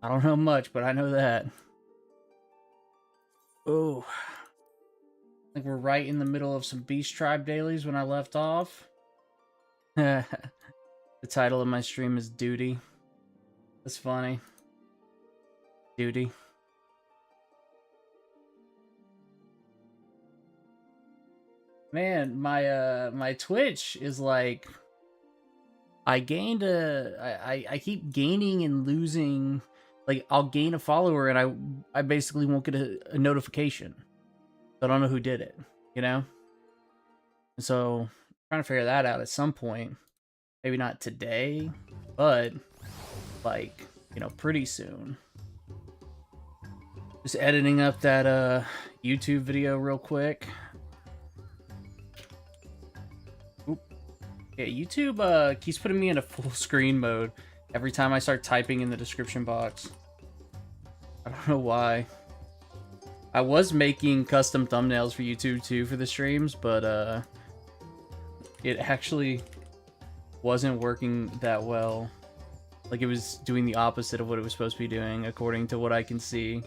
I don't know much, but I know that. Oh, I think we're right in the middle of some Beast Tribe dailies when I left off. The title of my stream is Duty. That's funny. Duty. Man, my Twitch is like I keep gaining and losing. Like I'll gain a follower and I basically won't get a notification. So I don't know who did it, you know? So I'm trying to figure that out at some point. Maybe not today, but like, you know, pretty soon. Just editing up that YouTube video real quick. Oop. Yeah, YouTube keeps putting me in a full screen mode every time I start typing in the description box. I don't know why. I was making custom thumbnails for YouTube too for the streams, but it actually wasn't working that well. Like it was doing the opposite of what it was supposed to be doing, according to what I can see.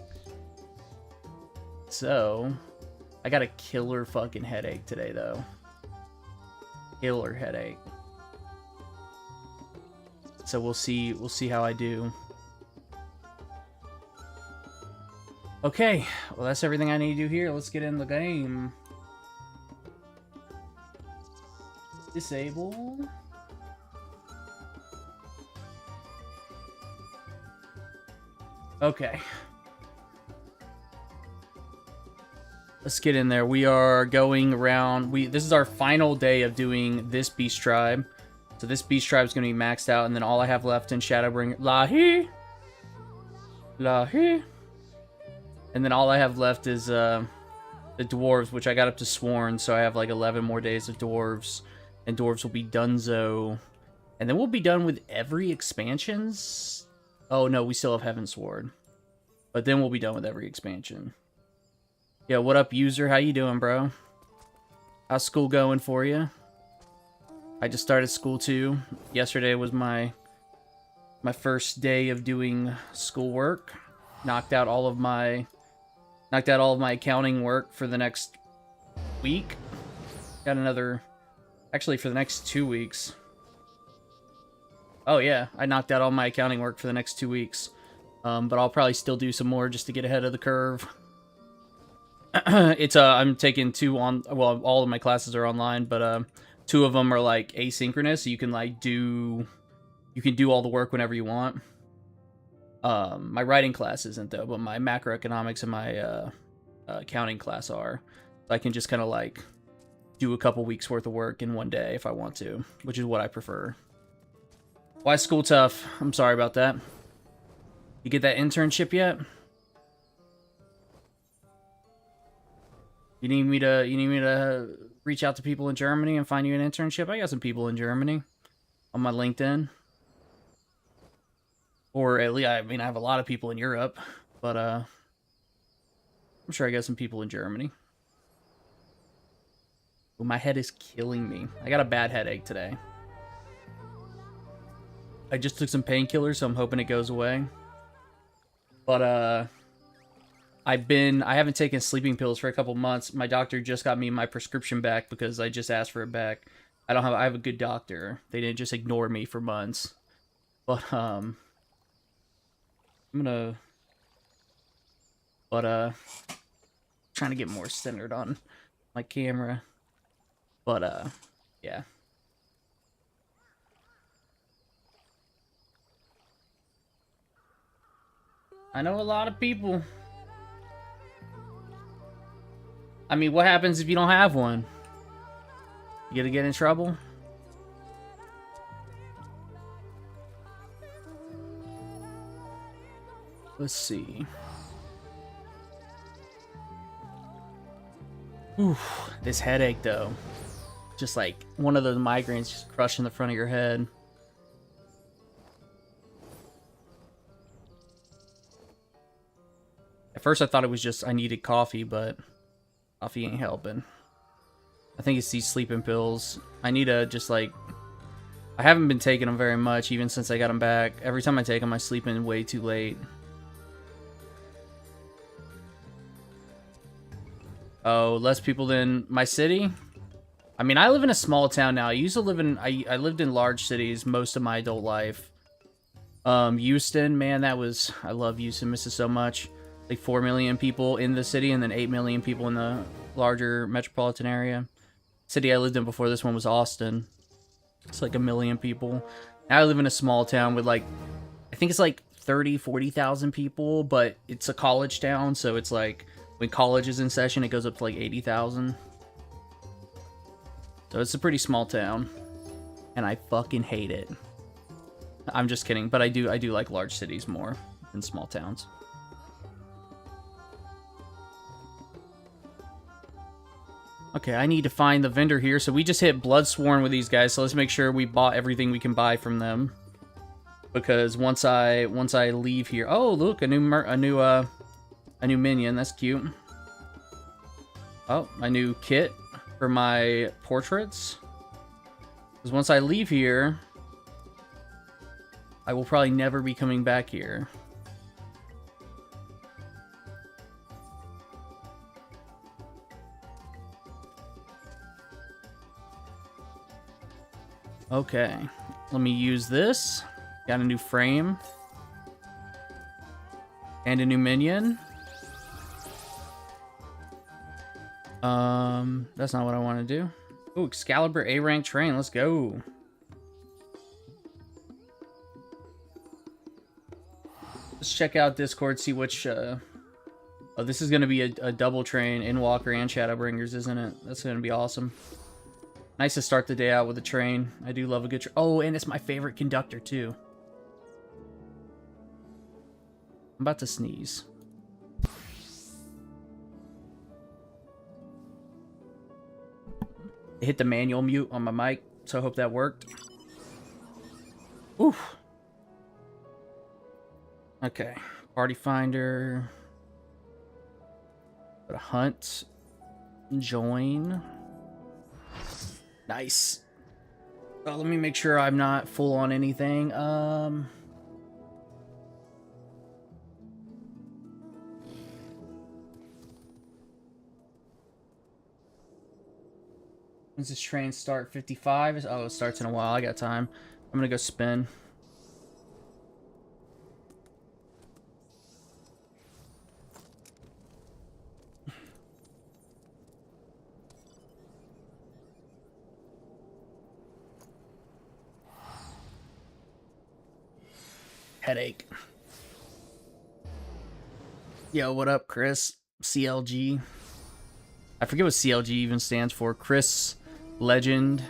So, I got a killer fucking headache today, though. Killer headache. So we'll see how I do. Okay, well that's everything I need to do here. Let's get in the game. Disable. Okay. Let's get in there. We are going around. This is our final day of doing this Beast Tribe. So this Beast Tribe is going to be maxed out, and then all I have left in Shadowbringer... Lahi! Lahi! And then all I have left is the Dwarves, which I got up to Sworn, so I have like 11 more days of Dwarves. And Dwarves will be donezo. And then we'll be done with every expansions? Oh no, we still have Heavensward. But then we'll be done with every expansion. Yo, what up, user? How you doing, bro? How's school going for you? I just started school too. Yesterday was my first day of doing schoolwork. Knocked out all of my accounting work for the next week. Got another, actually for the next 2 weeks. Oh yeah, I knocked out all my accounting work for the next 2 weeks. But I'll probably still do some more just to get ahead of the curve. It's I'm taking well, all of my classes are online, but 2 of them are like asynchronous, so you can like do all the work whenever you want. My writing class isn't though, but my macroeconomics and my accounting class are. So I can just kind of like do a couple weeks worth of work in one day if I want to, which is what I prefer. Why is school tough? I'm sorry about that. You get that internship yet? You need me to reach out to people in Germany and find you an internship? I got some people in Germany on my LinkedIn. Or at least, I mean, I have a lot of people in Europe, but I'm sure I got some people in Germany. Ooh, my head is killing me. I got a bad headache today. I just took some painkillers, so I'm hoping it goes away. But I haven't taken sleeping pills for a couple months. My doctor just got me my prescription back because I just asked for it back. I have a good doctor. They didn't just ignore me for months. But I'm gonna trying to get more centered on my camera. But yeah. I know a lot of people. I mean, what happens if you don't have one? You gonna get in trouble? Let's see. Oof, this headache though. Just like one of those migraines just crushing the front of your head. At first I thought it was just I needed coffee, but coffee ain't helping. I think it's these sleeping pills. I need to just like... I haven't been taking them very much even since I got them back. Every time I take them, I sleep in way too late. Oh, less people than my city? I mean, I live in a small town now. I used to live in, I lived in large cities most of my adult life. Houston, man, I love Houston, miss it so much. Like 4 million people in the city and then 8 million people in the larger metropolitan area. City I lived in before this one was Austin. It's like 1 million people. Now I live in a small town with like, I think it's like 30, 40,000 people, but it's a college town, so it's like, when college is in session, it goes up to like 80,000. So it's a pretty small town, and I fucking hate it. I'm just kidding, but I do like large cities more than small towns. Okay, I need to find the vendor here. So we just hit Bloodsworn with these guys, so let's make sure we bought everything we can buy from them. Because once I leave here, oh look, a new minion. That's cute. Oh, a new kit for my portraits. Because once I leave here, I will probably never be coming back here. Okay, let me use this. Got a new frame. And a new minion. That's not what I want to do. Ooh, Excalibur A rank train. Let's go. Let's check out Discord, see which, oh, this is going to be a double train, Endwalker and Shadowbringers, isn't it? That's going to be awesome. Nice to start the day out with a train. I do love a good train. Oh, and it's my favorite conductor, too. I'm about to sneeze. I hit the manual mute on my mic, so I hope that worked. Oof. Okay. Party finder. Go to hunt. Join. Nice. Oh, let me make sure I'm not full on anything. When's this train start? 55? Oh, it starts in a while. I got time. I'm gonna go spin. Headache. Yo, what up, Chris? CLG. I forget what CLG even stands for. Chris Legend.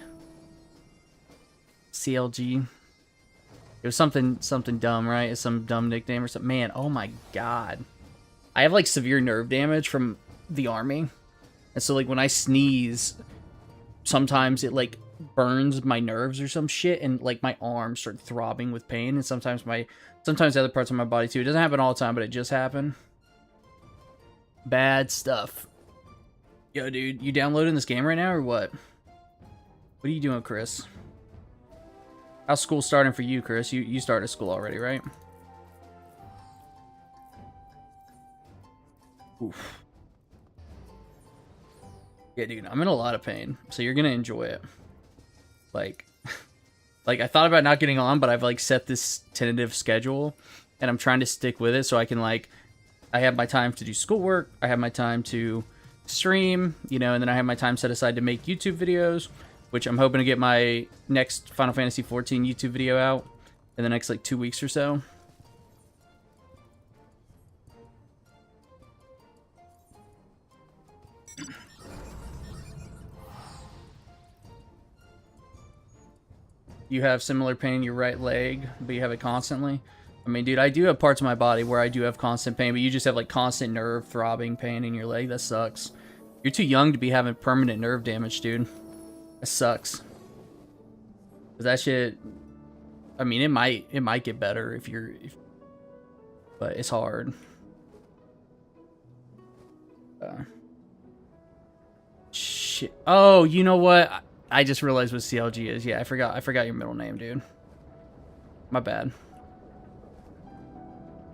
CLG. It was something dumb, right? It's some dumb nickname or something. Man, oh my god. I have like severe nerve damage from the army. And so like when I sneeze, sometimes it like burns my nerves or some shit, and like my arms start throbbing with pain, and sometimes other parts of my body too. It doesn't happen all the time, but it just happened. Bad stuff. Yo, dude, you downloading this game right now or what? What are you doing, Chris? How's school starting for you, Chris? You started school already, right? Oof. Yeah, dude, I'm in a lot of pain, so you're gonna enjoy it. Like I thought about not getting on, but I've like set this tentative schedule, and I'm trying to stick with it so I can like, I have my time to do schoolwork, I have my time to stream, you know, and then I have my time set aside to make YouTube videos, which I'm hoping to get my next Final Fantasy XIV YouTube video out in the next like 2 weeks or so. You have similar pain in your right leg, but you have it constantly? I mean, dude, I do have parts of my body where I do have constant pain, but you just have like constant nerve throbbing pain in your leg. That sucks. You're too young to be having permanent nerve damage, dude. That sucks. 'Cause that shit, I mean, it might get better if but it's hard. Shit. Oh, you know what? I just realized what CLG is. Yeah, I forgot your middle name, dude. My bad.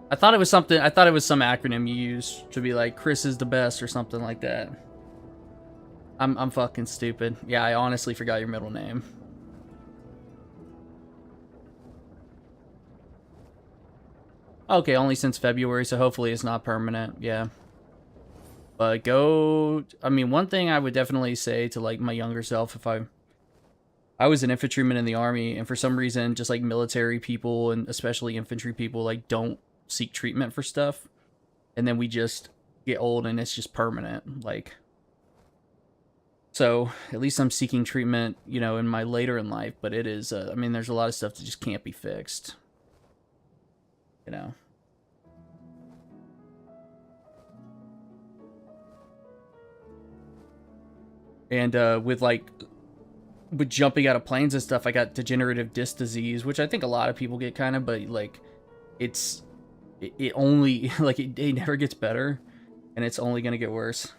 I thought it was some acronym you used to be like Chris is the best or something like that. I'm fucking stupid. Yeah, I honestly forgot your middle name. Okay, only since February, so hopefully it's not permanent. Yeah. But go... I mean, one thing I would definitely say to, like, my younger self, if I was an infantryman in the army, and for some reason, just, like, military people, and especially infantry people, like, don't seek treatment for stuff. And then we just get old, and it's just permanent. Like... So, at least I'm seeking treatment, you know, in my later in life, but it is, I mean, there's a lot of stuff that just can't be fixed. You know? And, with jumping out of planes and stuff, I got degenerative disc disease, which I think a lot of people get kind of, but, like, it only, like, it never gets better, and it's only gonna get worse.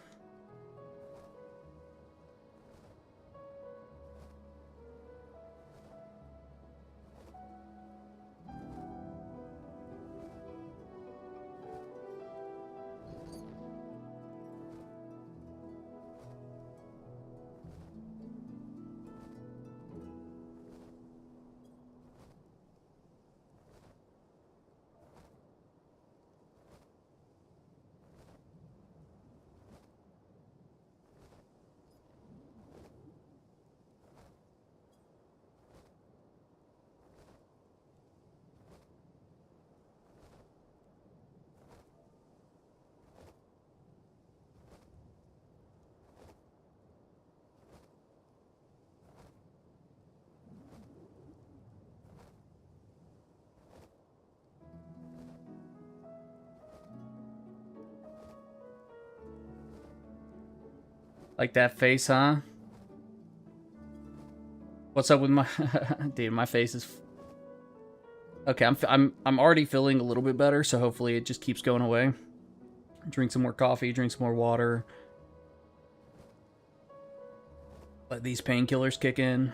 Like that face, huh? What's up with my... Dude, my face is... Okay, I'm already feeling a little bit better, so hopefully it just keeps going away. Drink some more coffee, drink some more water. Let these painkillers kick in.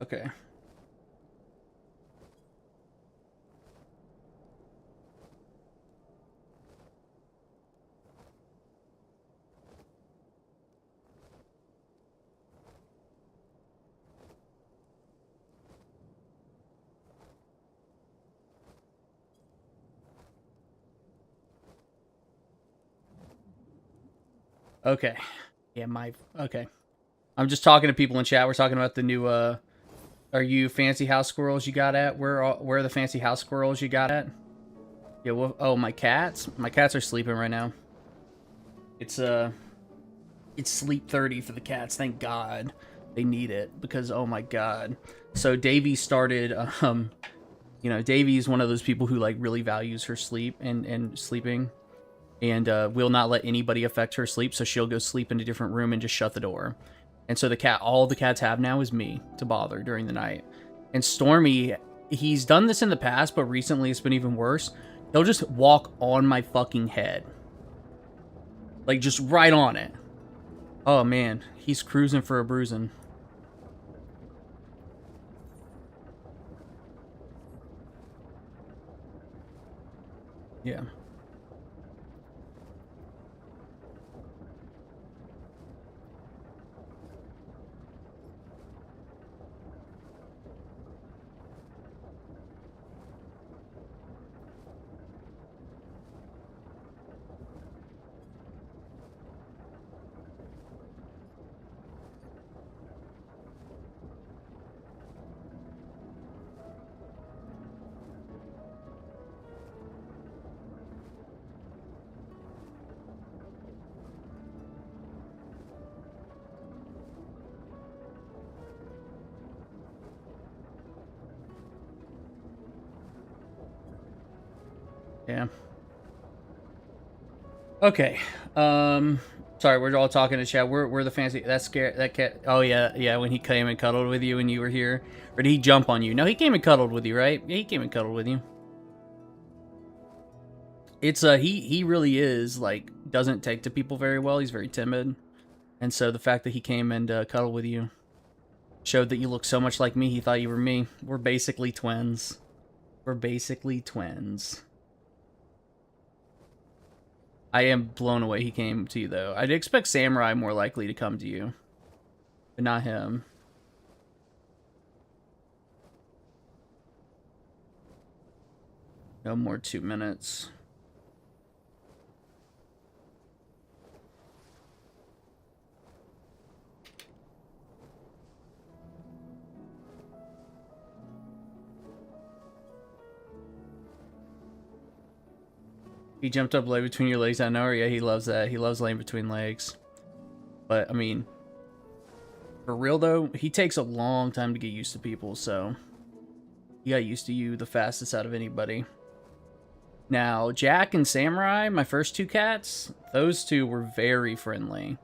Okay. Okay. Yeah, okay. I'm just talking to people in chat. We're talking about the new, are you fancy house squirrels you got at? Where are the fancy house squirrels you got at? Yeah, well, oh, my cats? My cats are sleeping right now. It's sleep 30 for the cats. Thank God. They need it, because, oh my God. So Davy started, you know, Davy is one of those people who, like, really values her sleep and sleeping. And will not let anybody affect her sleep, so she'll go sleep in a different room and just shut the door. And so all the cats have now is me to bother during the night. And Stormy, he's done this in the past, but recently it's been even worse. He'll just walk on my fucking head. Like, just right on it. Oh, man. He's cruising for a bruising. Yeah. Yeah. Okay. Sorry, we're all talking to chat. We're the fancy. That scared that cat. Oh yeah. When he came and cuddled with you when you were here, or did he jump on you? No, he came and cuddled with you, right? Yeah, he came and cuddled with you. It's he really is, like, doesn't take to people very well. He's very timid. And so the fact that he came and cuddled with you showed that you look so much like me, he thought you were me. We're basically twins. We're basically twins. I am blown away he came to you, though. I'd expect Samurai more likely to come to you, but not him. No more 2 minutes. He jumped up, lay between your legs. I know, yeah, he loves that. He loves laying between legs. But, I mean, for real, though, he takes a long time to get used to people, so he got used to you the fastest out of anybody. Now, Jack and Samurai, my first two cats, those two were very friendly.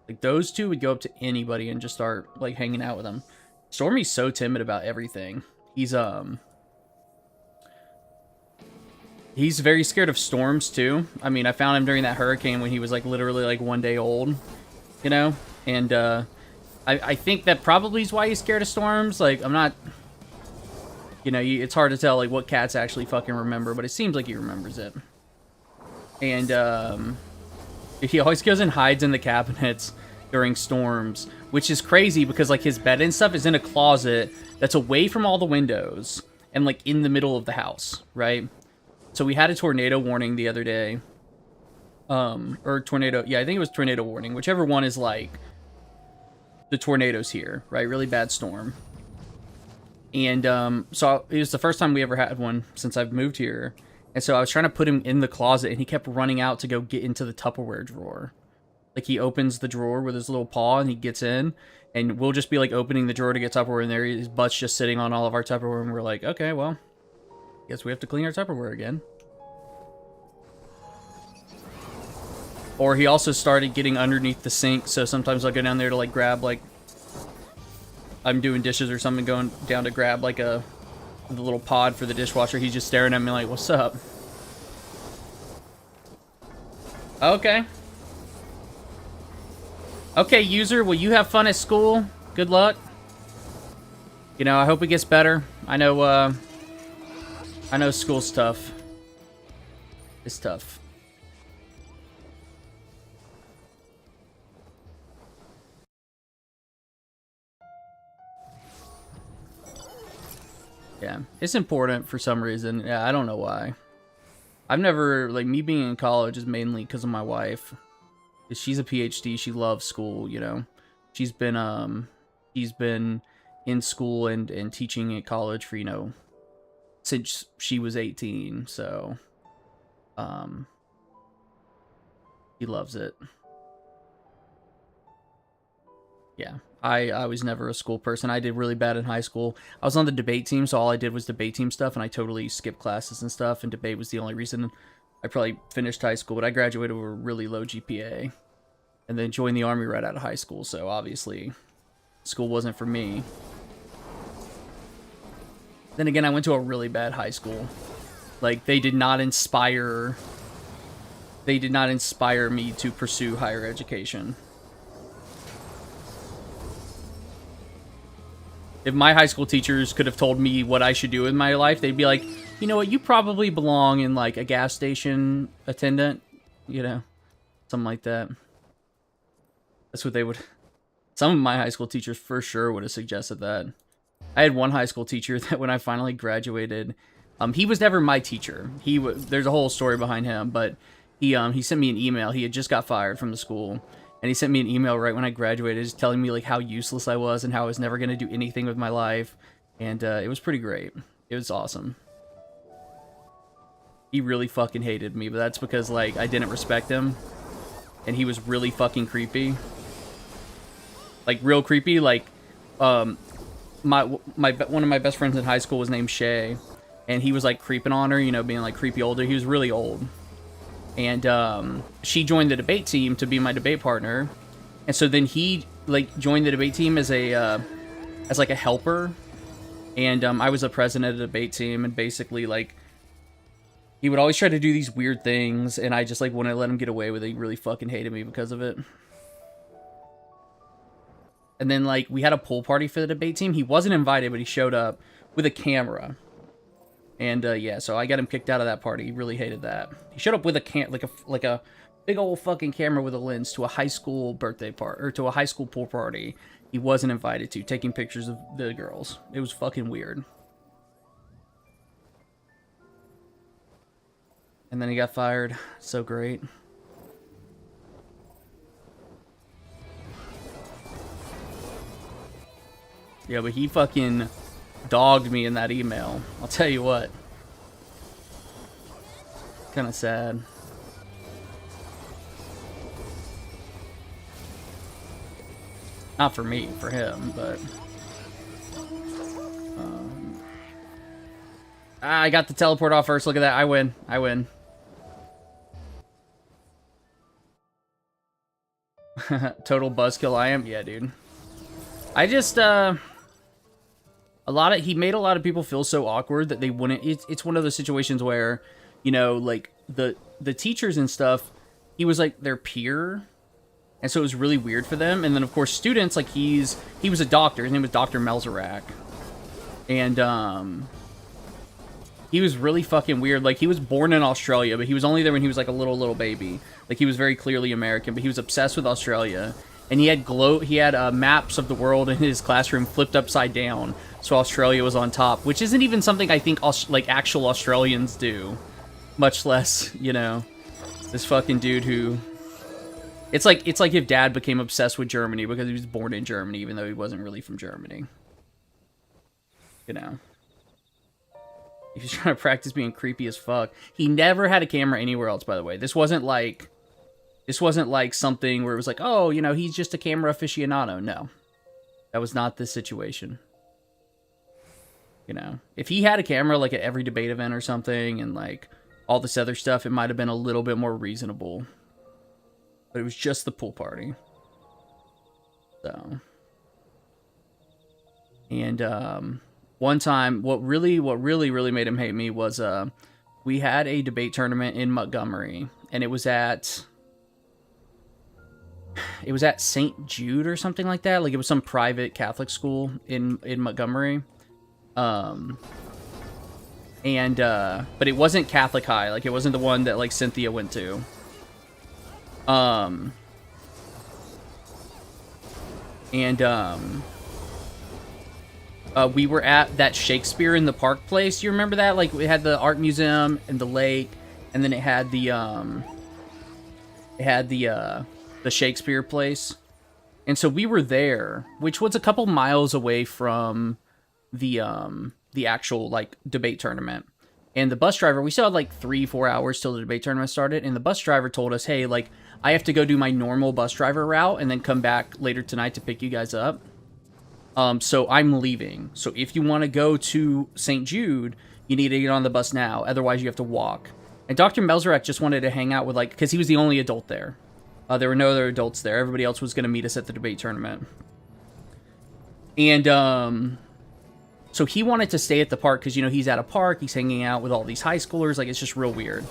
Like, those two would go up to anybody and just start, like, hanging out with them. Stormy's so timid about everything. He's very scared of storms, too. I mean, I found him during that hurricane when he was, like, literally, like, 1 day old, you know? And, I think that probably is why he's scared of storms. Like, I'm not... You know, it's hard to tell, like, what cats actually fucking remember, but it seems like he remembers it. And, he always goes and hides in the cabinets during storms, which is crazy because, like, his bed and stuff is in a closet that's away from all the windows and, like, in the middle of the house, right? So we had a tornado warning the other day. Or tornado, yeah, I think it was tornado warning, whichever one is, like, the tornadoes here, right? Really bad storm. And, so it was the first time we ever had one since I've moved here. And so I was trying to put him in the closet, and he kept running out to go get into the Tupperware drawer. Like, he opens the drawer with his little paw, and he gets in, and we'll just be, like, opening the drawer to get Tupperware, and there his butt's just sitting on all of our Tupperware, and we're like, okay, well, guess we have to clean our Tupperware again. Or he also started getting underneath the sink, so sometimes I'll go down there to, like, grab, like, I'm doing dishes or something, going down to grab, like, the little pod for the dishwasher. He's just staring at me like, what's up? Okay. Okay, user, will you have fun at school? Good luck. You know, I hope it gets better. I know school's tough. It's tough. Yeah, it's important for some reason. Yeah, I don't know why. I've never, like, me being in college is mainly because of my wife. She's a PhD. She loves school, you know. She's been in school and teaching at college for, you know, since she was 18. So, he loves it. Yeah. I was never a school person. I did really bad in high school. I was on the debate team, so all I did was debate team stuff, and I totally skipped classes and stuff, and debate was the only reason I probably finished high school, but I graduated with a really low GPA, and then joined the Army right out of high school, so obviously school wasn't for me. Then again, I went to a really bad high school. Like, they did not inspire me to pursue higher education. If my high school teachers could have told me what I should do with my life, they'd be like, you know what, you probably belong in, like, a gas station attendant, you know, something like that. That's what they would... Some of my high school teachers for sure would have suggested that. I had one high school teacher that when I finally graduated, he was never my teacher. There's a whole story behind him, but he sent me an email. He had just got fired from the school. And he sent me an email right when I graduated just telling me, like, how useless I was and how I was never going to do anything with my life. And it was pretty great. It was awesome. He really fucking hated me, but that's because, like, I didn't respect him. And he was really fucking creepy. Like, real creepy. Like, one of my best friends in high school was named Shay. And he was, like, creeping on her, you know, being, like, creepy older. He was really old. And she joined the debate team to be my debate partner, and so then he, like, joined the debate team as like a helper, and I was the president of the debate team, and basically, like, he would always try to do these weird things, and I just, like, wouldn't let him get away with it. He really fucking hated me because of it. And then, like, we had a pool party for the debate team. He wasn't invited, but he showed up with a camera. And, yeah, so I got him kicked out of that party. He really hated that. He showed up with a like a big old fucking camera with a lens to a high school birthday party, or to a high school pool party he wasn't invited to, taking pictures of the girls. It was fucking weird. And then he got fired. So great. Yeah, but he fucking dogged me in that email. I'll tell you what. Kind of sad. Not for me, for him, but... I got the teleport off first. Look at that. I win. I win. Total buzzkill I am? Yeah, dude. I just, he made a lot of people feel so awkward that they wouldn't, it's one of those situations where, you know, like, the teachers and stuff, he was, like, their peer, and so it was really weird for them, and then, of course, students, like, he was a doctor, his name was Dr. Melzarak, and, he was really fucking weird. Like, he was born in Australia, but he was only there when he was, like, a little baby. Like, he was very clearly American, but he was obsessed with Australia. And he had maps of the world in his classroom flipped upside down, so Australia was on top, which isn't even something I think, like, actual Australians do. Much less, you know, this fucking dude who... It's like if Dad became obsessed with Germany because he was born in Germany, even though he wasn't really from Germany. You know. He was trying to practice being creepy as fuck. He never had a camera anywhere else, by the way. This wasn't like something where it was like, oh, you know, he's just a camera aficionado. No. That was not the situation. You know, if he had a camera, like, at every debate event or something, and, like, all this other stuff, it might have been a little bit more reasonable. But it was just the pool party. So. And, one time, what really made him hate me was, we had a debate tournament in Montgomery, and it was at St. Jude or something like that. Like, it was some private Catholic school in Montgomery. But it wasn't Catholic High. Like, it wasn't the one that, like, Cynthia went to. We were at that Shakespeare in the Park place. You remember that? Like, we had the art museum and the lake, and then it had the Shakespeare place. And so we were there, which was a couple miles away from the actual, like, debate tournament. And the bus driver, we still had like 3-4 hours till the debate tournament started, and the bus driver told us, hey, like, I have to go do my normal bus driver route and then come back later tonight to pick you guys up. So I'm leaving. So if you want to go to St. Jude, you need to get on the bus now. Otherwise, you have to walk. And Dr. Melzarak just wanted to hang out with, like, because he was the only adult there. There were no other adults there. Everybody else was going to meet us at the debate tournament. And, so he wanted to stay at the park because, you know, he's at a park. He's hanging out with all these high schoolers. Like, it's just real weird.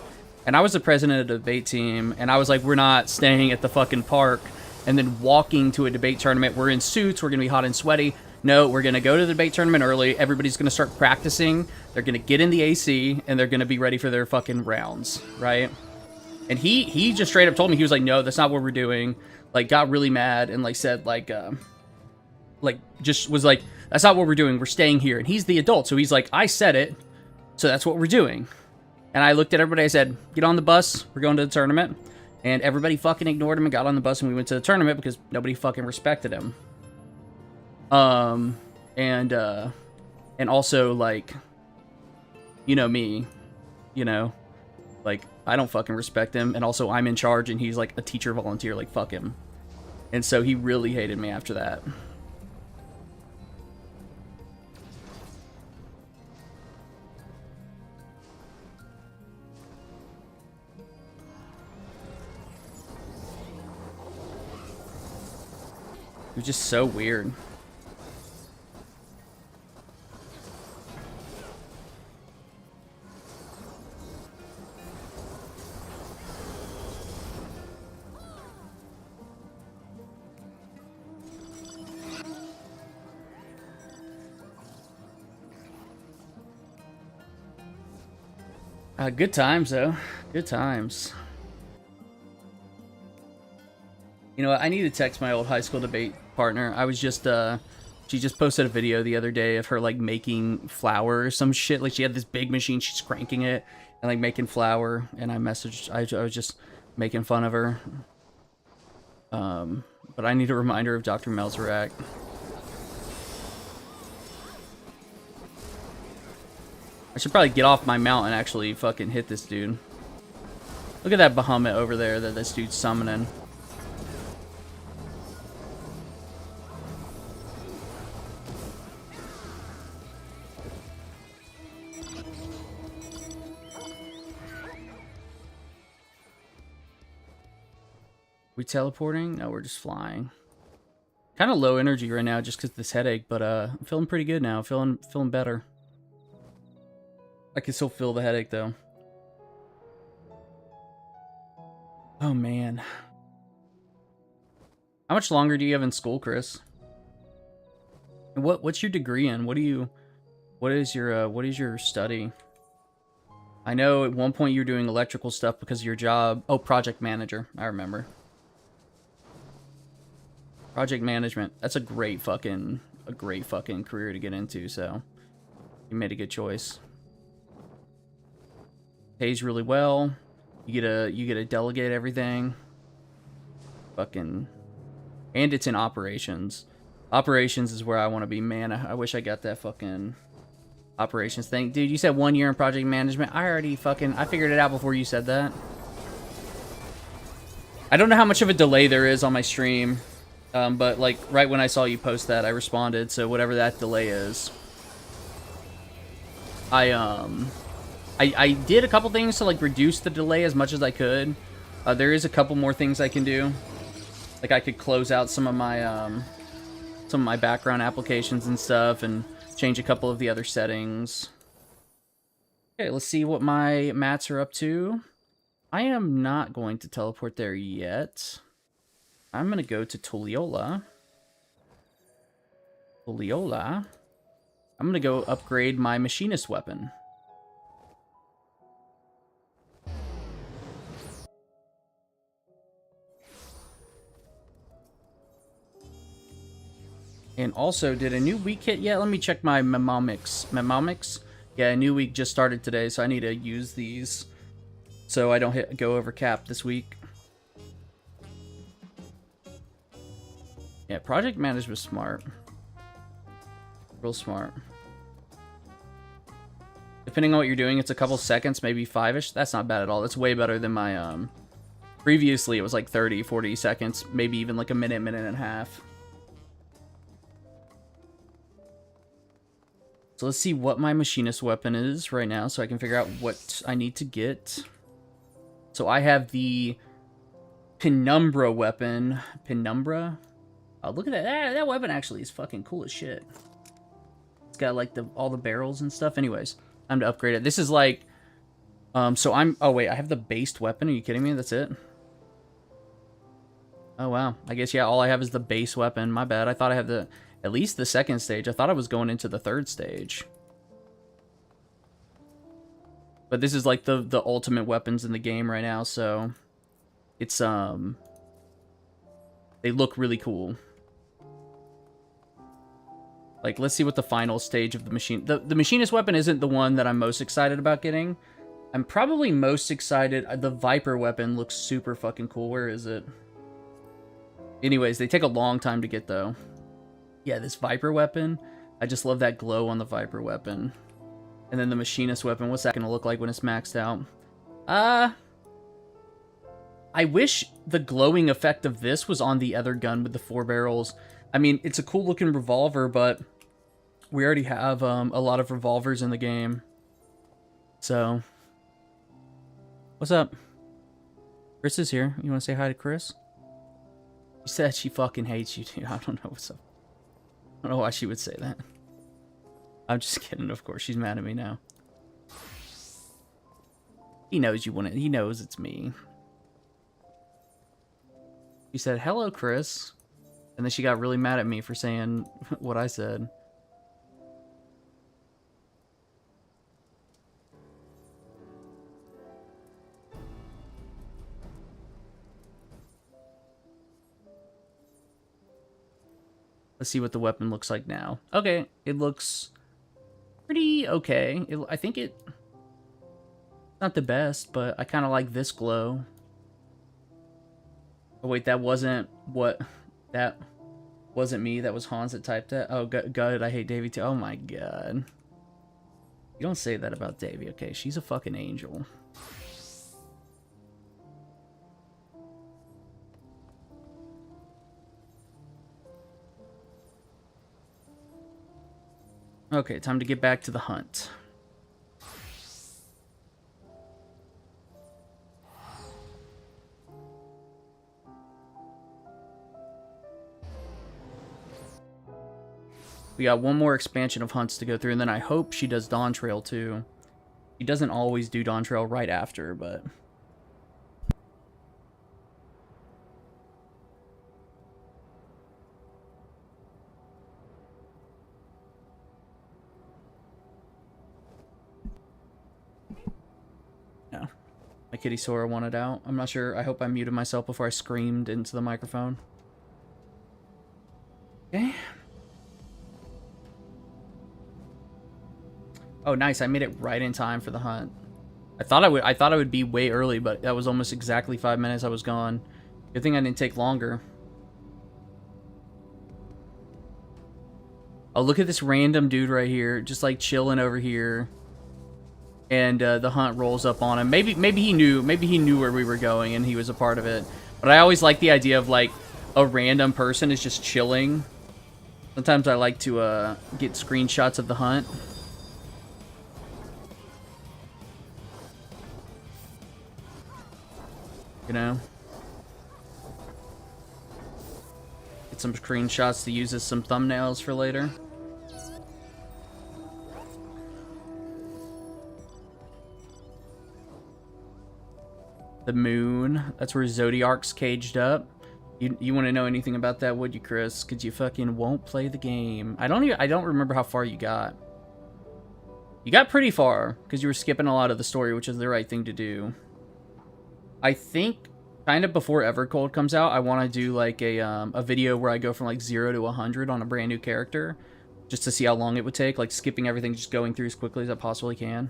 And I was the president of the debate team. And I was like, we're not staying at the fucking park and then walking to a debate tournament. We're in suits. We're going to be hot and sweaty. No, we're going to go to the debate tournament early. Everybody's going to start practicing. They're going to get in the AC, and they're going to be ready for their fucking rounds, right? And he just straight up told me, he was like, no, that's not what we're doing. Like, got really mad and, like, said, like, just was like, that's not what we're doing. We're staying here. And he's the adult, so he's like, I said it, so that's what we're doing. And I looked at everybody, I said, get on the bus. We're going to the tournament. And everybody fucking ignored him and got on the bus, and we went to the tournament because nobody fucking respected him. And also, like, you know me, you know, like, I don't fucking respect him, and also I'm in charge, and he's, like, a teacher volunteer, like, fuck him. And so he really hated me after that. It was just so weird. Good times, though. Good times. You know what? I need to text my old high school debate partner. I was just, she just posted a video the other day of her, like, making flour or some shit. Like, she had this big machine, she's cranking it and, like, making flour. And I messaged, I was just making fun of her. But I need a reminder of Dr. Melzorak. I should probably get off my mount and actually fucking hit this dude. Look at that Bahamut over there that this dude's summoning. We teleporting? No, we're just flying. Kind of low energy right now just because of this headache, but I'm feeling pretty good now. Feeling better. I can still feel the headache though. Oh man. How much longer do you have in school, Chris? What's your degree in? What is your study? I know at one point you were doing electrical stuff because of your job. Oh, project manager. I remember. Project management. That's a great fucking career to get into, so you made a good choice. Pays really well. You get to delegate everything. Fucking, and it's in operations. Operations is where I want to be, man. I wish I got that fucking operations thing. Dude, you said 1 year in project management. I figured it out before you said that. I don't know how much of a delay there is on my stream. But like right when I saw you post that, I responded. So whatever that delay is, I did a couple things to like reduce the delay as much as I could. There is a couple more things I can do. Like I could close out some of my background applications and stuff, and change a couple of the other settings. Okay, let's see what my mats are up to. I am not going to teleport there yet. I'm going to go to Tuliyola. I'm going to go upgrade my machinist weapon. And also, did a new week hit yet? Let me check my Memomics. Yeah, a new week just started today, so I need to use these so I don't go over cap this week. Yeah, project management smart. Real smart. Depending on what you're doing, it's a couple seconds, maybe 5-ish. That's not bad at all. That's way better than my, previously it was like 30, 40 seconds, maybe even like a minute and a half. So let's see what my machinist weapon is right now so I can figure out what I need to get. So I have the Penumbra weapon. Penumbra? Oh, look at that. That weapon actually is fucking cool as shit. It's got like all the barrels and stuff. Anyways, time to upgrade it. This is like, oh wait, I have the based weapon. Are you kidding me? That's it? Oh wow. I guess, yeah, all I have is the base weapon. My bad. I thought I had at least the second stage. I thought I was going into the third stage. But this is like the ultimate weapons in the game right now, so it's they look really cool. Like, let's see what the final stage of the machine... The machinist weapon isn't the one that I'm most excited about getting. I'm probably most excited... The Viper weapon looks super fucking cool. Where is it? Anyways, they take a long time to get, though. Yeah, this Viper weapon. I just love that glow on the Viper weapon. And then the machinist weapon. What's that going to look like when it's maxed out? I wish the glowing effect of this was on the other gun with the 4 barrels. I mean, it's a cool looking revolver, but we already have a lot of revolvers in the game. So, what's up? Chris is here. You want to say hi to Chris? She said she fucking hates you, dude. I don't know what's up. I don't know why she would say that. I'm just kidding, of course. She's mad at me now. He knows you want it. He knows it's me. She said, hello, Chris. And then she got really mad at me for saying what I said. Let's see what the weapon looks like now. Okay, it looks pretty okay. I think it's not the best, but I kind of like this glow. Oh wait, that wasn't what... That wasn't me. That was Hans that typed that. Oh, God, I hate Davy too. Oh my God. You don't say that about Davy, okay? She's a fucking angel. Okay, time to get back to the hunt. We got one more expansion of hunts to go through, and then I hope she does Dawntrail too. She doesn't always do Dawntrail right after, but... No. My kitty Sora wanted out. I'm not sure. I hope I muted myself before I screamed into the microphone. Okay. Oh, nice. I made it right in time for the hunt. I thought I would be way early, but that was almost exactly 5 minutes I was gone. Good thing I didn't take longer. Oh, look at this random dude right here, just like chilling over here. And the hunt rolls up on him. Maybe he knew where we were going and he was a part of it. But I always like the idea of like a random person is just chilling. Sometimes I like to get screenshots of the hunt. You know? Get some screenshots to use as some thumbnails for later. The moon. That's where Zodiark's caged up. You want to know anything about that, would you, Chris? Because you fucking won't play the game. I don't remember how far you got. You got pretty far, because you were skipping a lot of the story, which is the right thing to do. I think kind of before Evercold comes out, I want to do like a video where I go from like 0 to 100 on a brand new character, just to see how long it would take, like skipping everything, just going through as quickly as I possibly can.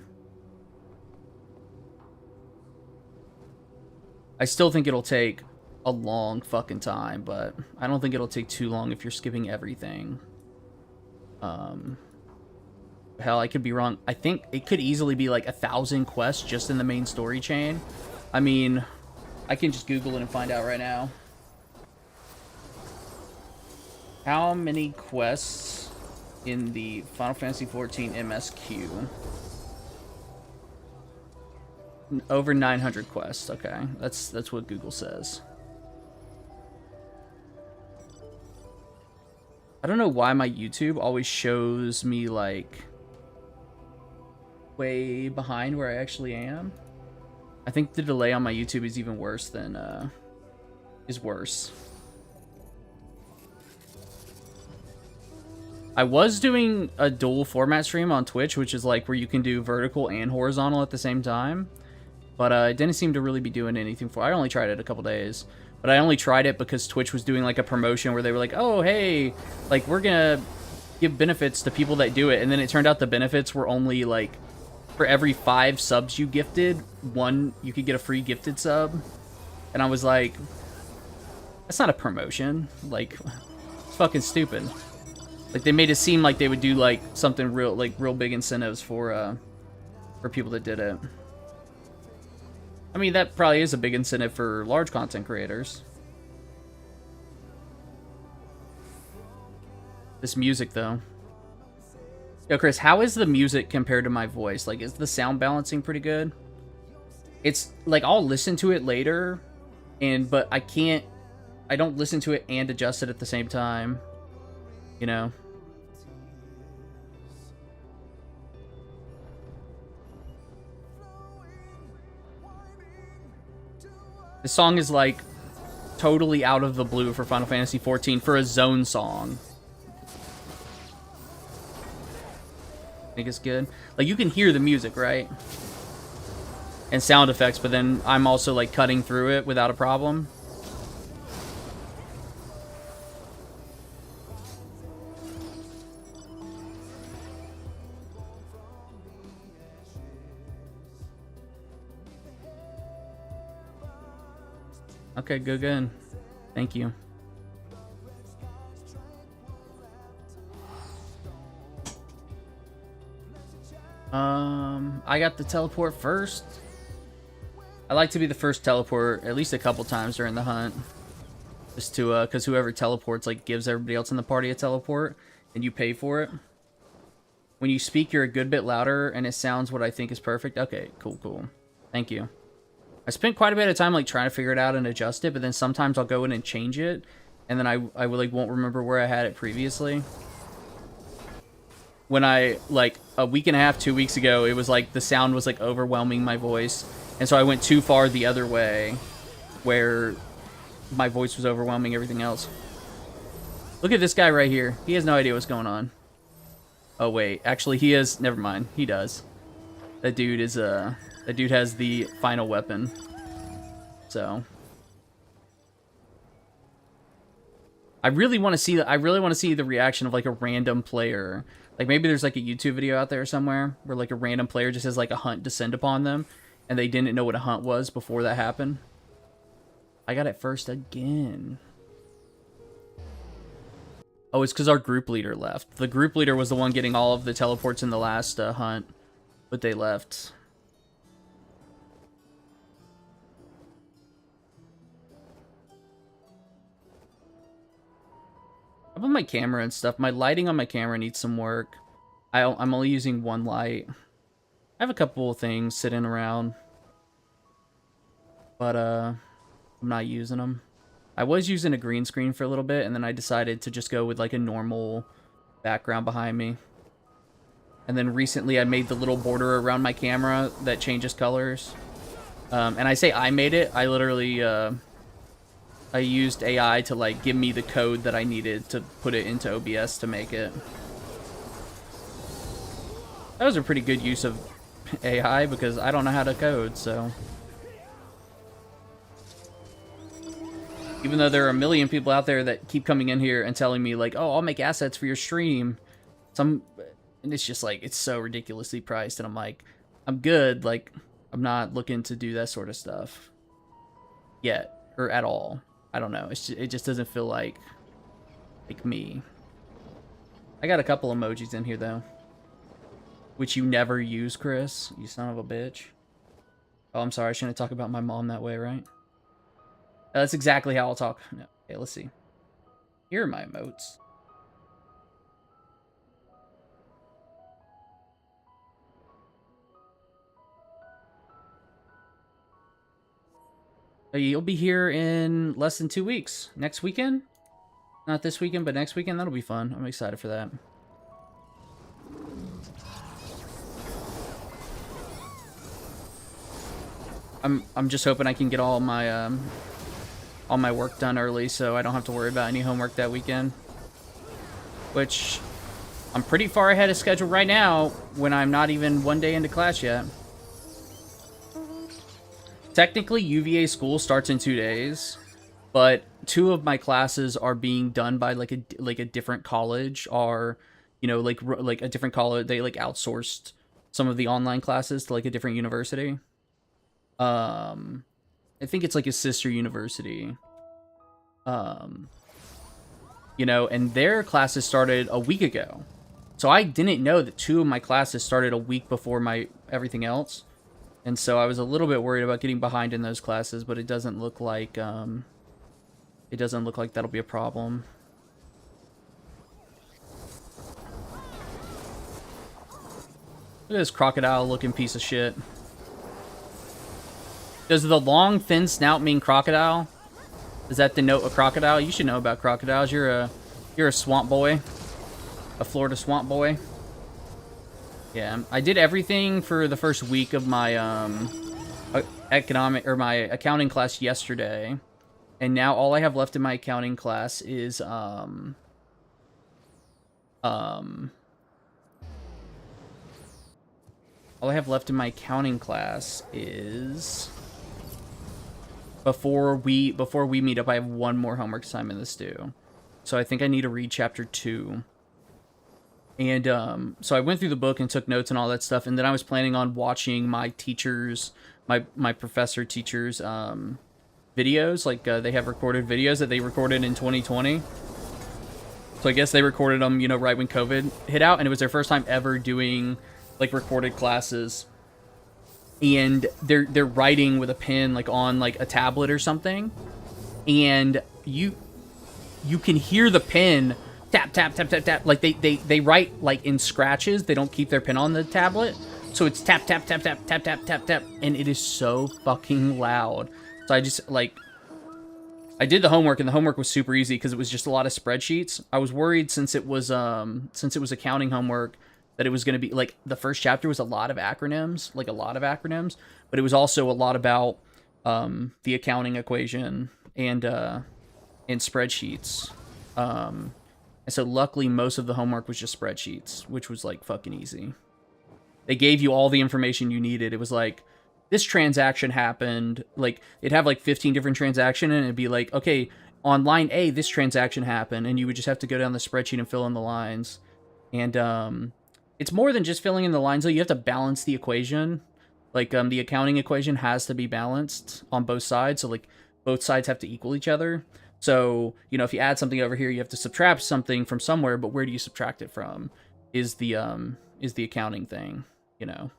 I still think it'll take a long fucking time, but I don't think it'll take too long if you're skipping everything. Hell, I could be wrong. I think it could easily be like 1,000 quests just in the main story chain. I mean, I can just Google it and find out right now. How many quests in the Final Fantasy XIV MSQ? Over 900 quests. Okay, that's what Google says. I don't know why my YouTube always shows me like way behind where I actually am. I think the delay on my YouTube is even worse than is worse. I was doing a dual format stream on Twitch, which is like where you can do vertical and horizontal at the same time. But it didn't seem to really be doing anything for it. I only tried it a couple days. But I only tried it because Twitch was doing like a promotion where they were like, oh, hey, like we're going to give benefits to people that do it. And then it turned out the benefits were only like for every 5 subs you gifted, 1, you could get a free gifted sub. And I was like, that's not a promotion. Like, it's fucking stupid. Like they made it seem like they would do like something real, like real big incentives for people that did it. I mean, that probably is a big incentive for large content creators. This music, though. Yo, Chris, how is the music compared to my voice? Like, is the sound balancing pretty good? It's, like, I'll listen to it later, but I don't listen to it and adjust it at the same time. You know? The song is like totally out of the blue for Final Fantasy XIV for a zone song. I think it's good. Like you can hear the music, right? And sound effects, but then I'm also like cutting through it without a problem. Okay, good. Thank you. I got the teleport first. I like to be the first teleport at least a couple times during the hunt. Just to, because whoever teleports, like, gives everybody else in the party a teleport, and you pay for it. When you speak, you're a good bit louder, and it sounds what I think is perfect. Okay, cool. Thank you. I spent quite a bit of time, like, trying to figure it out and adjust it, but then sometimes I'll go in and change it, and then I like, won't remember where I had it previously. When I, like, a week and a half, 2 weeks ago, it was like the sound was, like, overwhelming my voice, and so I went too far the other way, where my voice was overwhelming everything else. Look at this guy right here. He has no idea what's going on. Oh, wait. Actually, he is... Never mind. He does. That dude is, that dude has the final weapon. So... I really want to see the reaction of, like, a random player. Like, maybe there's, like, a YouTube video out there somewhere where, like, a random player just has, like, a hunt descend upon them, and they didn't know what a hunt was before that happened. I got it first again. Oh, it's because our group leader left. The group leader was the one getting all of the teleports in the last hunt, but they left. How about my camera and stuff? My lighting on my camera needs some work. I'm only using one light. I have a couple of things sitting around, but I'm not using them. I was using a green screen for a little bit, and then I decided to just go with, like, a normal background behind me. And then recently I made the little border around my camera that changes colors. And I say I made it. I literally, I used AI to, like, give me the code that I needed to put it into OBS to make it. That was a pretty good use of AI because I don't know how to code, so... Even though there are a million people out there that keep coming in here and telling me, like, oh, I'll make assets for your stream. And it's just, like, it's so ridiculously priced. And I'm like, I'm good. Like, I'm not looking to do that sort of stuff yet. Or at all. I don't know. It just doesn't feel like me. I got a couple emojis in here, though. Which you never use, Chris. You son of a bitch. Oh, I'm sorry. I shouldn't talk about my mom that way, right? That's exactly how I'll talk. No. Okay, let's see. Here are my emotes. You'll be here in less than 2 weeks. Next weekend? Not this weekend, but next weekend. That'll be fun. I'm excited for that. I'm just hoping I can get all my work done early so I don't have to worry about any homework that weekend. Which, I'm pretty far ahead of schedule right now when I'm not even 1 day into class yet. Technically, UVA school starts in 2 days, but 2 of my classes are being done by like a different college, or, you know, like a different college. They, like, outsourced some of the online classes to, like, a different university. I think it's like a sister university. You know, and their classes started a week ago. So I didn't know that 2 of my classes started a week before my everything else. And so I was a little bit worried about getting behind in those classes, but it doesn't look like that'll be a problem. Look at this crocodile looking piece of shit. Does the long, thin snout mean crocodile? Does that denote a crocodile? You should know about crocodiles. You're a swamp boy. A Florida swamp boy. Yeah, I did everything for the first week of my my accounting class yesterday. And now all I have left in my accounting class is all I have left in my accounting class is before we meet up, I have 1 more homework assignment to do. So I think I need to read chapter 2. And so I went through the book and took notes and all that stuff, and then I was planning on watching my teachers, my professor teachers, videos. Like, they have recorded videos that they recorded in 2020. So I guess they recorded them, you know, right when COVID hit out, and it was their first time ever doing, like, recorded classes. And they're writing with a pen, like, on, like, a tablet or something. And you can hear the pen tap, tap, tap, tap, tap. Like, they write, like, in scratches. They don't keep their pen on the tablet. So it's tap, tap, tap, tap, tap, tap, tap, tap. And it is so fucking loud. So I just, like... I did the homework, and the homework was super easy because it was just a lot of spreadsheets. I was worried since it was accounting homework that it was going to be, like, the first chapter was a lot of acronyms, like a lot of acronyms, but it was also a lot about the accounting equation and spreadsheets. And so luckily most of the homework was just spreadsheets, which was, like, fucking easy. They gave you all the information you needed. It was like, this transaction happened, like, it'd have, like, 15 different transactions, and it'd be like, okay, on line A, this transaction happened, and you would just have to go down the spreadsheet and fill in the lines. And, it's more than just filling in the lines, though. You have to balance the equation. Like, the accounting equation has to be balanced on both sides, so, like, both sides have to equal each other. So, you know, if you add something over here, you have to subtract something from somewhere, but where do you subtract it from is the accounting thing, you know?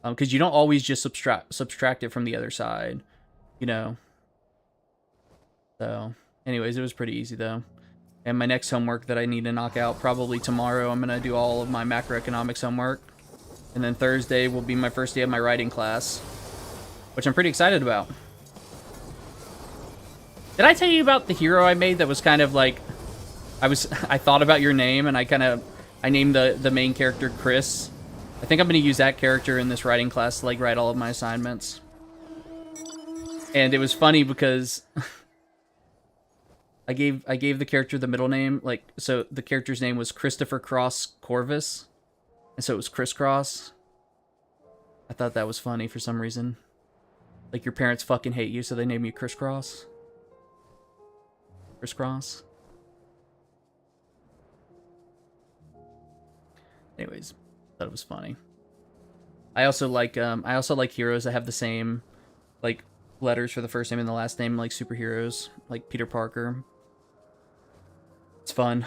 Because you don't always just subtract it from the other side, you know. So, anyways, it was pretty easy, though. And my next homework that I need to knock out, probably tomorrow, I'm going to do all of my macroeconomics homework. And then Thursday will be my first day of my writing class, which I'm pretty excited about. Did I tell you about the hero I made that was kind of like... I thought about your name, and I named the main character Chris. I think I'm going to use that character in this writing class to, like, write all of my assignments. And it was funny because I gave the character the middle name, like, so the character's name was Christopher Cross Corvus, and so it was Crisscross. I thought that was funny for some reason. Like, your parents fucking hate you, so they name you Crisscross. Crisscross. Anyways. Thought it was funny. I also like heroes that have the same, like, letters for the first name and the last name, like superheroes, like Peter Parker. It's fun.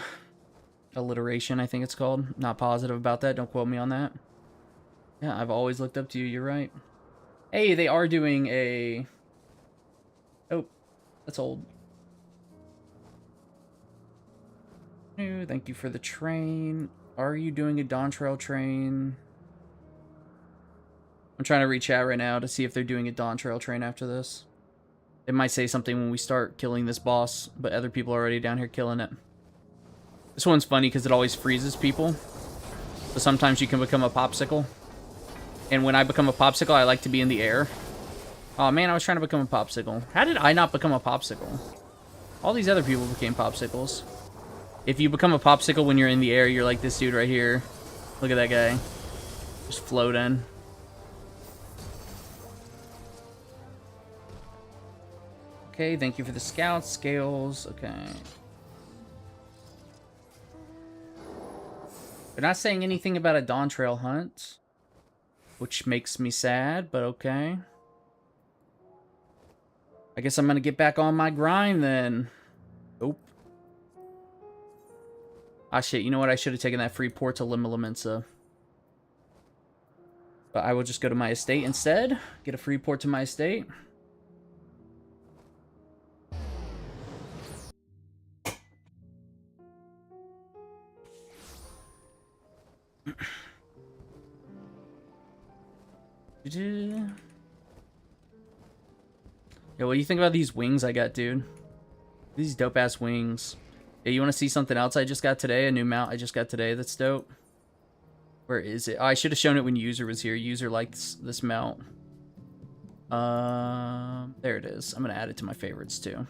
Alliteration, I think it's called. Not positive about that. Don't quote me on that. Yeah, I've always looked up to you. You're right. Hey, they are doing a... Oh, that's old. Oh, thank you for the train. Are you doing a Dawntrail train? I'm trying to reach chat right now to see if they're doing a Dawntrail train after this. It might say something when we start killing this boss, but other people are already down here killing it. This one's funny because it always freezes people. So sometimes you can become a popsicle. And when I become a popsicle, I like to be in the air. Oh man, I was trying to become a popsicle. How did I not become a popsicle? All these other people became popsicles. If you become a popsicle when you're in the air, you're like this dude right here. Look at that guy. Just floating. Okay, thank you for the scout scales. Okay. They're not saying anything about a Dawntrail hunt, which makes me sad, but okay. I guess I'm gonna get back on my grind then. Nope. Ah, shit, you know what? I should have taken that free port to Lima Limensa. But I will just go to my estate instead. Get a free port to my estate. Yo, what do you think about these wings I got, dude? These dope-ass wings. Yeah, you want to see something else I just got today? A new mount I just got today that's dope. Where is it? Oh, I should have shown it when User was here. User likes this mount. There it is. I'm going to add it to my favorites, too.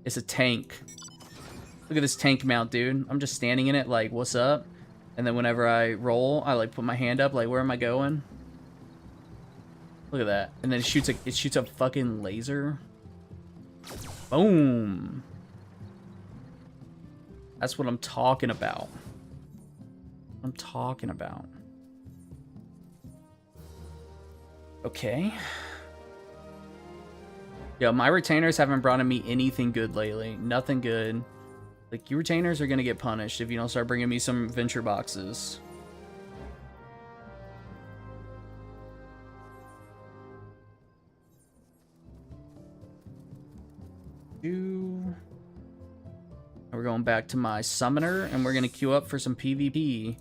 It's a tank. Look at this tank mount, dude. I'm just standing in it like, what's up? And then whenever I roll, I, like, put my hand up, like, where am I going? Look at that. And then it shoots a fucking laser. Boom. That's what I'm talking about. I'm talking about. Okay. Yo, my retainers haven't brought me anything good lately. Nothing good. Like, your retainers are gonna get punished if you don't start bringing me some venture boxes. We're going back to my summoner, and we're gonna queue up for some PvP,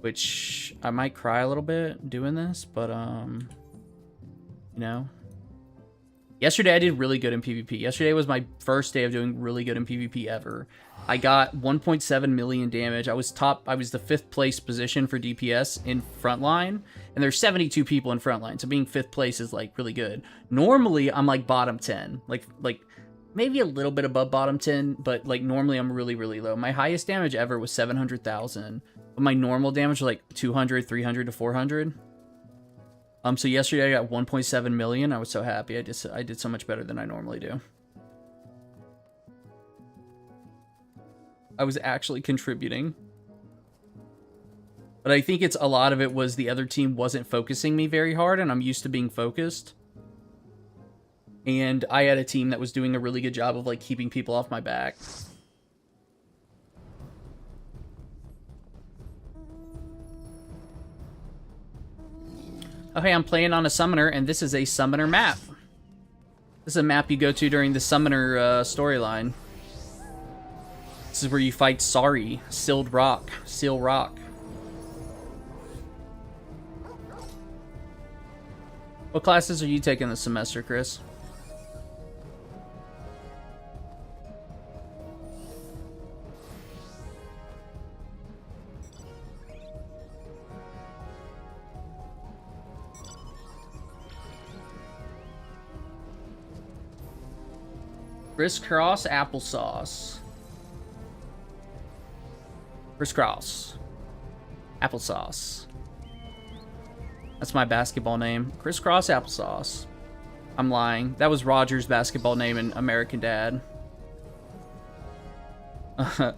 which I might cry a little bit doing this, but you know. Yesterday I did really good in PvP. Yesterday was my first day of doing really good in PvP ever. I got 1.7 million damage. I was the 5th place position for DPS in frontline, and there's 72 people in frontline, so being 5th place is like really good. Normally I'm like bottom 10, like maybe a little bit above bottom 10, but like normally I'm really, really low. My highest damage ever was 700,000, but my normal damage was like 200, 300 to 400. So yesterday I got 1.7 million. I was so happy. I did so much better than I normally do. I was actually contributing. But I think a lot of it was the other team wasn't focusing me very hard, and I'm used to being focused. And I had a team that was doing a really good job of like keeping people off my back. Okay, I'm playing on a summoner, and this is a summoner map. This is a map you go to during the summoner storyline. This is where you fight Sari, Seal Rock. What classes are you taking this semester, Chris? Crisscross applesauce. Crisscross applesauce. That's my basketball name. Crisscross applesauce. I'm lying. That was Roger's basketball name in American Dad.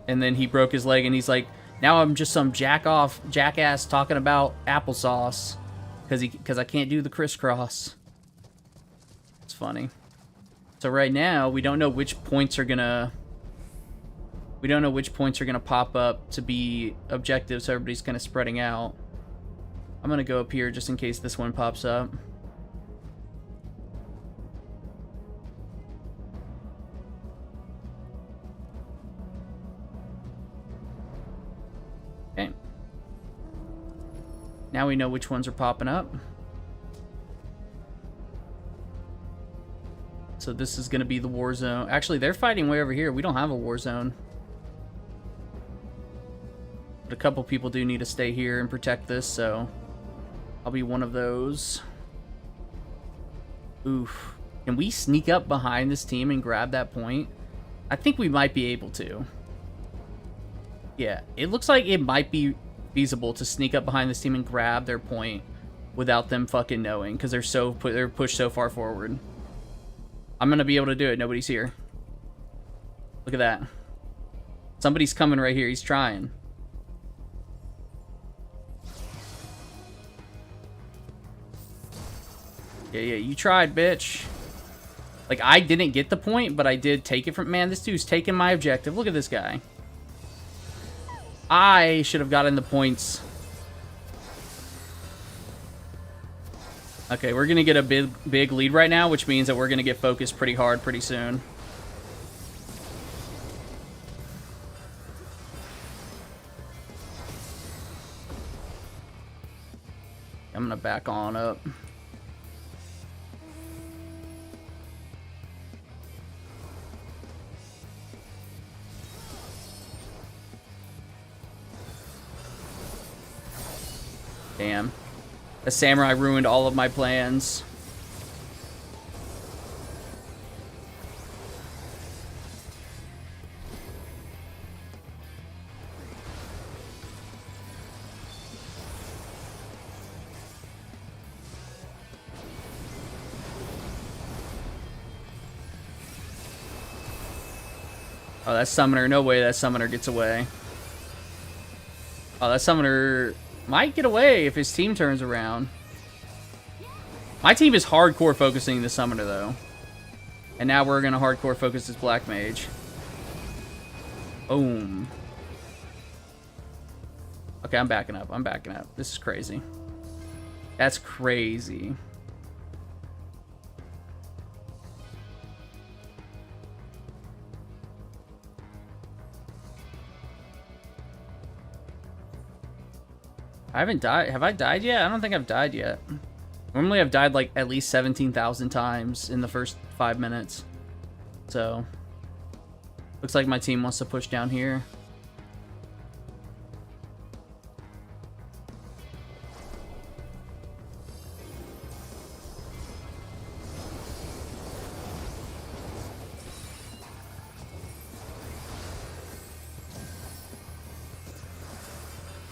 And then he broke his leg, and he's like, now I'm just some jackass talking about applesauce because I can't do the crisscross. It's funny. So right now, we don't know which points are gonna pop up to be objectives, so everybody's kind of spreading out. I'm gonna go up here just in case this one pops up. Okay. Now we know which ones are popping up. So this is going to be the war zone. Actually, they're fighting way over here. We don't have a war zone. But a couple people do need to stay here and protect this, so I'll be one of those. Oof. Can we sneak up behind this team and grab that point? I think we might be able to. Yeah, it looks like it might be feasible to sneak up behind this team and grab their point without them fucking knowing, because they're pushed so far forward. I'm gonna be able to do it. Nobody's here. Look at that. Somebody's coming right here. He's trying. Yeah, you tried, bitch. Like, I didn't get the point, but I did take it from... Man, this dude's taking my objective. Look at this guy. I should have gotten the points. Okay, we're going to get a big lead right now, which means that we're going to get focused pretty hard pretty soon. I'm going to back on up. Damn. The samurai ruined all of my plans. Oh, that summoner. No way that summoner gets away. Oh, that summoner might get away if his team turns around. My team is hardcore focusing the summoner, though. And now we're gonna hardcore focus this Black Mage. Boom. Okay, I'm backing up. I'm backing up. This is crazy. That's crazy. I haven't died. Have I died yet? I don't think I've died yet. Normally I've died like at least 17,000 times in the first 5 minutes. So, looks like my team wants to push down here.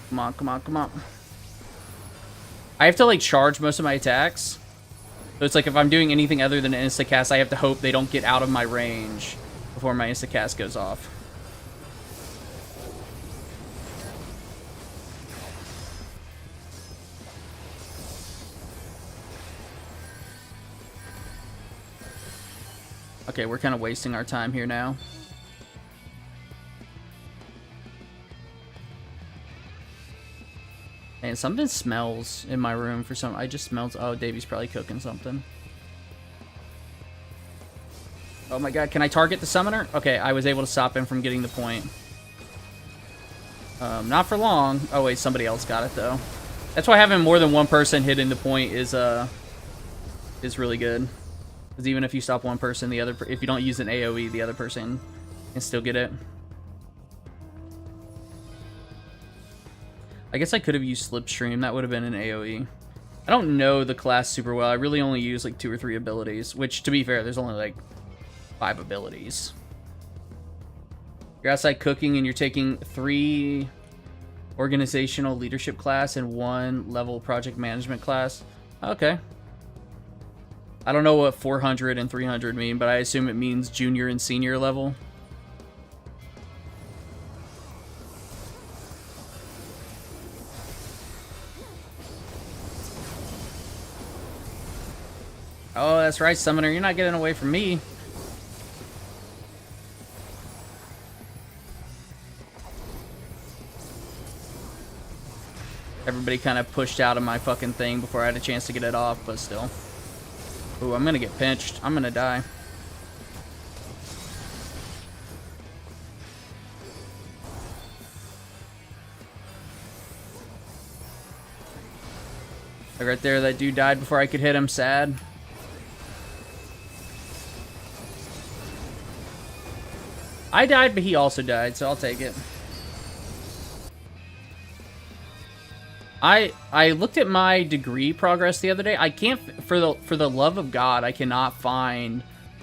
Come on, come on, come on. I have to, like, charge most of my attacks. So it's like if I'm doing anything other than an instacast, I have to hope they don't get out of my range before my instacast goes off. Okay, we're kind of wasting our time here now. And something smells in my room for some... I just smelled... Oh, Davey's probably cooking something. Oh my god, can I target the summoner? Okay, I was able to stop him from getting the point. Not for long. Oh wait, somebody else got it though. That's why having more than one person hitting the point is really good. Because even if you stop one person, the other... If you don't use an AoE, the other person can still get it. I guess I could have used Slipstream. That would have been an AoE. I don't know the class super well. I really only use like 2 or 3 abilities, which, to be fair, there's only like 5 abilities. You're outside cooking and you're taking 3 organizational leadership class and 1 level project management class. Okay. I don't know what 400 and 300 mean, but I assume it means junior and senior level. Oh, that's right, Summoner. You're not getting away from me. Everybody kind of pushed out of my fucking thing before I had a chance to get it off, but still. Ooh, I'm gonna get pinched. I'm gonna die. Like right there, that dude died before I could hit him. Sad. I died, but he also died, so I'll take it. I looked at my degree progress the other day. I can't, for the love of God, I cannot find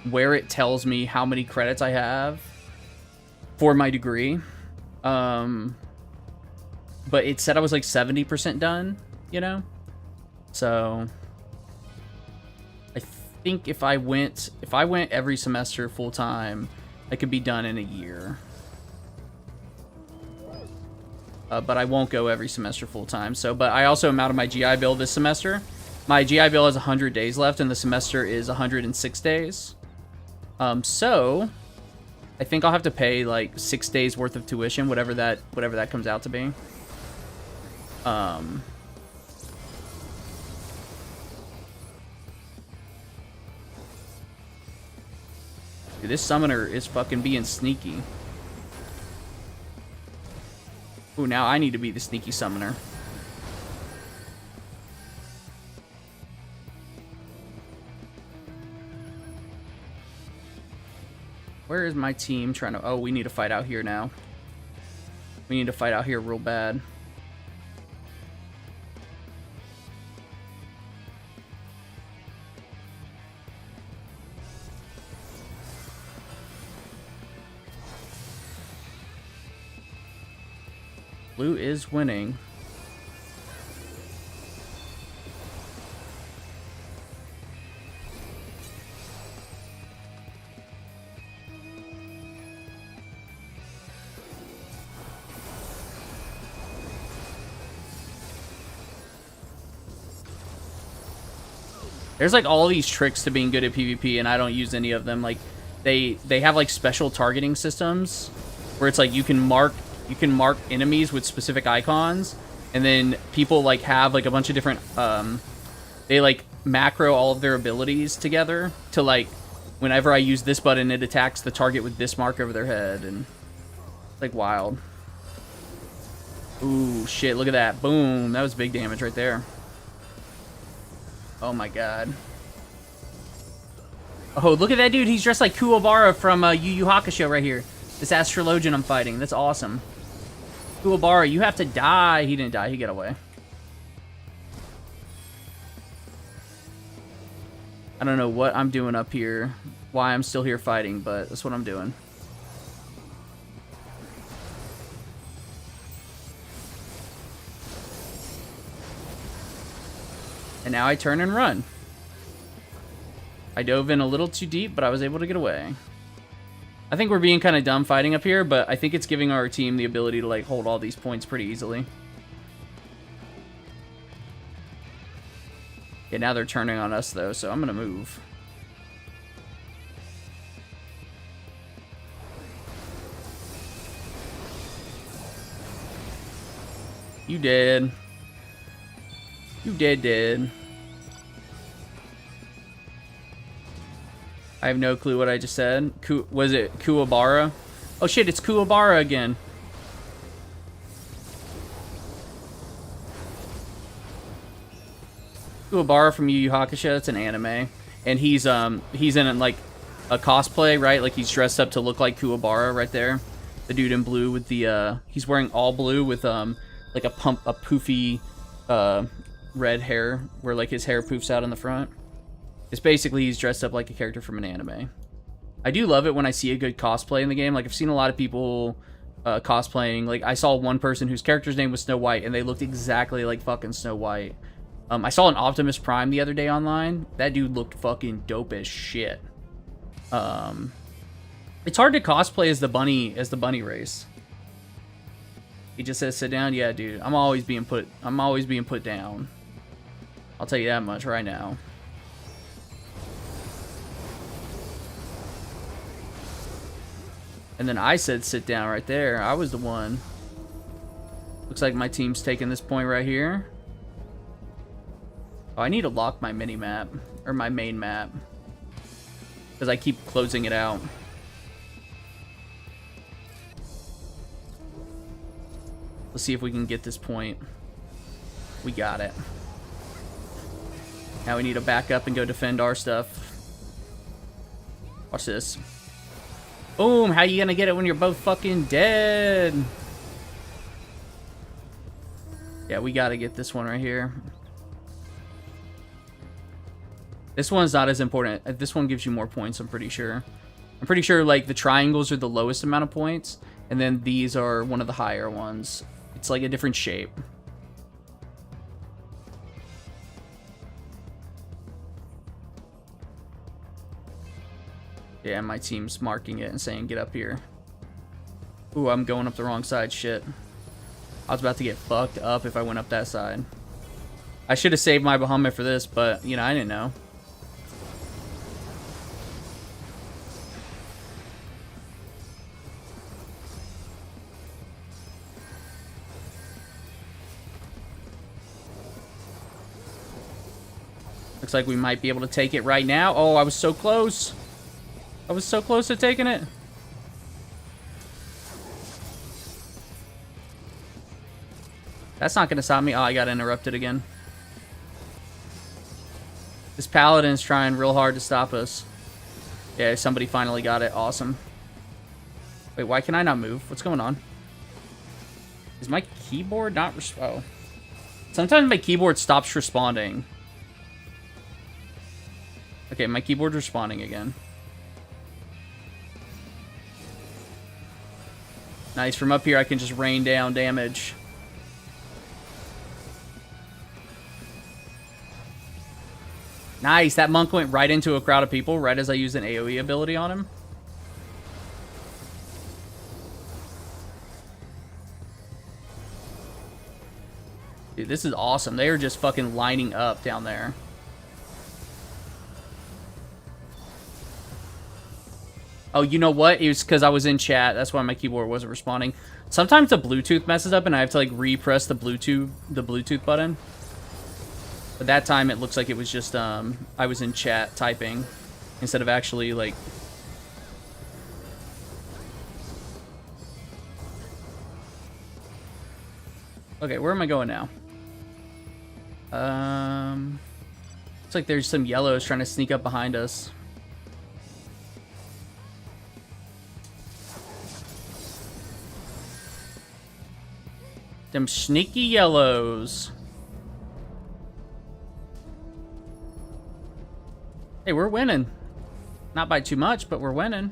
where it tells me how many credits I have for my degree. But it said I was like 70% done, you know? So I think if I went every semester full time, I could be done in a year. But I won't go every semester full time. So, but I also am out of my GI Bill this semester. My GI Bill has 100 days left, and the semester is 106 days. So I think I'll have to pay like 6 days worth of tuition, whatever that comes out to be. Dude, this summoner is fucking being sneaky. Ooh, now I need to be the sneaky summoner. Where is my team trying to... Oh, we need to fight out here now. We need to fight out here real bad. Blue is winning. There's like all these tricks to being good at PvP, and I don't use any of them. Like they have like special targeting systems where it's like you can mark enemies with specific icons, and then people like have like a bunch of different they like macro all of their abilities together to like whenever I use this button, it attacks the target with this mark over their head, and it's like wild. Ooh, shit, look at that. Boom. That was big damage right there. Oh my god. Oh, look at that dude. He's dressed like Kuwabara from Yu Yu Hakusho right here. This Astrologian I'm fighting. That's awesome. Kuwabara, you have to die. He didn't die. He got away. I don't know what I'm doing up here, why I'm still here fighting, but that's what I'm doing. And now I turn and run. I dove in a little too deep, but I was able to get away. I think we're being kind of dumb fighting up here, but I think it's giving our team the ability to like hold all these points pretty easily. Okay, now they're turning on us though, so I'm gonna move. You dead. You dead. I have no clue what I just said. Was it Kuwabara? Oh shit, it's Kuwabara again. Kuwabara from Yu Yu Hakusho, it's an anime. And he's in like a cosplay, right? Like he's dressed up to look like Kuwabara right there. The dude in blue with the he's wearing all blue with like a poofy red hair where like his hair poofs out in the front. It's basically he's dressed up like a character from an anime. I do love it when I see a good cosplay in the game. Like I've seen a lot of people cosplaying. Like I saw one person whose character's name was Snow White and they looked exactly like fucking Snow White. I saw an Optimus Prime the other day online. That dude looked fucking dope as shit. It's hard to cosplay as the bunny race. He just says sit down. Yeah, dude. I'm always being put down. I'll tell you that much right now. And then I said sit down right there. I was the one. Looks like my team's taking this point right here. Oh, I need to lock my mini map or my main map because I keep closing it out. Let's see if we can get this point. We got it. Now we need to back up and go defend our stuff. Watch this. Boom! How you gonna get it when you're both fucking dead? Yeah, we gotta get this one right here. This one's not as important. This one gives you more points, I'm pretty sure. I'm pretty sure, like, the triangles are the lowest amount of points, and then these are one of the higher ones. It's like a different shape. Yeah, my team's marking it and saying, get up here. Ooh, I'm going up the wrong side. Shit. I was about to get fucked up if I went up that side. I should have saved my Bahamut for this, but, you know, I didn't know. Looks like we might be able to take it right now. Oh, I was so close. I was so close to taking it. That's not going to stop me. Oh, I got interrupted again. This paladin's trying real hard to stop us. Yeah, somebody finally got it. Awesome. Wait, why can I not move? What's going on? Is my keyboard not... Oh. Sometimes my keyboard stops responding. Okay, my keyboard's responding again. Nice. From up here, I can just rain down damage. Nice. That monk went right into a crowd of people right as I used an AoE ability on him. Dude, this is awesome. They are just fucking lining up down there. Oh, you know what? It was because I was in chat. That's why my keyboard wasn't responding. Sometimes the Bluetooth messes up and I have to like repress the Bluetooth button. But that time it looks like it was just I was in chat typing instead of actually like. Okay, where am I going now? Looks like there's some yellows trying to sneak up behind us. Them sneaky yellows. Hey, we're winning. Not by too much, but we're winning.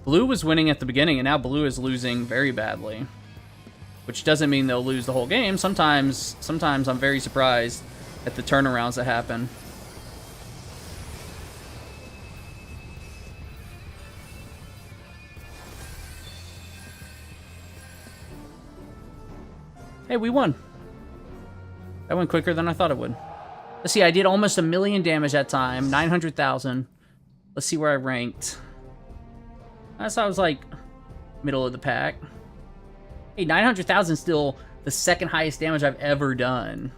Blue was winning at the beginning, and now blue is losing very badly. Which doesn't mean they'll lose the whole game. Sometimes I'm very surprised at the turnarounds that happen. Hey, we won. That went quicker than I thought it would. Let's see, I did almost 1 million damage that time. 900,000. Let's see where I ranked. I thought I was like middle of the pack. Hey, 900,000 is still the second highest damage I've ever done.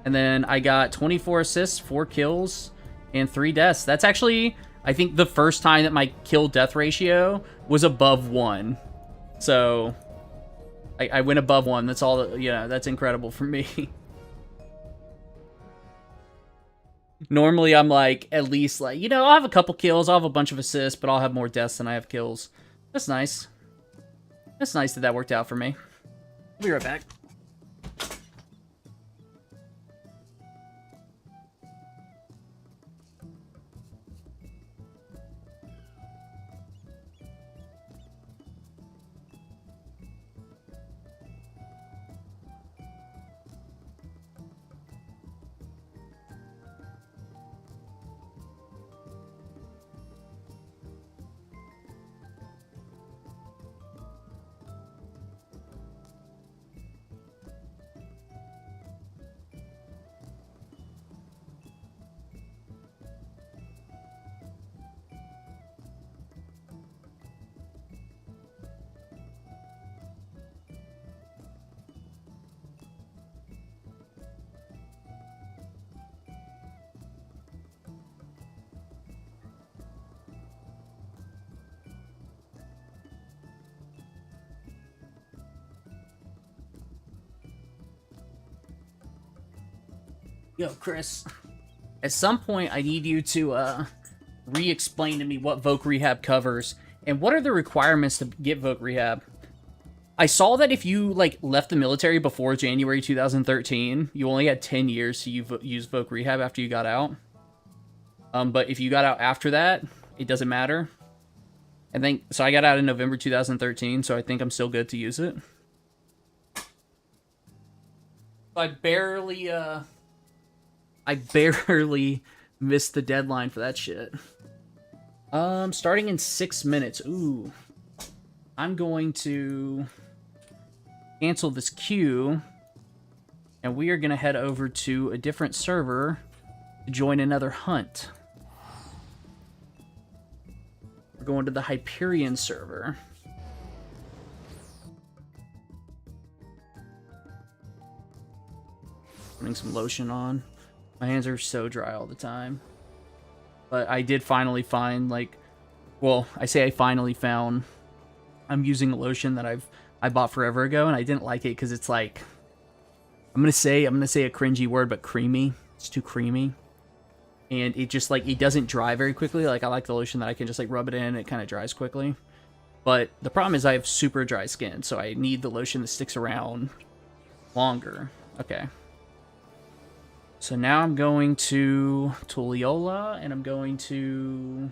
And then I got 24 assists, 4 kills, and 3 deaths. That's actually, I think, the first time that my kill-death ratio was above 1. So, I went above 1. That's all, yeah, that's incredible for me. Normally, I'm like, at least, like, you know, I'll have a couple kills, I'll have a bunch of assists, but I'll have more deaths than I have kills. That's nice. That's nice that that worked out for me. I'll be right back. Yo, Chris, at some point I need you to re-explain to me what Voc Rehab covers and what are the requirements to get Voc Rehab. I saw that if you like left the military before January 2013, you only had 10 years to use Voc Rehab after you got out. But if you got out after that, it doesn't matter. I think so. I got out in November 2013, so I think I'm still good to use it. I barely missed the deadline for that shit. Starting in 6 minutes. Ooh. I'm going to cancel this queue, and we are going to head over to a different server to join another hunt. We're going to the Hyperion server. Putting some lotion on. My hands are so dry all the time. But I did finally find, like... Well, I say I finally found... I'm using a lotion that I bought forever ago, and I didn't like it because it's like... I'm gonna say a cringy word, but creamy. It's too creamy. And it just, like, it doesn't dry very quickly. Like, I like the lotion that I can just, like, rub it in, and it kind of dries quickly. But the problem is I have super dry skin, so I need the lotion that sticks around longer. Okay. So now I'm going to Tulliola, and I'm going to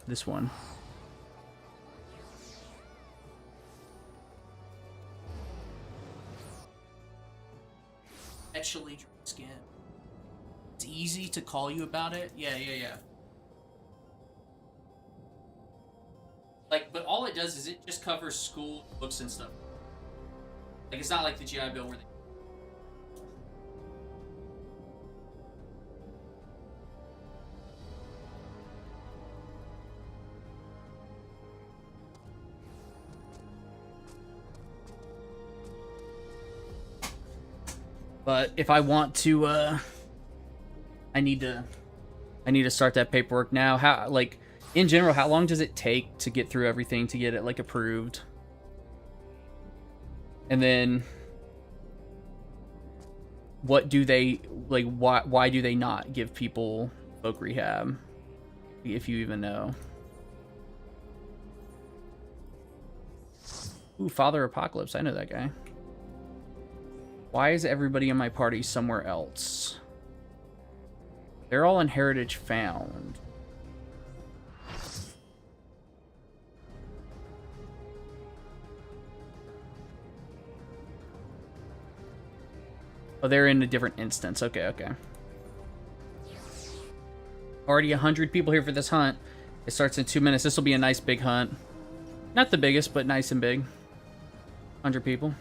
this one. Actually, dry skin. It's easy to call you about it. Yeah. Like, but all it does is it just covers school books and stuff. Like, it's not like the GI Bill where they... But if I want to, I need to start that paperwork now. How, like, in general, how long does it take to get through everything to get it, like, approved? And then, what do they, like, why do they not give people folk rehab? If you even know. Ooh, Father Apocalypse. I know that guy. Why is everybody in my party somewhere else? They're all in Heritage Found. Oh, they're in a different instance. Okay, okay. Already 100 people here for this hunt. It starts in 2 minutes. This will be a nice big hunt. Not the biggest, but nice and big. 100 people.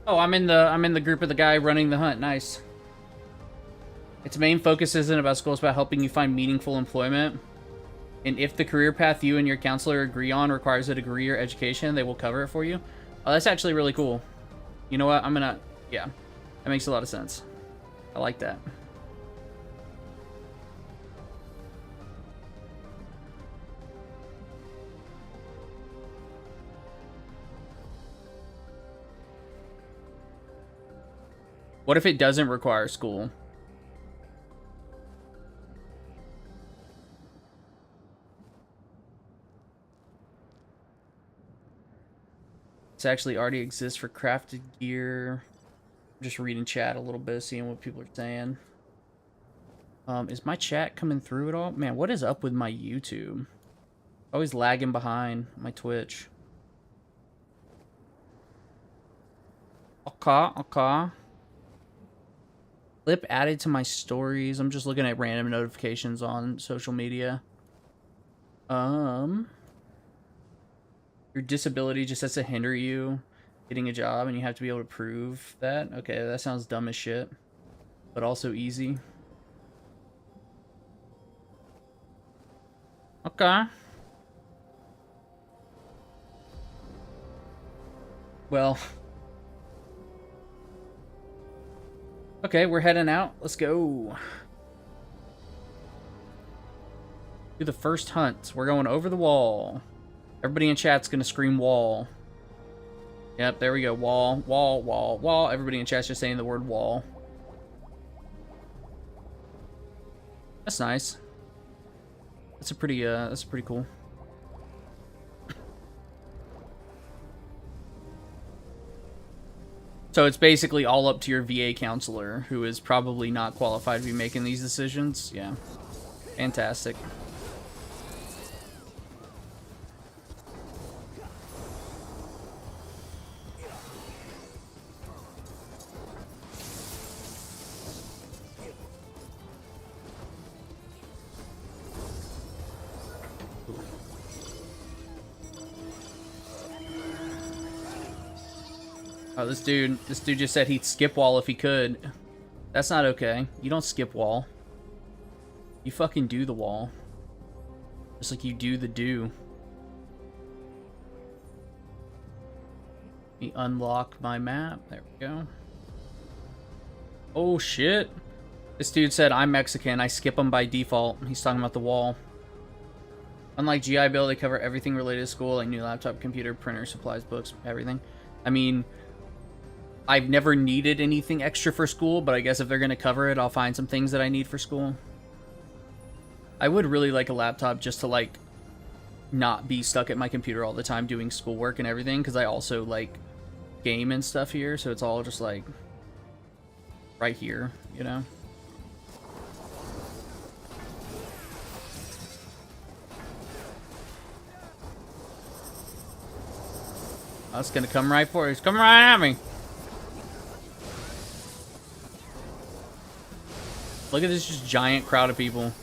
Oh, I'm in the group of the guy running the hunt. Nice. Its main focus isn't about school, it's about helping you find meaningful employment. And if the career path you and your counselor agree on requires a degree or education, they will cover it for you. Oh, that's actually really cool. You know what? Yeah. That makes a lot of sense. I like that. What if it doesn't require school? This actually already exists for crafted gear. I'm just reading chat a little bit, seeing what people are saying. Is my chat coming through at all? Man, what is up with my YouTube? Always lagging behind my Twitch. Okay. Clip added to my stories. I'm just looking at random notifications on social media. Your disability just has to hinder you getting a job, and you have to be able to prove that. Okay, that sounds dumb as shit, but also easy. Okay. Well. Okay, we're heading out. Let's go. Do the first hunt. We're going over the wall. Everybody in chat's gonna scream wall. Yep, there we go. Wall, wall, wall, wall. Everybody in chat's just saying the word wall. That's nice. That's pretty cool. So it's basically all up to your VA counselor, who is probably not qualified to be making these decisions. Yeah. Fantastic. Oh, this dude just said he'd skip wall if he could. That's not okay. You don't skip wall. You fucking do the wall. Just like you do the do. Let me unlock my map. There we go. Oh, shit. This dude said, I'm Mexican. I skip them by default. He's talking about the wall. Unlike GI Bill, they cover everything related to school, like new laptop, computer, printer, supplies, books, everything. I mean, I've never needed anything extra for school, but I guess if they're going to cover it, I'll find some things that I need for school. I would really like a laptop just to, like, not be stuck at my computer all the time doing schoolwork and everything, because I also, like, game and stuff here, so it's all just, like, right here, you know? Oh, it's going to come right for it. It's coming right at me. Look at this just giant crowd of people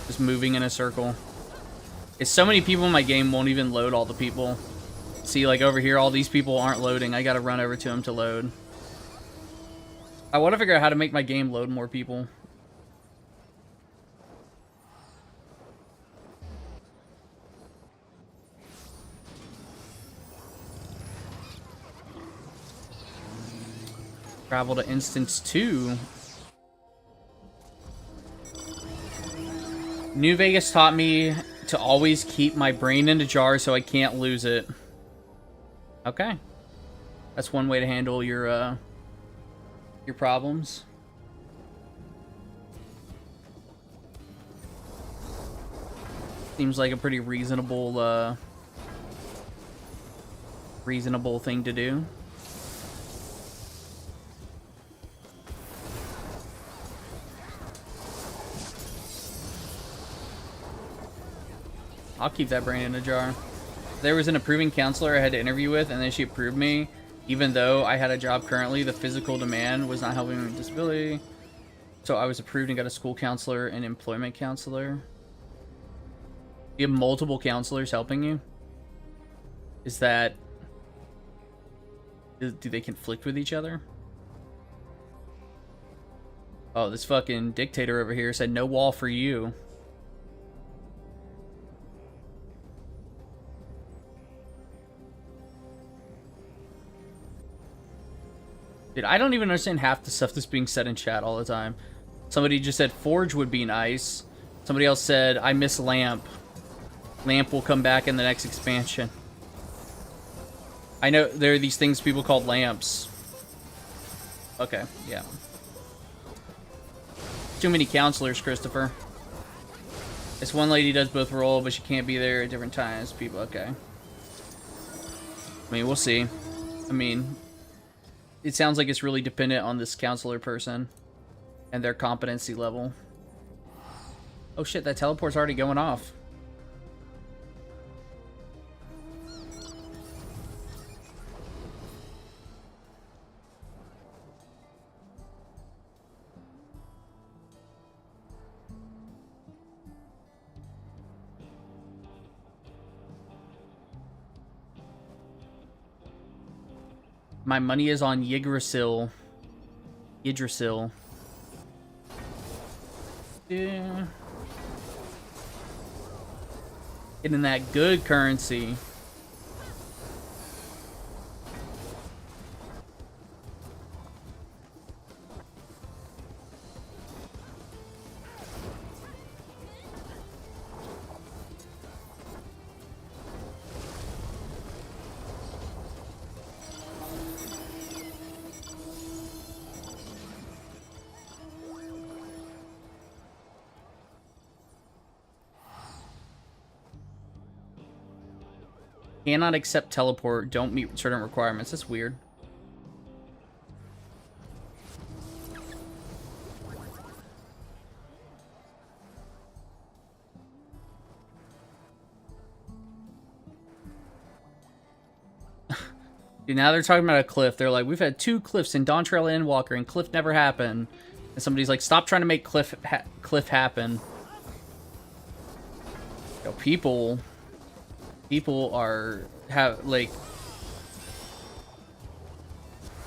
just moving in a circle. It's so many people in my game won't even load all the people. See, like over here, all these people aren't loading. I gotta run over to them to load. I want to figure out how to make my game load more people. Travel to instance 2. New Vegas taught me to always keep my brain in a jar so I can't lose it. Okay. That's one way to handle your problems. Seems like a pretty reasonable thing to do. I'll keep that brain in a jar. There was an approving counselor I had to interview with, and then she approved me. Even though I had a job currently, the physical demand was not helping me with disability. So I was approved and got a school counselor and employment counselor. You have multiple counselors helping you? Is that... do they conflict with each other? Oh, this fucking dictator over here said no wall for you. Dude, I don't even understand half the stuff that's being said in chat all the time. Somebody just said Forge would be nice. Somebody else said, I miss Lamp. Lamp will come back in the next expansion. I know there are these things people called lamps. Okay, yeah. Too many counselors, Christopher. This one lady does both role, but she can't be there at different times. People, okay. I mean, we'll see. I mean... it sounds like it's really dependent on this counselor person and their competency level. Oh shit, that teleport's already going off. My money is on Yggdrasil. Yggdrasil. Yeah. Getting that good currency. Cannot accept teleport. Don't meet certain requirements. That's weird. Dude, now they're talking about a cliff. They're like, we've had 2 cliffs in Dawntrail and Endwalker, and cliff never happened. And somebody's like, stop trying to make cliff happen. Yo, people are like,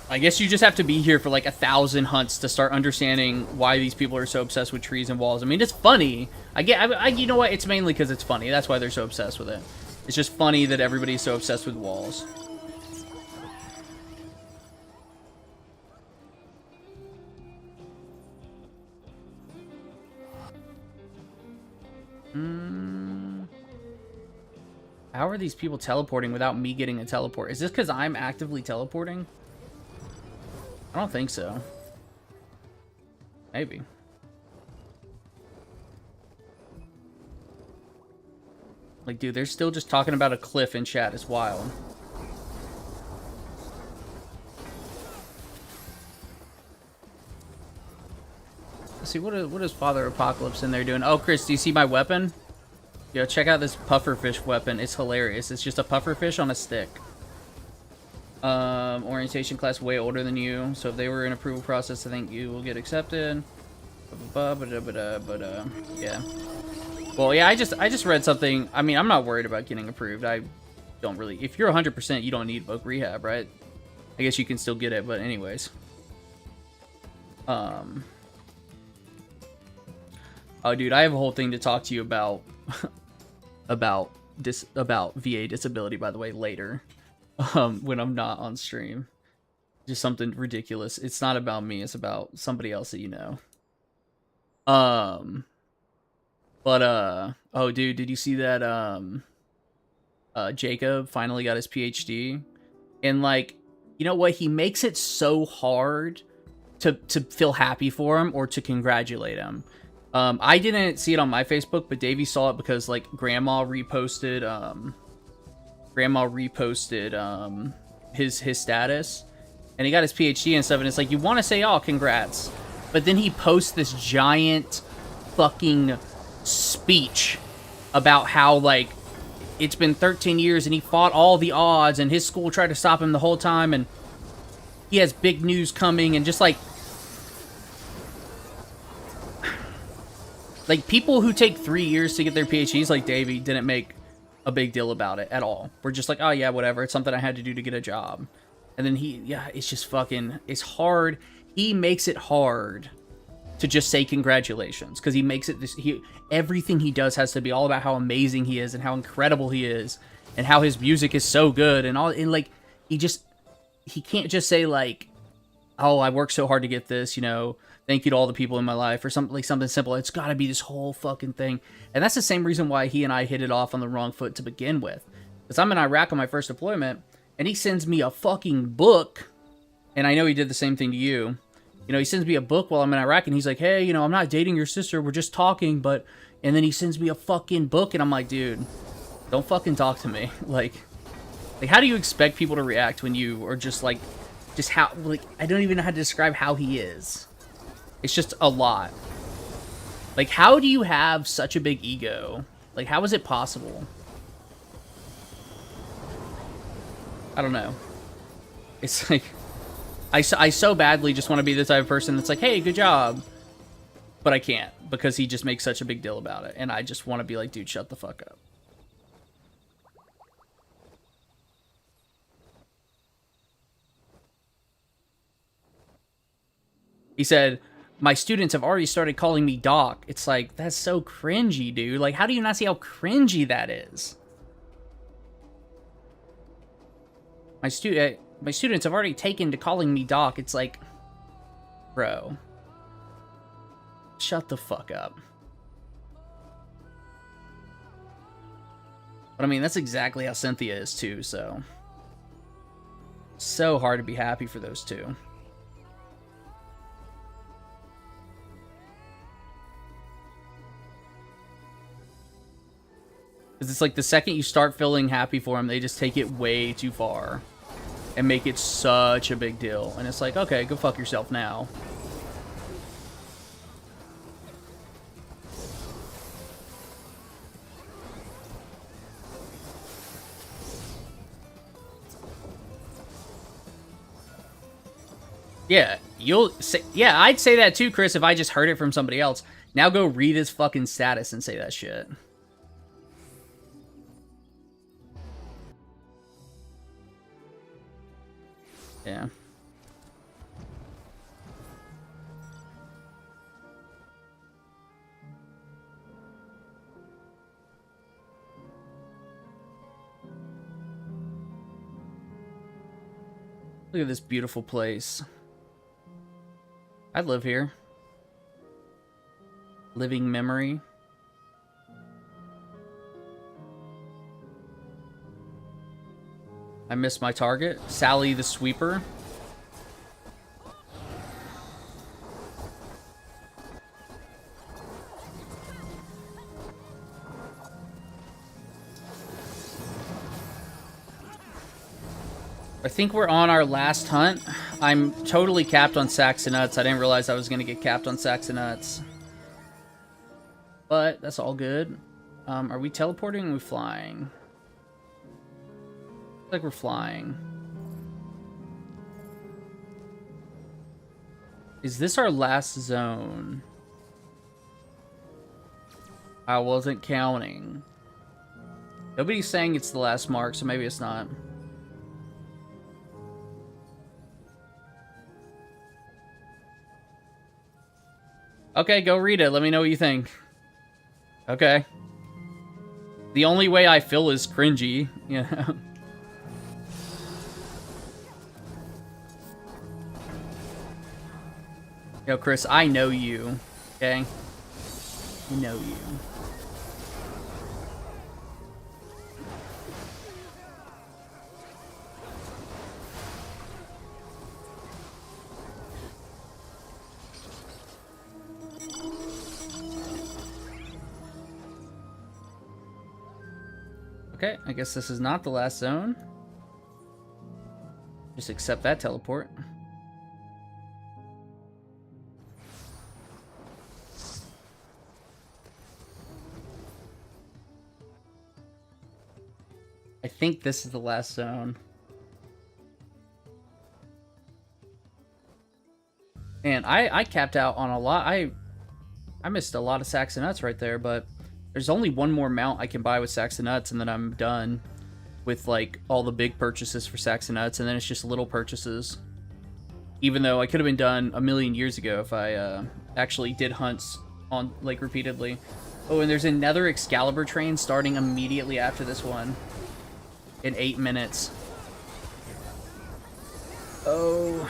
I guess you just have to be here for like 1,000 hunts to start understanding why these people are so obsessed with trees and walls. I mean, it's funny. You know what? It's mainly because it's funny. That's why they're so obsessed with it. It's just funny that everybody's so obsessed with walls. How are these people teleporting without me getting a teleport? Is this because I'm actively teleporting? I don't think so. Maybe. Like, dude, they're still just talking about a cliff in chat. It's wild. Let's see, what is Father Apocalypse in there doing? Oh, Chris, do you see my weapon? Yo, check out this pufferfish weapon. It's hilarious. It's just a pufferfish on a stick. Orientation class way older than you. So if they were in approval process, I think you will get accepted. Yeah. Well, yeah, I just read something. I mean, I'm not worried about getting approved. I don't really... If you're 100%, you don't need book rehab, right? I guess you can still get it, but anyways. Oh, dude, I have a whole thing to talk to you about... about VA disability, by the way, later. When I'm not on stream. Just something ridiculous. It's not about me, it's about somebody else that you know. Oh, dude, did you see that, Jacob finally got his PhD? And, like, you know what? He makes it so hard to feel happy for him or to congratulate him. I didn't see it on my Facebook, but Davey saw it because, like, Grandma reposted, his status. And he got his PhD and stuff, and it's like, you want to say, oh, congrats. But then he posts this giant fucking speech about how, like, it's been 13 years and he fought all the odds and his school tried to stop him the whole time and he has big news coming and just, like, people who take 3 years to get their PhDs, like Davey, didn't make a big deal about it at all. We're just like, oh, yeah, whatever. It's something I had to do to get a job. And then it's just fucking, it's hard. He makes it hard to just say congratulations, because he makes it everything he does has to be all about how amazing he is and how incredible he is and how his music is so good and all. And, like, he can't just say, like, oh, I worked so hard to get this, you know, thank you to all the people in my life, or something, like, something simple. It's got to be this whole fucking thing. And that's the same reason why he and I hit it off on the wrong foot to begin with. Because I'm in Iraq on my first deployment, and he sends me a fucking book, and I know he did the same thing to you. You know, he sends me a book while I'm in Iraq, and he's like, hey, you know, I'm not dating your sister, we're just talking, but... And then he sends me a fucking book, and I'm like, dude, don't fucking talk to me. Like, how do you expect people to react when you are just, like, just how... Like, I don't even know how to describe how he is. It's just a lot. Like, how do you have such a big ego? Like, how is it possible? I don't know. It's like, I so badly just want to be the type of person that's like, hey, good job. But I can't, because he just makes such a big deal about it. And I just want to be like, dude, shut the fuck up. He said, my students have already started calling me Doc. It's like, that's so cringy, dude. Like, how do you not see how cringy that is? My students have already taken to calling me Doc. It's like, bro, shut the fuck up. But I mean, that's exactly how Cynthia is too, so. So hard to be happy for those two. Because it's like the second you start feeling happy for them, they just take it way too far. And make it such a big deal. And it's like, okay, go fuck yourself now. Yeah, you'll say, yeah, I'd say that too, Chris, if I just heard it from somebody else. Now go read his fucking status and say that shit. Yeah. Look at this beautiful place. I'd live here. Living memory. I miss my target. Sally the Sweeper. I think we're on our last hunt. I'm totally capped on sacks and nuts. I didn't realize I was going to get capped on sacks and nuts. But that's all good. Are we teleporting or are we flying? Looks like we're flying. Is this our last zone? I wasn't counting. Nobody's saying it's the last mark, so maybe it's not. Okay, go read it. Let me know what you think. Okay. The only way I feel is cringy, you know? Yo, Chris, I know you, okay? I know you. Okay, I guess this is not the last zone. Just accept that teleport. I think this is the last zone. And I capped out on a lot. I missed a lot of sacks and nuts right there, but there's only one more mount I can buy with sacks and nuts, and then I'm done with like all the big purchases for sacks and nuts, and then it's just little purchases. Even though I could have been done a million years ago if I actually did hunts on like repeatedly. Oh, and there's another Excalibur train starting immediately after this one in 8 minutes. Oh,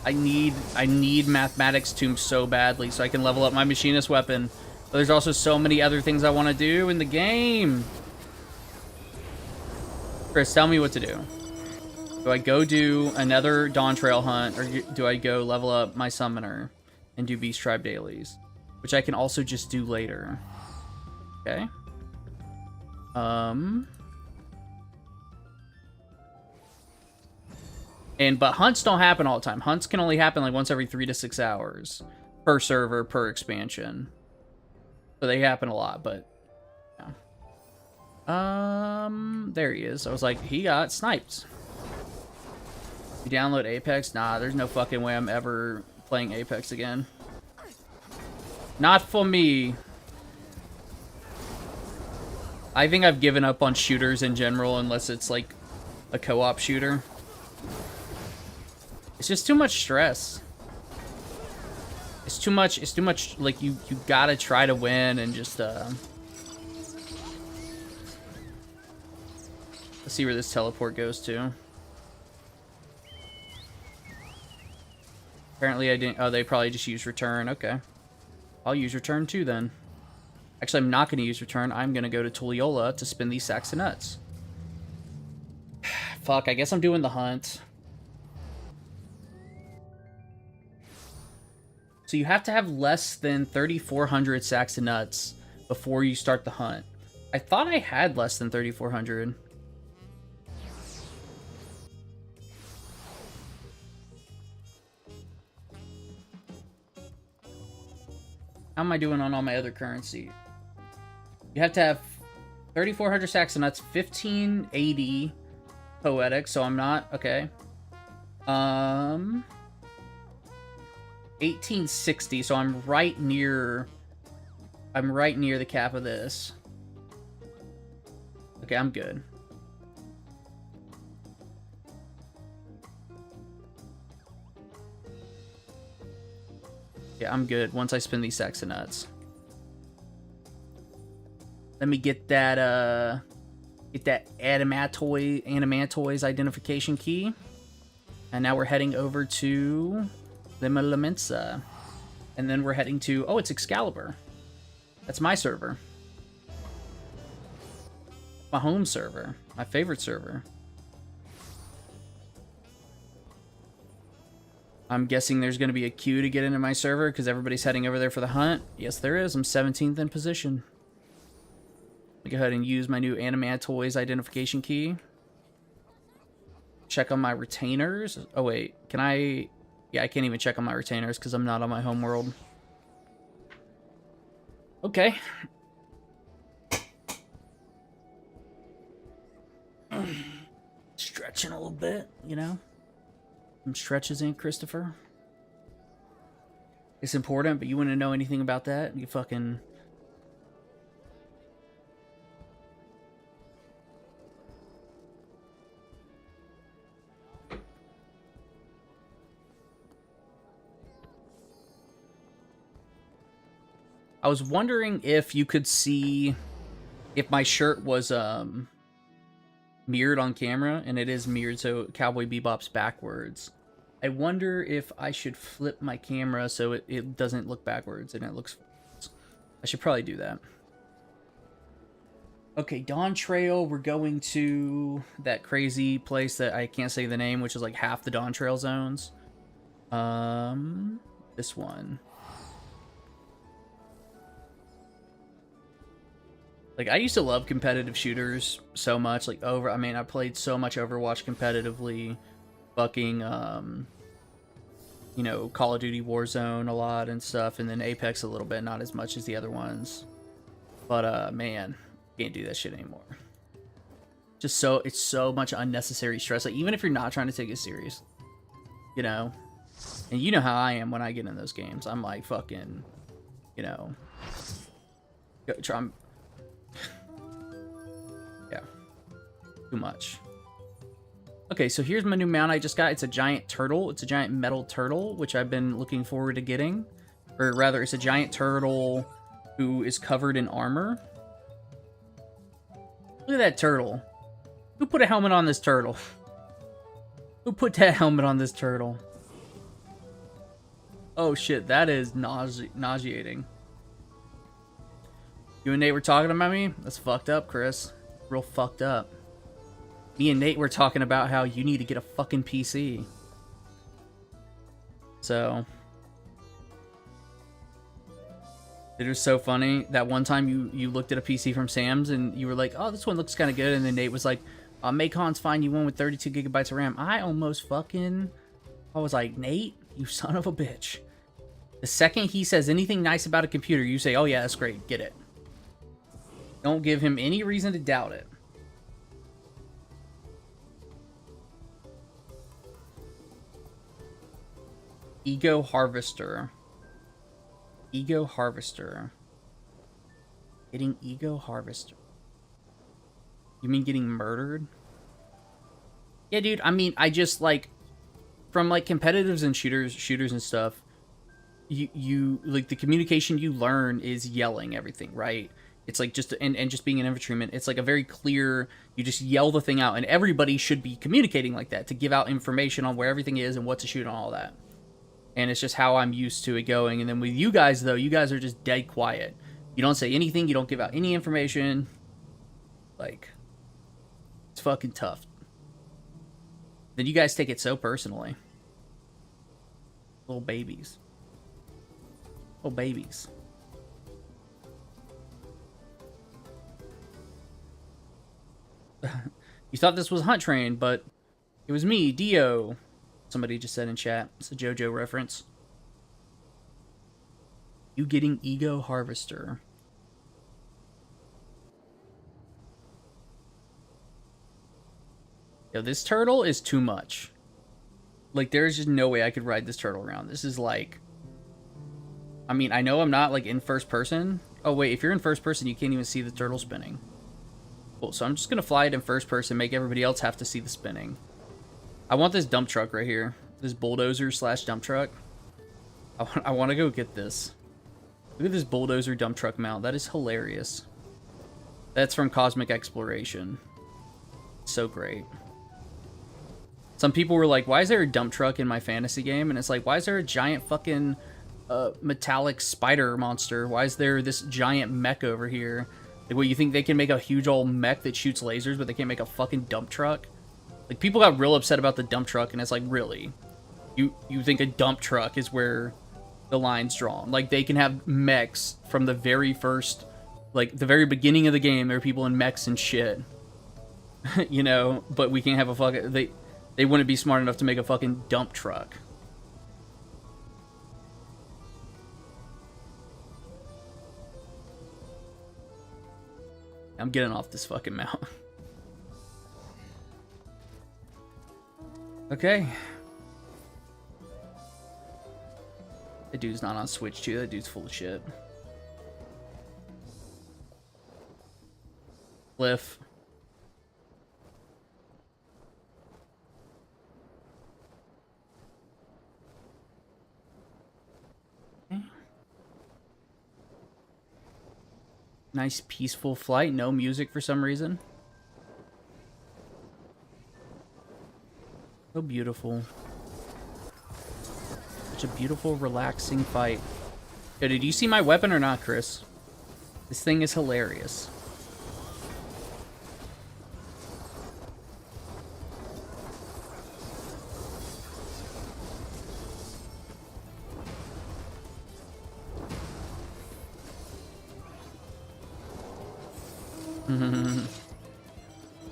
I need Mathematics Tomb so badly so I can level up my Machinist weapon. But there's also so many other things I want to do in the game. Chris, tell me what to do. Do I go do another Dawntrail hunt, or do I go level up my Summoner and do Beast Tribe dailies? Which I can also just do later. Okay. But hunts don't happen all the time. Hunts can only happen like once every 3 to 6 hours per server, per expansion. So they happen a lot, but yeah. There he is. I was like, he got sniped. You download Apex? Nah, there's no fucking way I'm ever playing Apex again. Not for me. I think I've given up on shooters in general, unless it's like a co-op shooter. It's just too much stress. It's too much, like, you gotta try to win and just, Let's see where this teleport goes to. Apparently I didn't, oh, they probably just used return, okay. I'll use return too then. Actually, I'm not gonna use return, I'm gonna go to Tulliola to spin these sacks of nuts. Fuck, I guess I'm doing the hunt. So you have to have less than 3,400 sacks of nuts before you start the hunt. I thought I had less than 3,400. How am I doing on all my other currency? You have to have 3,400 sacks of nuts, 1,580 poetic, so I'm not, okay. 1860, so I'm right near the cap of this. Okay, I'm good. Yeah, I'm good once I spin these sacks of nuts. Let me get that Adamantoise identification key. And now we're heading over to Lima Lamensa. And then we're heading to, oh, it's Excalibur. That's my server. My home server. My favorite server. I'm guessing there's going to be a queue to get into my server because everybody's heading over there for the hunt. Yes, there is. I'm 17th in position. Let me go ahead and use my new Adamantoise identification key. Check on my retainers. Oh, wait. Can I... Yeah, I can't even check on my retainers because I'm not on my home world. Okay. Stretching a little bit, you know? Some stretches in, Christopher. It's important, but you wouldn't know anything about that. You fucking... I was wondering if you could see if my shirt was mirrored on camera, and it is mirrored, so Cowboy Bebop's backwards. I wonder if I should flip my camera so it doesn't look backwards and it looks forwards. I should probably do that. Okay, Dawn Trail, we're going to that crazy place that I can't say the name, which is like half the Dawn Trail zones. This one. Like, I used to love competitive shooters so much. Like, I played so much Overwatch competitively. Fucking, you know, Call of Duty Warzone a lot and stuff. And then Apex a little bit, not as much as the other ones. But, man, can't do that shit anymore. Just it's so much unnecessary stress. Like, even if you're not trying to take it serious, you know? And you know how I am when I get in those games. I'm like, fucking, you know, yeah, too much. Okay, so here's my new mount I just got. It's a giant turtle. It's a giant metal turtle, which I've been looking forward to getting. Or rather, it's a giant turtle who is covered in armor. Look at that turtle. Who put a helmet on this turtle? Who put that helmet on this turtle? Oh shit, that is nauseating. You and Nate were talking about me? That's fucked up, Chris. Real fucked up. Me and Nate were talking about how you need to get a fucking PC. So... it was so funny. That one time you looked at a PC from Sam's and you were like, oh, this one looks kind of good. And then Nate was like, Macon's fine. You one with 32 gigabytes of RAM. I was like, Nate, you son of a bitch. The second he says anything nice about a computer, you say, oh yeah, that's great. Get it. Don't give him any reason to doubt it. Ego Harvester. Ego Harvester. Getting Ego Harvester. You mean getting murdered? Yeah, dude, I mean, I just, like, from, like, competitives and shooters and stuff, you like, the communication you learn is yelling everything, right? It's like just, and just being an infantryman, it's like a very clear, you just yell the thing out, and everybody should be communicating like that to give out information on where everything is and what to shoot and all that. And it's just how I'm used to it going. And then with you guys, though, you guys are just dead quiet. You don't say anything. You don't give out any information. Like, it's fucking tough. Then you guys take it so personally. Little babies. Little babies. You thought this was Hunt Train, but it was me, Dio. Somebody just said in chat. It's a JoJo reference. You getting Ego Harvester. Yo, this turtle is too much. Like, there's just no way I could ride this turtle around. This is like... I mean, I know I'm not, like, in first person. Oh, wait, if you're in first person, you can't even see the turtle spinning. Cool, so I'm just gonna fly it in first person, make everybody else have to see the spinning. I want this dump truck right here. This bulldozer slash dump truck. I want to go get this. Look at this bulldozer dump truck mount. That is hilarious. That's from Cosmic Exploration. So great. Some people were like, why is there a dump truck in my fantasy game? And it's like, why is there a giant fucking metallic spider monster? Why is there this giant mech over here? Like, what, you think they can make a huge old mech that shoots lasers, but they can't make a fucking dump truck? Like, people got real upset about the dump truck, and it's like, really? You think a dump truck is where the line's drawn? Like, they can have mechs from the very first, like, the very beginning of the game, there are people in mechs and shit. You know? But we can't have a fucking... They wouldn't be smart enough to make a fucking dump truck. I'm getting off this fucking mount. Okay. That dude's not on Switch too. That dude's full of shit. Cliff. Nice peaceful flight. No music for some reason. So beautiful. Such a beautiful, relaxing fight. Yo, did you see my weapon or not, Chris? This thing is hilarious.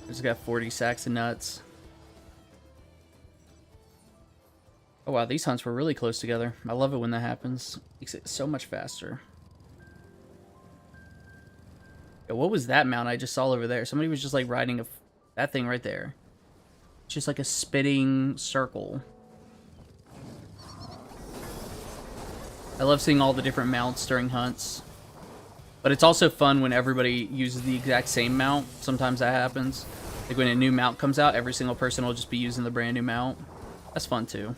Just got 40 sacks of nuts. Oh wow, these hunts were really close together. I love it when that happens. Makes it so much faster. Yo, what was that mount I just saw over there? Somebody was just like riding that thing right there. It's just like a spitting circle. I love seeing all the different mounts during hunts. But it's also fun when everybody uses the exact same mount. Sometimes that happens. Like when a new mount comes out, every single person will just be using the brand new mount. That's fun too.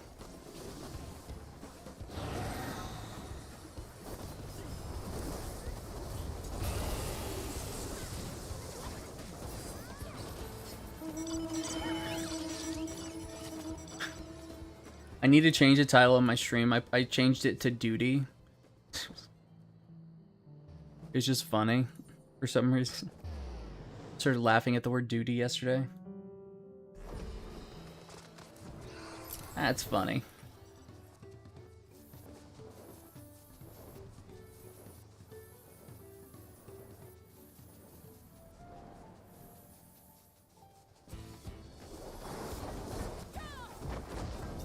I need to change the title of my stream. I changed it to Duty. It's just funny for some reason. Started laughing at the word duty yesterday. That's funny.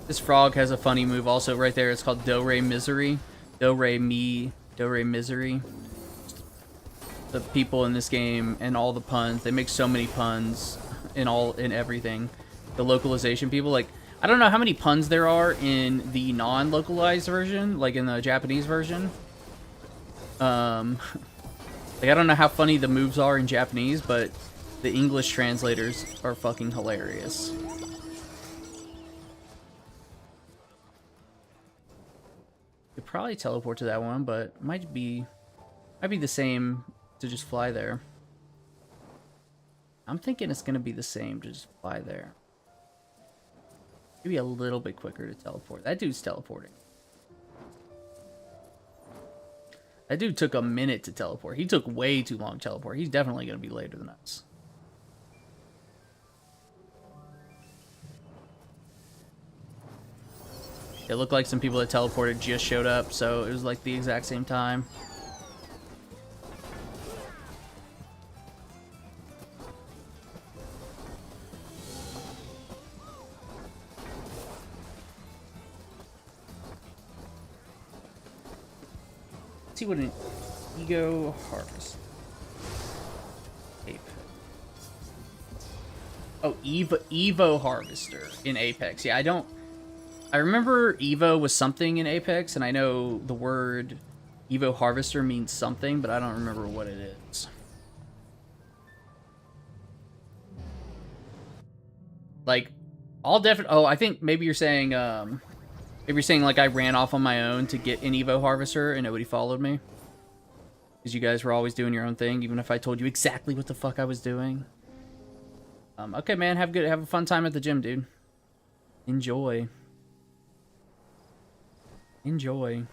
This frog has a funny move also right there. It's called Do Re Misery. Do Re Mi, Do Re Misery. The people in this game and all the puns, they make so many puns in everything. The localization people, like, I don't know how many puns there are in the non-localized version, like in the Japanese version. Like, I don't know how funny the moves are in Japanese, but the English translators are fucking hilarious. Could probably teleport to that one, but might be the same to just fly there. I'm thinking it's gonna be the same to just fly there. Maybe a little bit quicker to teleport. That dude's teleporting. That dude took a minute to teleport. He took way too long to teleport. He's definitely gonna be later than us. It looked like some people that teleported just showed up, so it was like the exact same time. Let's see what an ego harvest. Ape. Oh, Evo Harvester in Apex. Yeah, I remember Evo was something in Apex, and I know the word Evo Harvester means something, but I don't remember what it is. Like, oh, I think maybe you're saying, like I ran off on my own to get an Evo Harvester and nobody followed me. Because you guys were always doing your own thing, even if I told you exactly what the fuck I was doing. Okay, man, have a fun time at the gym, dude. Enjoy. Enjoy.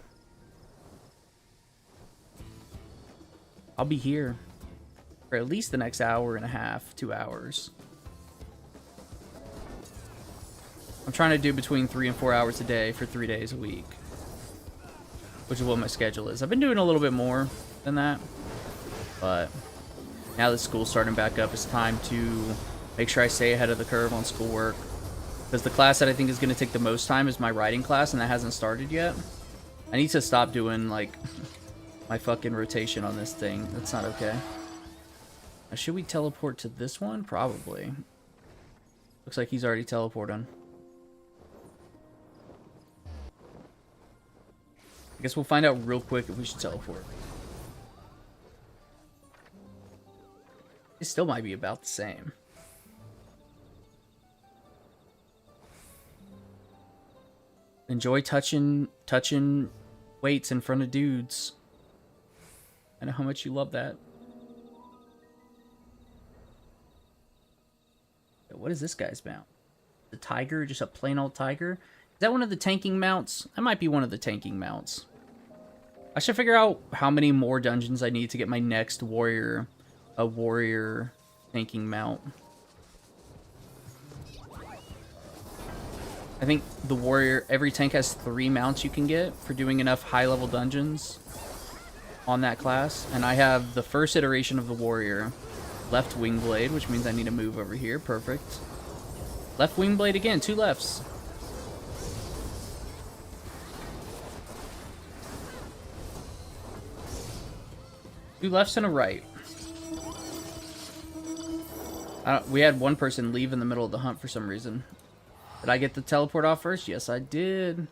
I'll be here for at least the next hour and a half, 2 hours. I'm trying to do between 3 and 4 hours a day for 3 days a week, which is what my schedule is. I've been doing a little bit more than that, but now that school's starting back up, it's time to make sure I stay ahead of the curve on schoolwork. Because the class that I think is going to take the most time is my writing class, and that hasn't started yet. I need to stop doing, like, my fucking rotation on this thing. That's not okay. Now, should we teleport to this one? Probably. Looks like he's already teleporting. I guess we'll find out real quick if we should teleport. It still might be about the same. Enjoy touching weights in front of dudes. I know how much you love that. what is this guy's mount? The tiger, just a plain old tiger. Is that one of the tanking mounts? That might be one of the tanking mounts. I should figure out how many more dungeons I need to get my next warrior, a warrior tanking mount. I think the warrior, every tank has 3 mounts you can get for doing enough high-level dungeons on that class. And I have the first iteration of the warrior, left wing blade, which means I need to move over here. Perfect. Left wing blade again, 2 lefts. Two lefts and a right. We had one person leave in the middle of the hunt for some reason. Did I get the teleport off first? Yes, I did.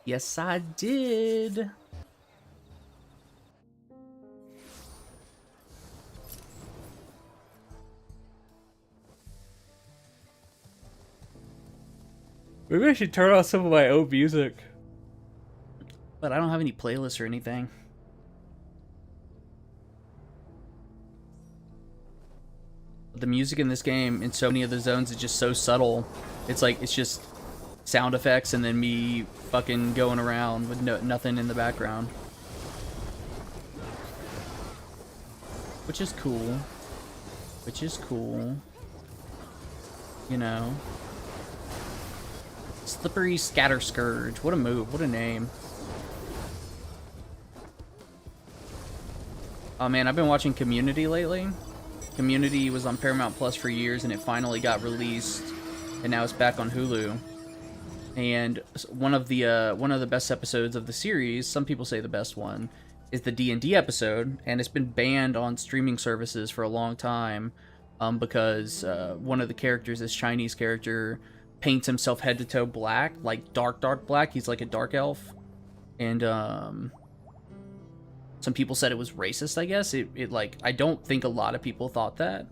Yes, I did. Maybe I should turn off some of my own music. But I don't have any playlists or anything. The music in this game, in so many of the zones, is just so subtle. It's like, it's just sound effects and then me fucking going around with nothing in the background. Which is cool. Which is cool. You know. Slippery Scatter Scourge. What a move. What a name. Oh man, I've been watching Community lately. Community was on Paramount Plus for years, and it finally got released, and now it's back on Hulu. And one of the best episodes of the series, some people say the best one, is the D&D episode, and it's been banned on streaming services for a long time because one of the characters, this Chinese character, paints himself head to toe black, like dark black. He's like a dark elf, and some people said it was racist, I guess. It like, I don't think a lot of people thought that,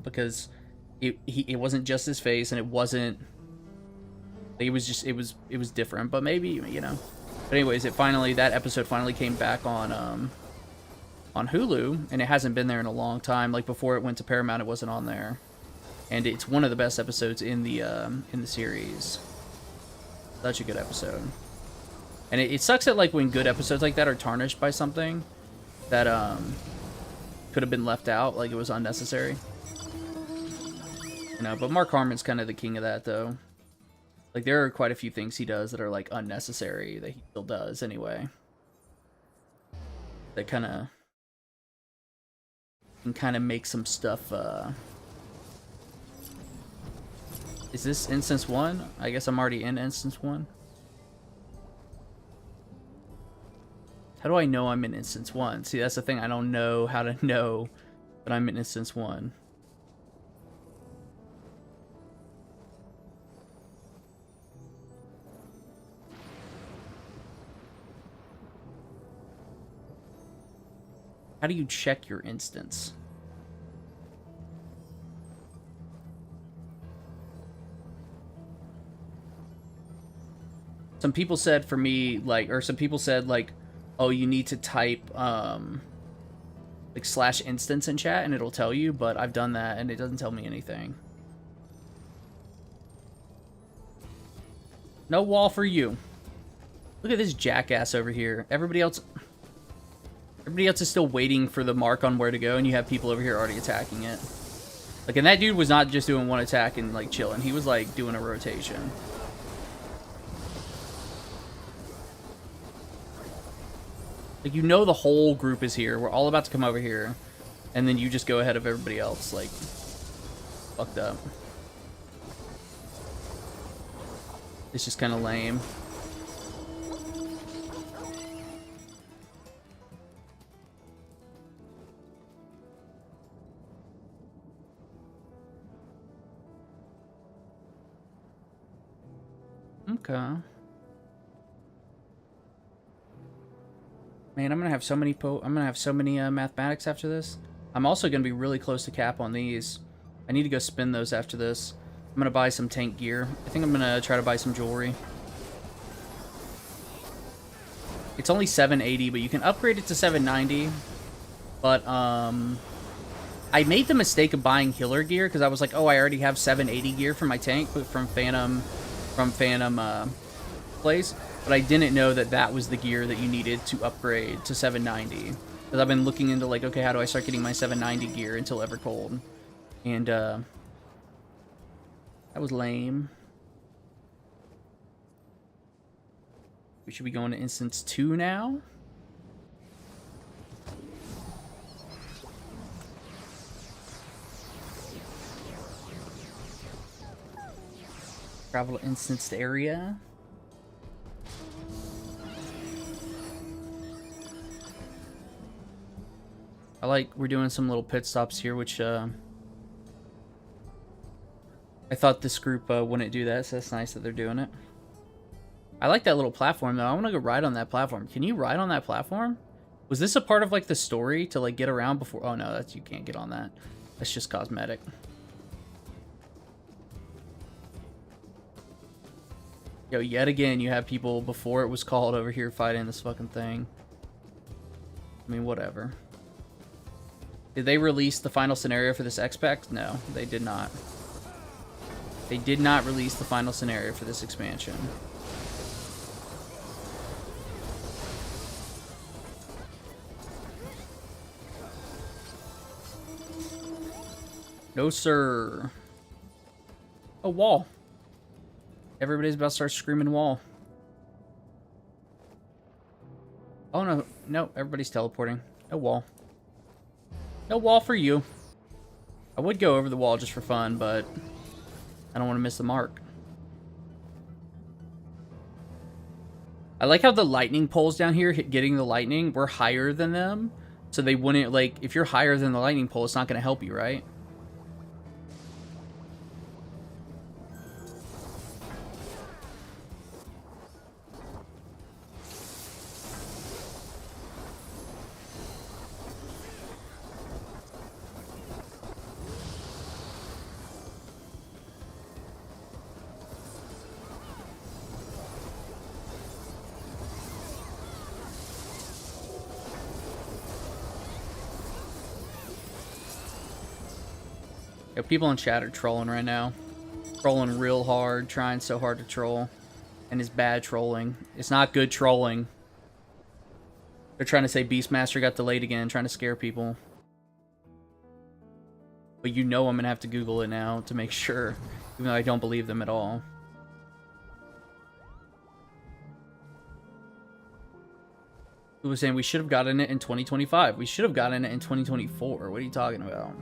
because it wasn't just his face, and it wasn't, it was different, but maybe, you know. But anyways, that episode finally came back on Hulu, and it hasn't been there in a long time. Like, before it went to Paramount, it wasn't on there. And it's one of the best episodes in the series. Such a good episode. And it sucks that, like, when good episodes like that are tarnished by something that could have been left out, like it was unnecessary. You know, but Mark Harmon's kind of the king of that, though. Like, there are quite a few things he does that are, like, unnecessary that he still does anyway. That can kind of make some stuff, Is this instance 1? I guess I'm already in instance 1. How do I know I'm in instance 1? See, that's the thing. I don't know how to know that I'm in instance 1. How do you check your instance? Some people said for me, like, or some people said, like, oh, you need to type, like, /instance in chat and it'll tell you, but I've done that and it doesn't tell me anything. No wall for you. Look at this jackass over here. Everybody else is still waiting for the mark on where to go, and you have people over here already attacking it. Like, and that dude was not just doing one attack and, like, chilling. He was, like, doing a rotation. Like, you know the whole group is here. We're all about to come over here. And then you just go ahead of everybody else. Like, fucked up. It's just kind of lame. Okay. Man, I'm gonna have so many mathematics after this. I'm also gonna be really close to cap on these. I need to go spin those after this. I'm gonna buy some tank gear. I think I'm gonna try to buy some jewelry. It's only 780, but you can upgrade it to 790. But I made the mistake of buying healer gear because I was like, oh, I already have 780 gear for my tank, but from Phantom place. But I didn't know that that was the gear that you needed to upgrade to 790. Because I've been looking into like, okay, how do I start getting my 790 gear until Evercold? And that was lame. We should be going to instance 2 now. Travel to instanced area. I like we're doing some little pit stops here, which I thought this group wouldn't do that, so that's nice that they're doing it. I like that little platform though. I want to go ride on that platform. Can you ride on that platform? Was this a part of like the story to like get around before? Oh no, that's you can't get on that. That's just cosmetic. Yo, yet again, you have people before it was called over here fighting this fucking thing. I mean, whatever. Did they release the final scenario for this X-Pack? No, they did not. They did not release the final scenario for this expansion. No, sir. A wall. Everybody's about to start screaming wall. Oh, no. No, everybody's teleporting. No wall. No wall for you. I would go over the wall just for fun, but I don't want to miss the mark. I like how the lightning poles down here, getting the lightning, we're higher than them. So they wouldn't, like, if you're higher than the lightning pole, it's not going to help you, right? Yo, people in chat are trolling right now. Trolling real hard, trying so hard to troll. And it's bad trolling. It's not good trolling. They're trying to say Beastmaster got delayed again, trying to scare people. But you know I'm going to have to Google it now to make sure, even though I don't believe them at all. Who was saying we should have gotten it in 2025? We should have gotten it in 2024. What are you talking about?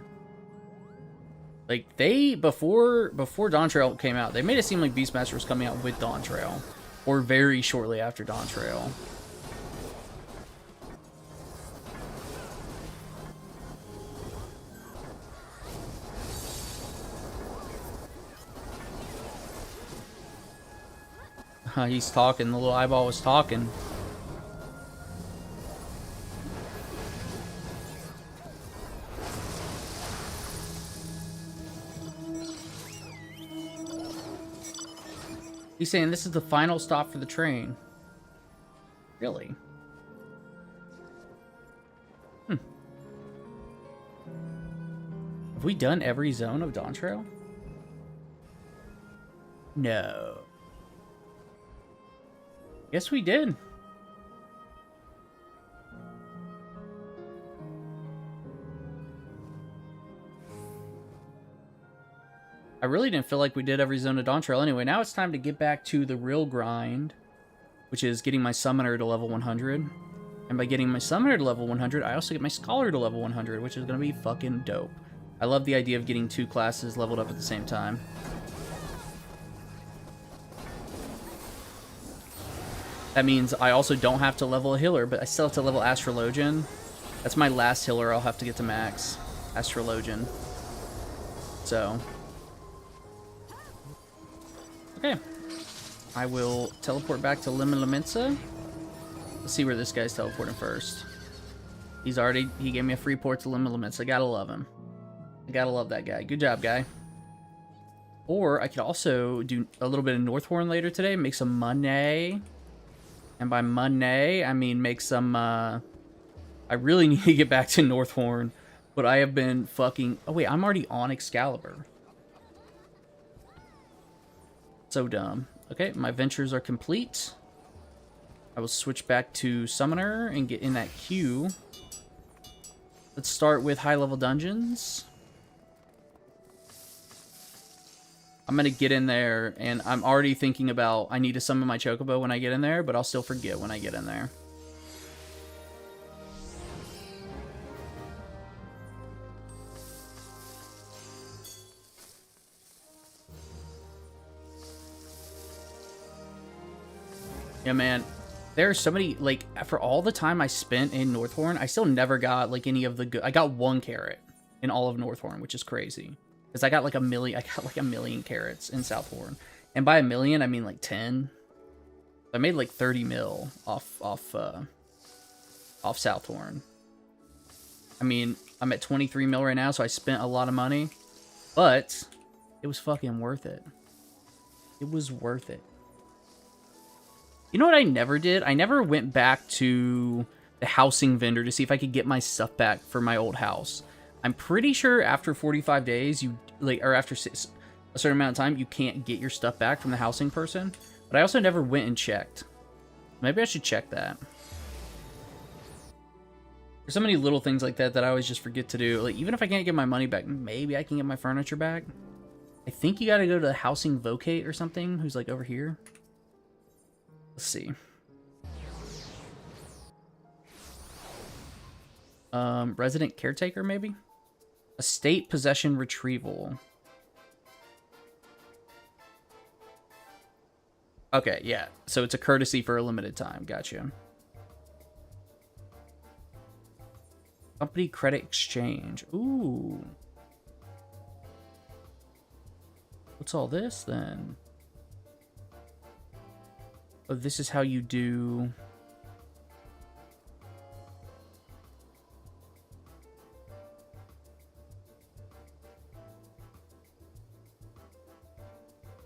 Like, they, before Dawntrail came out, they made it seem like Beastmaster was coming out with Dawntrail. Or very shortly after Dawntrail. He's talking, the little eyeball was talking. He's saying this is the final stop for the train. Really? Have we done every zone of Dawntrail? No. Yes, we did. I really didn't feel like we did every zone of Dawntrail anyway. Now it's time to get back to the real grind, which is getting my Summoner to level 100. And by getting my Summoner to level 100, I also get my Scholar to level 100, which is going to be fucking dope. I love the idea of getting 2 classes leveled up at the same time. That means I also don't have to level a healer, but I still have to level Astrologian. That's my last healer I'll have to get to max. Astrologian. So... okay, I will teleport back to Lima Limensa. Let's see where this guy's teleporting first. He gave me a free port to Lima Limensa. I gotta love him. I gotta love that guy. Good job, guy. Or I could also do a little bit of Northhorn later today, make some money. And by money, I mean make some, I really need to get back to Northhorn But I have been fucking... Oh, wait, I'm already on Excalibur. So dumb. Okay, my ventures are complete. I will switch back to Summoner and get in that queue. Let's start with high-level dungeons. I'm going to get in there, and I'm already thinking about... I need to summon my Chocobo when I get in there, but I'll still forget when I get in there. Yeah, man. There are so many, like, for all the time I spent in Northhorn, I still never got, like, any of the good... I got 1 carrot in all of Northhorn, which is crazy. Because I got, like, a million carrots in Southhorn. And by a million, I mean, like, 10. I made, like, 30 mil off Southhorn. I mean, I'm at 23 mil right now, so I spent a lot of money. But it was fucking worth it. It was worth it. You know what I never did? I never went back to the housing vendor to see if I could get my stuff back for my old house. I'm pretty sure after 45 days, or after a certain amount of time, you can't get your stuff back from the housing person. But I also never went and checked. Maybe I should check that. There's so many little things like that that I always just forget to do. Like, even if I can't get my money back, maybe I can get my furniture back. I think you gotta go to the housing vocate or something, who's like over here. Let's see. Resident caretaker, maybe? Estate possession retrieval. Okay, yeah. So it's a courtesy for a limited time. Gotcha. Company credit exchange. Ooh. What's all this, then? Oh, this is how you do...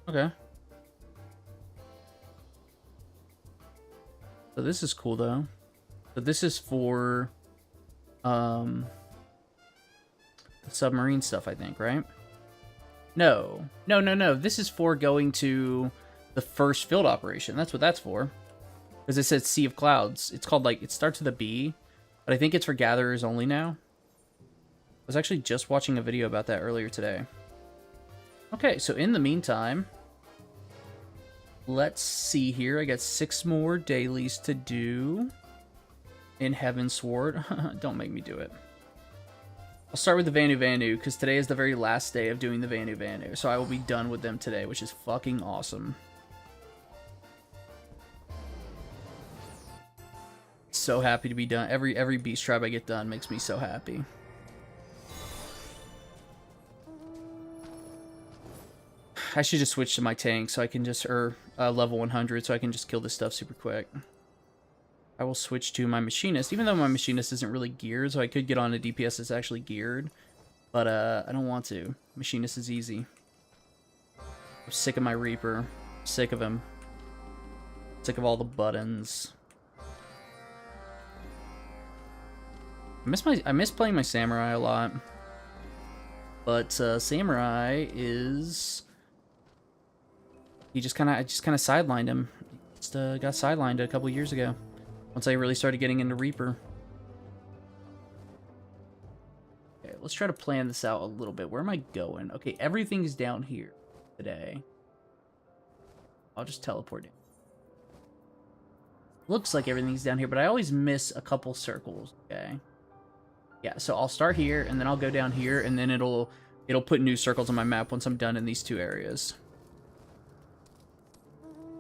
Okay. So this is cool, though. So this is for... submarine stuff, I think, right? No. No. This is for going to... the first field operation. That's what that's for. Because it says Sea of Clouds. It's called, like, it starts with a B, but I think it's for gatherers only now. I was actually just watching a video about that earlier today. Okay, so in the meantime, let's see here. I got 6 more dailies to do in Heavensward. Don't make me do it. I'll start with the Vanu Vanu, because today is the very last day of doing the Vanu Vanu, so I will be done with them today, which is fucking awesome. So happy to be done. Every beast tribe I get done makes me so happy. I should just switch to my tank so I can just, level 100 so I can just kill this stuff super quick. I will switch to my machinist, even though my machinist isn't really geared, so I could get on a DPS that's actually geared. But, I don't want to. Machinist is easy. I'm sick of my Reaper. I'm sick of him. Sick of all the buttons. I miss playing my Samurai a lot. But, Samurai is... I just kind of sidelined him. Just, got sidelined a couple years ago. Once I really started getting into Reaper. Okay, let's try to plan this out a little bit. Where am I going? Okay, everything's down here today. I'll just teleport in. Looks like everything's down here, but I always miss a couple circles, okay? Yeah, so I'll start here, and then I'll go down here, and then it'll put new circles on my map once I'm done in these 2 areas.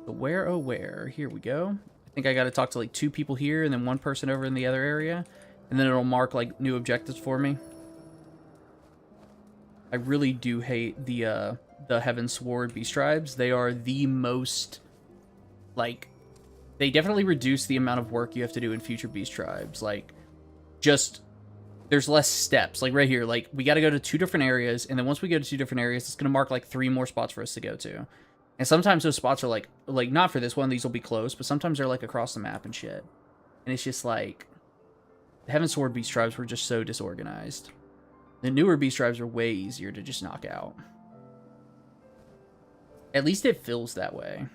So where, oh where? Here we go. I think I gotta talk to like 2 people here, and then 1 person over in the other area. And then it'll mark like new objectives for me. I really do hate the Heavensward Beast Tribes. They are the most, like, they definitely reduce the amount of work you have to do in future Beast Tribes. Like, just, there's less steps. Like right here, like, we gotta go to 2 different areas, and then once we go to 2 different areas, it's gonna mark like 3 more spots for us to go to. And sometimes those spots are like not for this one, these will be close, but sometimes they're like across the map and shit. And it's just like, the Heavensward Beast Tribes were just so disorganized. The newer beast tribes are way easier to just knock out. At least it feels that way.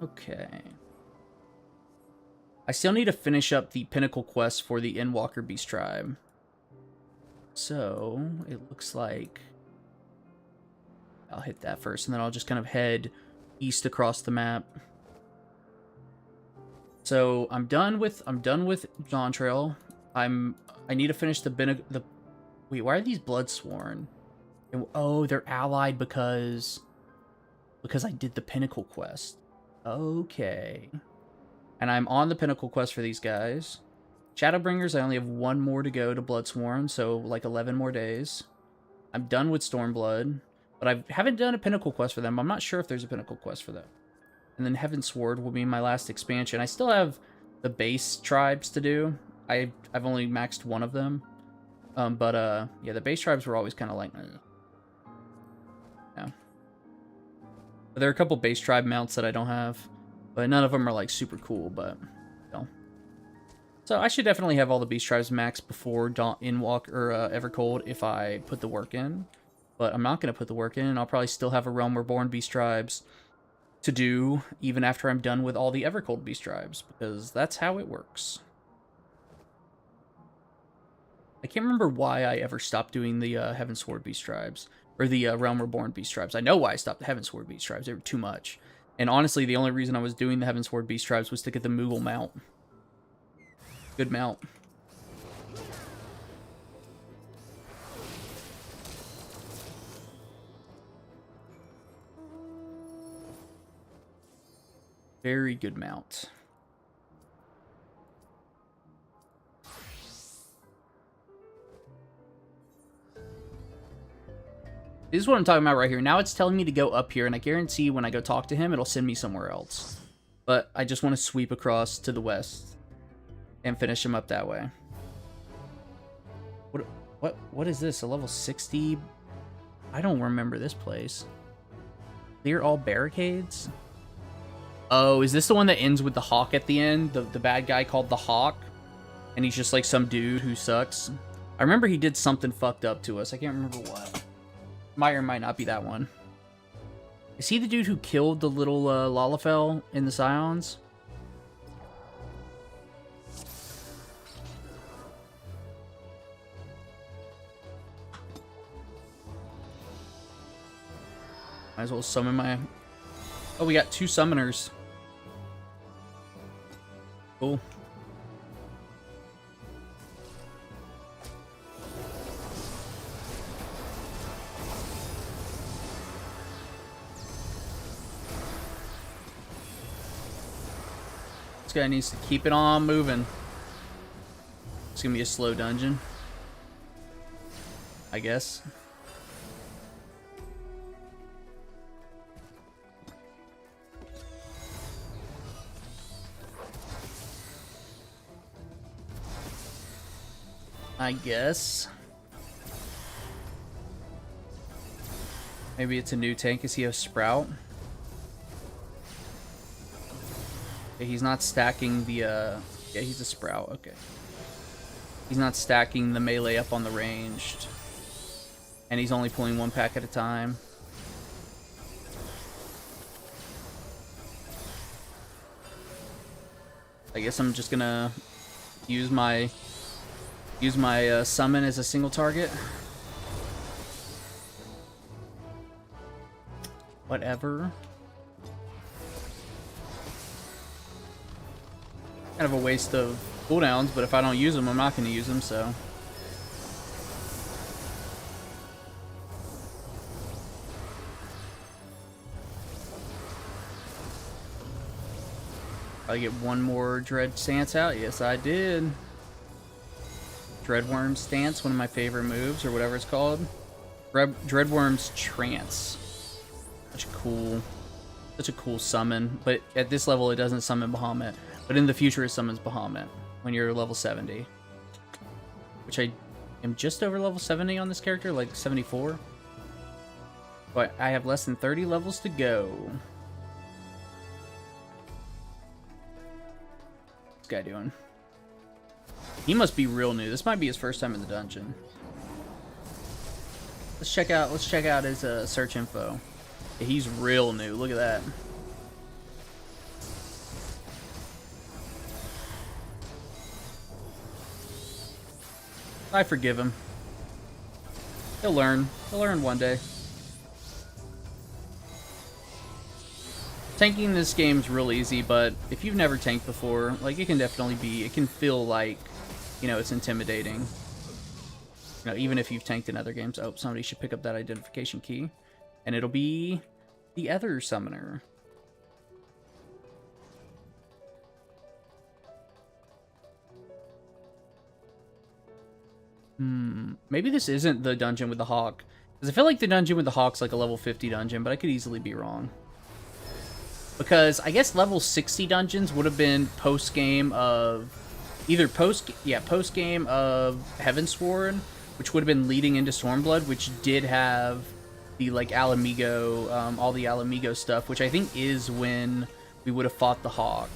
Okay. I still need to finish up the pinnacle quest for the Endwalker Beast Tribe. So, it looks like I'll hit that first, and then I'll just kind of head east across the map. So, I'm done with Dawntrail. I need to finish the wait, why are these Bloodsworn? Oh, they're allied because I did the pinnacle quest. Okay. And I'm on the pinnacle quest for these guys. Shadowbringers, I only have one more to go to Bloodsworn, so like 11 more days. I'm done with Stormblood, but I haven't done a pinnacle quest for them. I'm not sure if there's a pinnacle quest for them. And then Heavensward will be my last expansion. I still have the base tribes to do. I've only maxed one of them. Yeah, the base tribes were always kind of like... Yeah. But there are a couple base tribe mounts that I don't have. But none of them are like super cool, but... No. So I should definitely have all the beast tribes maxed before Evercold if I put the work in. But I'm not going to put the work in. I'll probably still have a Realm Reborn beast tribes to do even after I'm done with all the Evercold beast tribes, because that's how it works. I can't remember why I ever stopped doing the Heavensward beast tribes, or the Realm Reborn beast tribes. I know why I stopped the Heavensward beast tribes. They were too much. And honestly, the only reason I was doing the Heavensward beast tribes was to get the Moogle mount. Good mount. Very good mount. This is what I'm talking about right here. Now it's telling me to go up here, and I guarantee when I go talk to him, it'll send me somewhere else. But I just want to sweep across to the west and finish him up that way. What is this? A level 60? I don't remember this place. Clear all barricades? Oh, is this the one that ends with the Hawk at the end? The bad guy called the Hawk? And he's just like some dude who sucks? I remember he did something fucked up to us. I can't remember what. Might or might not be that one. Is he the dude who killed the little Lalafell in the Scions? Might as well summon my... Oh, we got 2 summoners. Cool. This guy needs to keep it on moving. It's gonna be a slow dungeon, I guess. Maybe it's a new tank. Is he a Sprout? Okay, he's not stacking the, yeah, he's a Sprout. Okay. He's not stacking the melee up on the ranged. And he's only pulling 1 pack at a time. I guess I'm just gonna use my summon as a single target. Whatever. Kind of a waste of cooldowns, but if I don't use them, I'm not going to use them, so. I get 1 more Dread Stance out. Yes, I did. Dreadworm Stance, one of my favorite moves, or whatever it's called. Dreadworm's Trance. Such a cool summon. But at this level, it doesn't summon Bahamut. But in the future, it summons Bahamut when you're level 70. Which I am just over level 70 on this character, like 74. But I have less than 30 levels to go. What's this guy doing? He must be real new. This might be his first time in the dungeon. Let's check out his search info. Yeah, he's real new. Look at that. I forgive him. He'll learn. He'll learn one day. Tanking this game's real easy, but if you've never tanked before, like, it can definitely be, it can feel like, you know, it's intimidating. You know, even if you've tanked in other games. Oh, somebody should pick up that identification key. And it'll be the Ether Summoner. Maybe this isn't the dungeon with the hawk. Because I feel like the dungeon with the hawk's like a level 50 dungeon, but I could easily be wrong. Because I guess level 60 dungeons would have been post-game of... Either post-game of Heavensward, which would have been leading into Stormblood, which did have the, like, Alamigo, all the Alamigo stuff, which I think is when we would have fought the hawk.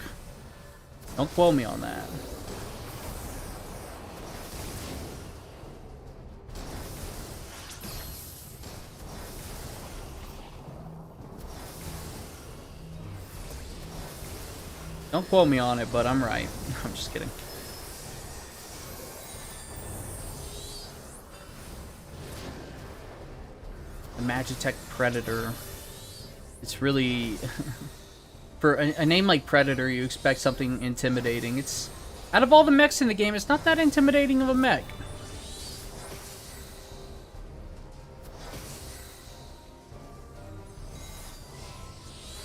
Don't quote me on that. Don't quote me on it, but I'm right. I'm just kidding. The Magitech Predator. It's really... For a name like Predator, you expect something intimidating. It's... Out of all the mechs in the game, it's not that intimidating of a mech.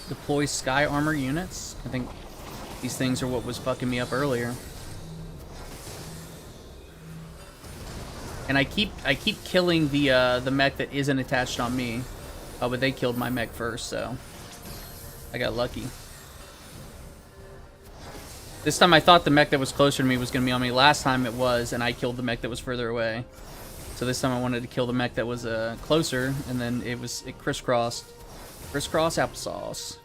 Deploy Sky Armor units. I think these things are what was fucking me up earlier. And I keep killing the mech that isn't attached on me. Oh, but they killed my mech first, so I got lucky. This time I thought the mech that was closer to me was going to be on me. Last time it was, and I killed the mech that was further away. So this time I wanted to kill the mech that was closer, and then it crisscrossed. Crisscross applesauce.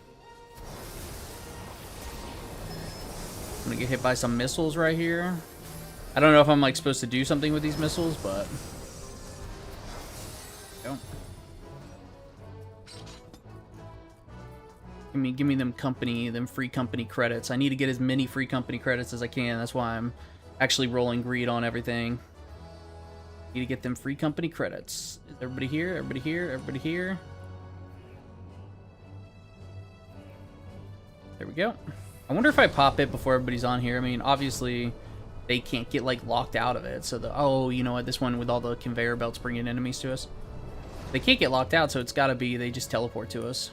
I'm gonna get hit by some missiles right here. I don't know if I'm like supposed to do something with these missiles, but don't. Give me them free company credits. I need to get as many free company credits as I can. That's why I'm actually rolling greed on everything. Need to get them free company credits. Is everybody here? Everybody here? Everybody here? There we go. I wonder if I pop it before everybody's on here. I mean, obviously, they can't get, like, locked out of it. So, oh, you know what? This one with all the conveyor belts bringing enemies to us. They can't get locked out, so it's gotta be they just teleport to us.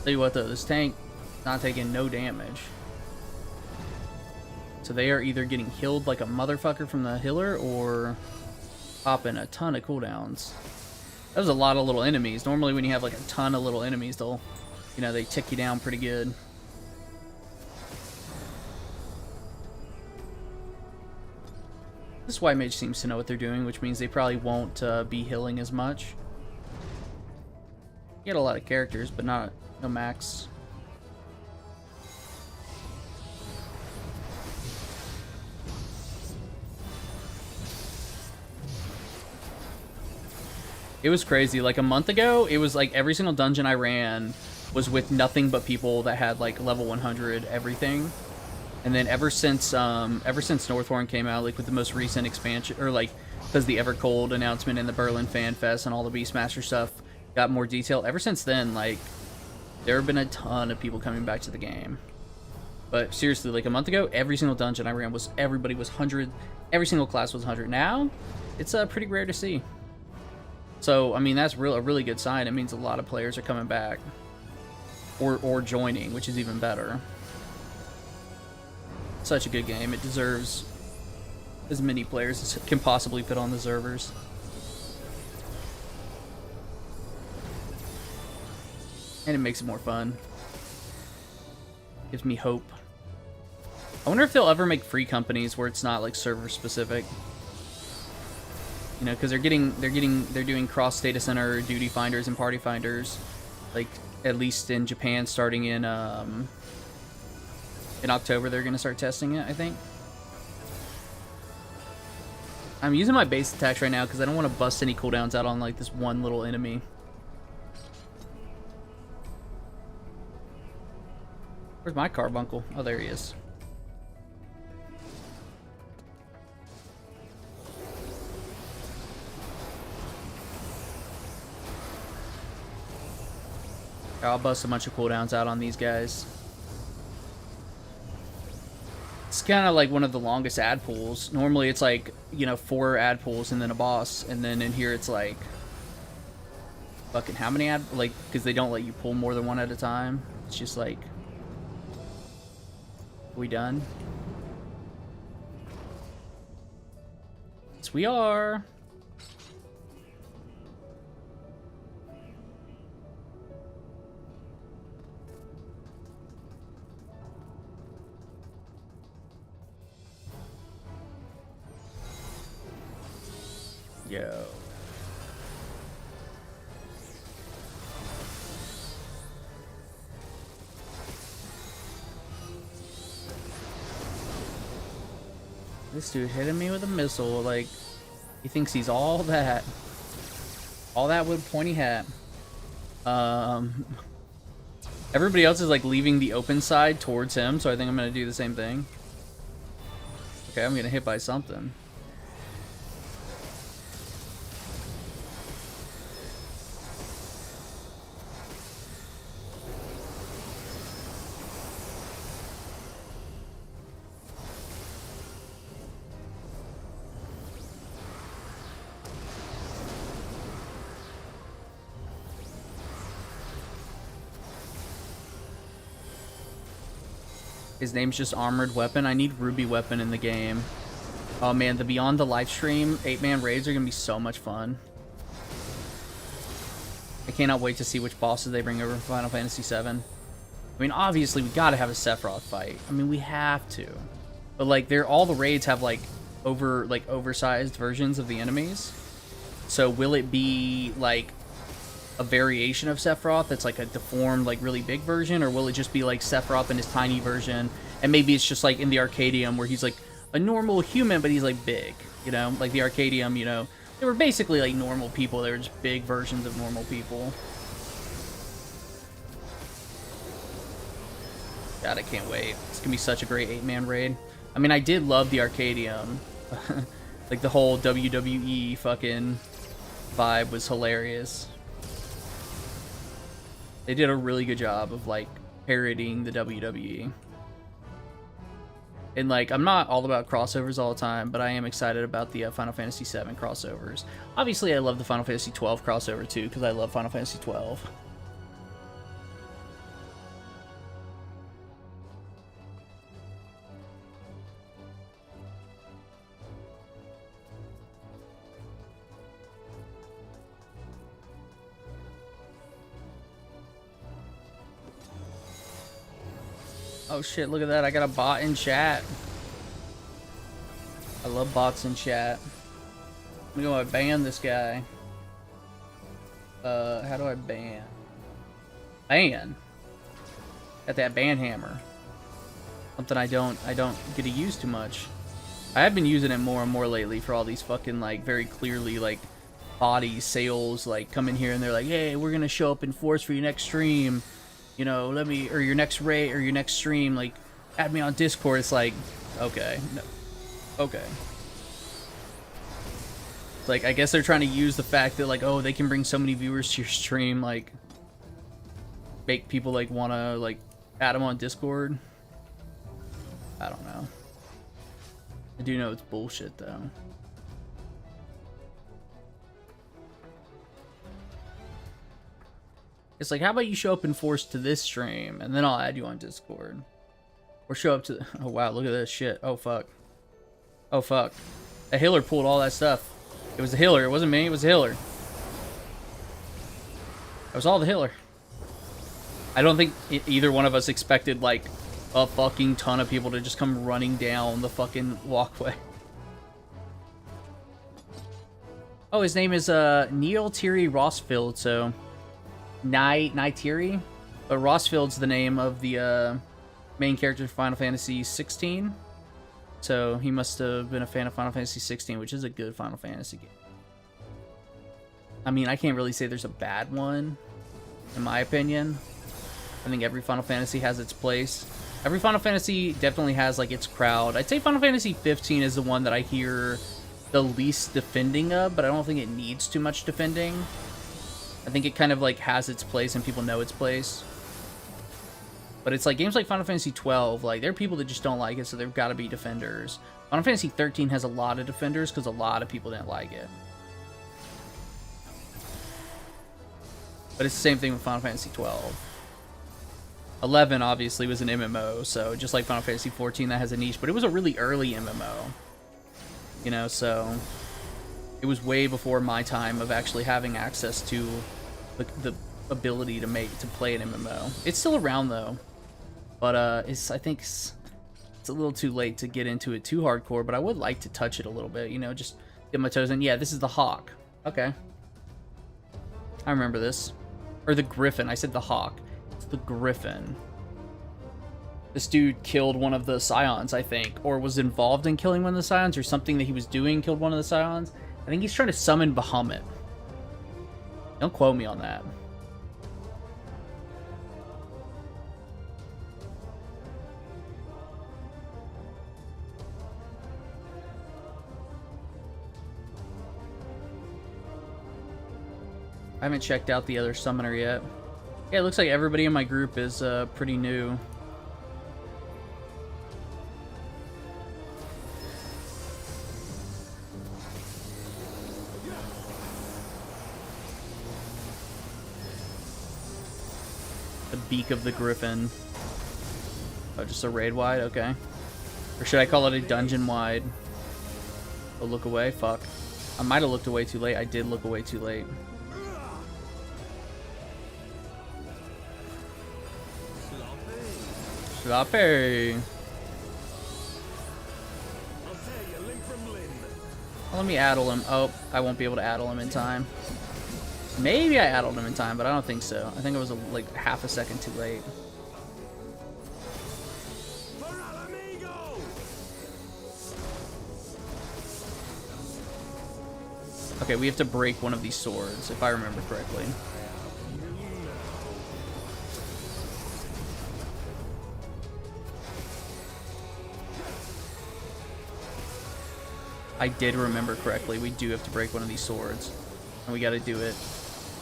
Tell you what, though, this tank not taking no damage. So they are either getting killed like a motherfucker from the healer or popping a ton of cooldowns. That was a lot of little enemies. Normally when you have like a ton of little enemies, they'll, you know, they tick you down pretty good. This white mage seems to know what they're doing, which means they probably won't be healing as much. You get a lot of characters, but no max. It was crazy. Like a month ago, it was like every single dungeon I ran was with nothing but people that had like level 100 everything. And then ever since Northhorn came out, like with the most recent expansion, or like because the Evercold announcement and the Berlin Fan Fest and all the Beastmaster stuff got more detail. Ever since then, like there have been a ton of people coming back to the game. But seriously, like a month ago, every single dungeon I ran was everybody was 100. Every single class was 100. Now, it's pretty rare to see. So, I mean, that's a really good sign. It means a lot of players are coming back. Or joining, which is even better. Such a good game. It deserves as many players as can possibly fit on the servers. And it makes it more fun. Gives me hope. I wonder if they'll ever make free companies where it's not, like, server specific. You know, because they're doing cross data center duty finders and party finders, like at least in Japan, starting in October. They're gonna start testing it, I think. I'm using my base attacks right now because I don't want to bust any cooldowns out on like this one little enemy. Where's my carbuncle? Oh, there he is. I'll bust a bunch of cooldowns out on these guys. It's kind of like one of the longest ad pools. Normally it's like, you know, 4 ad pools and then a boss. And then in here it's like... fucking how many ad... like, because they don't let you pull more than one at a time. It's just like... we done? Yes, we are. Yo. This dude hitting me with a missile, like, he thinks he's all that. All that with pointy hat. Everybody else is like leaving the open side towards him, so I think I'm gonna do the same thing. Okay, I'm gonna hit by something. His name's just Armored Weapon. I need Ruby Weapon in the game. Oh man, the Beyond the Livestream 8-man raids are gonna be so much fun. I cannot wait to see which bosses they bring over from Final Fantasy VII. I mean, obviously we gotta have a Sephiroth fight. I mean, we have to. But like, all the raids have like oversized versions of the enemies. So will it be like a variation of Sephiroth that's like a deformed, like really big version, or will it just be like Sephiroth in his tiny version, and maybe it's just like in the Arcadium where he's like a normal human but he's like big, you know, like the Arcadium, you know, they were basically like normal people, they were just big versions of normal people. God, I can't wait. It's gonna be such a great 8-man raid. I mean, I did love the Arcadium. Like the whole WWE fucking vibe was hilarious. They did a really good job of like parodying the WWE. And like, I'm not all about crossovers all the time, but I am excited about the Final Fantasy VII crossovers. Obviously, I love the Final Fantasy XII crossover too, because I love Final Fantasy XII. Oh shit, look at that. I got a bot in chat. I love bots in chat. I'm gonna ban this guy. How do I ban? Ban? Got that ban hammer. Something I don't get to use too much. I have been using it more and more lately for all these fucking like very clearly like body sales like come in here and they're like, hey, we're gonna show up in force for your next stream. You know, let me, or your next raid, or your next stream, like, add me on Discord. It's like, okay, no, okay. It's like, I guess they're trying to use the fact that, like, oh, they can bring so many viewers to your stream, like, make people, like, want to, like, add them on Discord. I don't know. I do know it's bullshit, though. It's like, how about you show up in force to this stream, and then I'll add you on Discord. Or show up to... oh, wow, look at this shit. Oh, fuck. Oh, fuck. A healer pulled all that stuff. It was the healer. It wasn't me. It was the healer. It was all the healer. I don't think either one of us expected, like, a fucking ton of people to just come running down the fucking walkway. Oh, his name is Neil Tiri Rossfield, so Neytiri. But Rossfield's the name of the main character of Final Fantasy 16. So he must have been a fan of Final Fantasy 16, which is a good Final Fantasy game. I mean, I can't really say there's a bad one, in my opinion. I think every Final Fantasy has its place. Every Final Fantasy definitely has, like, its crowd. I'd say Final Fantasy 15 is the one that I hear the least defending of, but I don't think it needs too much defending. I think it kind of, like, has its place and people know its place. But it's like games like Final Fantasy 12, like, there are people that just don't like it, so there've got to be defenders. Final Fantasy 13 has a lot of defenders because a lot of people didn't like it. But it's the same thing with Final Fantasy 12. 11 obviously was an MMO, so just like Final Fantasy 14, that has a niche, but it was a really early MMO. You know, so it was way before my time of actually having access to the ability to play an MMO. It's still around though, but I think it's a little too late to get into it too hardcore. But I would like to touch it a little bit, you know, just get my toes in. Yeah, this is the Hawk. Okay, I remember this, or the Griffin. I said the Hawk. It's the Griffin. This dude killed one of the Scions, I think, or was involved in killing one of the Scions, or something that he was doing killed one of the Scions. I think he's trying to summon Bahamut. Don't quote me on that. I haven't checked out the other summoner yet. Yeah, it looks like everybody in my group is pretty new. The beak of the Griffin. Oh, just a raid wide? Okay. Or should I call it a dungeon wide? Oh, look away? Fuck. I might have looked away too late. I did look away too late. Sloppy. Well, let me addle him. Oh, I won't be able to addle him in time. Maybe I addled him in time, but I don't think so. I think it was like half a second too late. Okay, we have to break one of these swords, if I remember correctly. I did remember correctly. We do have to break one of these swords. And we gotta do it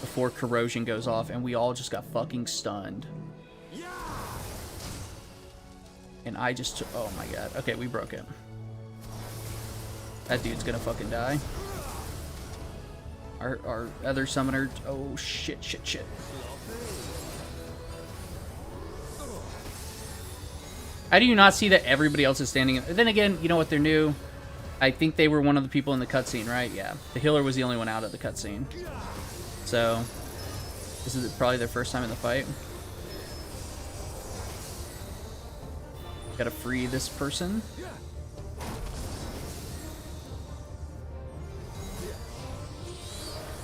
before corrosion goes off, and we all just got fucking stunned. And I just took, oh my god. Okay, we broke it. That dude's gonna fucking die. Our other summoner, oh shit. How do you not see that everybody else is standing? Then again, you know what, they're new. I think they were one of the people in the cutscene, right? Yeah. The healer was the only one out of the cutscene. So, this is probably their first time in the fight. Gotta free this person.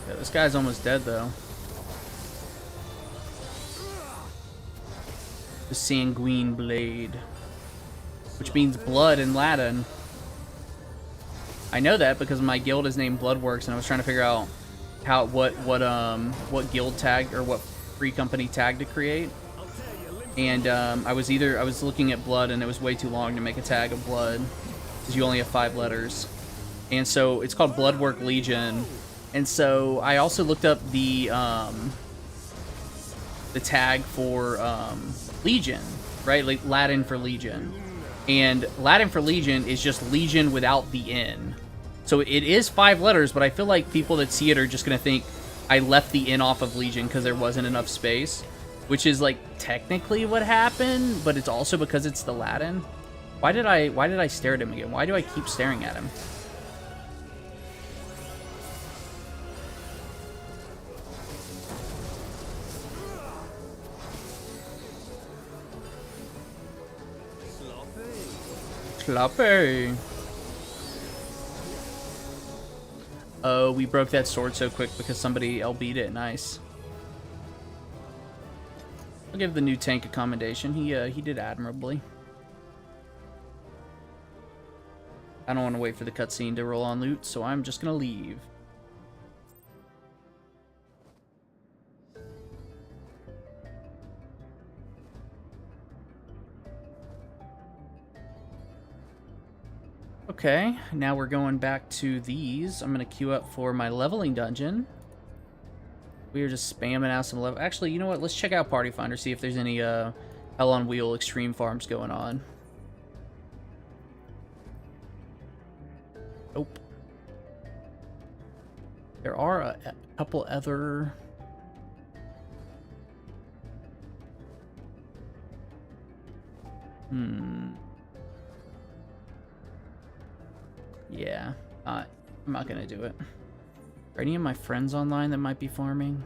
Yeah, this guy's almost dead, though. The Sanguine Blade. Which means blood in Latin. I know that because my guild is named Bloodworks, and I was trying to figure out what guild tag or what free company tag to create. And I was looking at blood, and it was way too long to make a tag of blood because you only have 5 letters. And so it's called Bloodwork Legion. And so I also looked up the tag for Legion, right? Like Latin for Legion. And Latin for Legion is just Legion without the N. So it is 5 letters, but I feel like people that see it are just going to think I left the N off of Legion because there wasn't enough space. Which is, like, technically what happened, but it's also because it's the Latin. Why did I stare at him again? Why do I keep staring at him? Sloppy. Oh, we broke that sword so quick because somebody LB'd it. Nice. I'll give the new tank a commendation. He did admirably. I don't want to wait for the cutscene to roll on loot, so I'm just gonna leave. Okay, now we're going back to these. I'm gonna queue up for my leveling dungeon. We are just spamming out some level. Actually, you know what? Let's check out Party Finder, see if there's any Hell on Wheel extreme farms going on. Nope. There are a couple other... Yeah, I'm not gonna do it. Are any of my friends online that might be farming?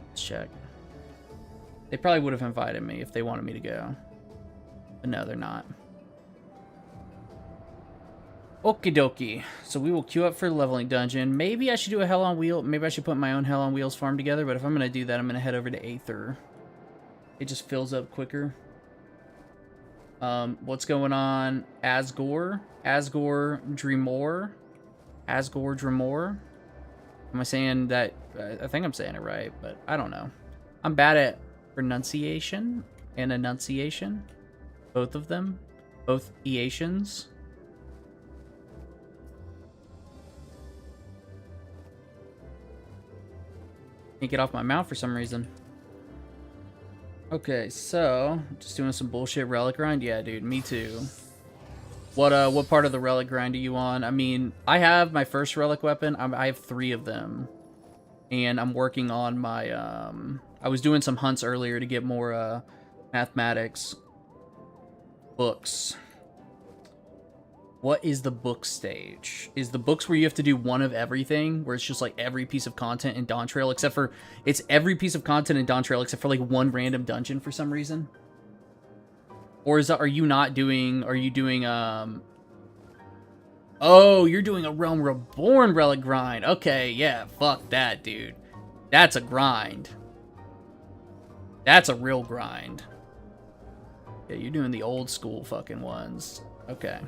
Let's check. They probably would have invited me if they wanted me to go. But no, they're not. Okie dokie. So we will queue up for the leveling dungeon. Maybe I should do a Hell on Wheel. Maybe I should put my own Hell on Wheels farm together. But if I'm going to do that, I'm going to head over to Aether. It just fills up quicker. What's going on? Asgore? Asgore Dremore? Asgore Dremore? Am I saying that? I think I'm saying it right, but I don't know. I'm bad at pronunciation and enunciation. Both of them. Both eations. Can't get off my mouth for some reason. Okay, so just doing some bullshit relic grind. Yeah, dude, me too. What part of the relic grind are you on? I mean, I have my first relic weapon. I have 3 of them, and I'm working on my. I was doing some hunts earlier to get more mathematics books. What is the book stage? Is the books where you have to do one of everything, where it's just like every piece of content in Dawntrail, except for it's every piece of content in Dawntrail except for like one random dungeon for some reason? Or is that, are you not doing, are you doing, oh, you're doing a Realm Reborn relic grind. Okay, yeah, fuck that, dude. That's a grind. That's a real grind. Yeah, you're doing the old school fucking ones. Okay.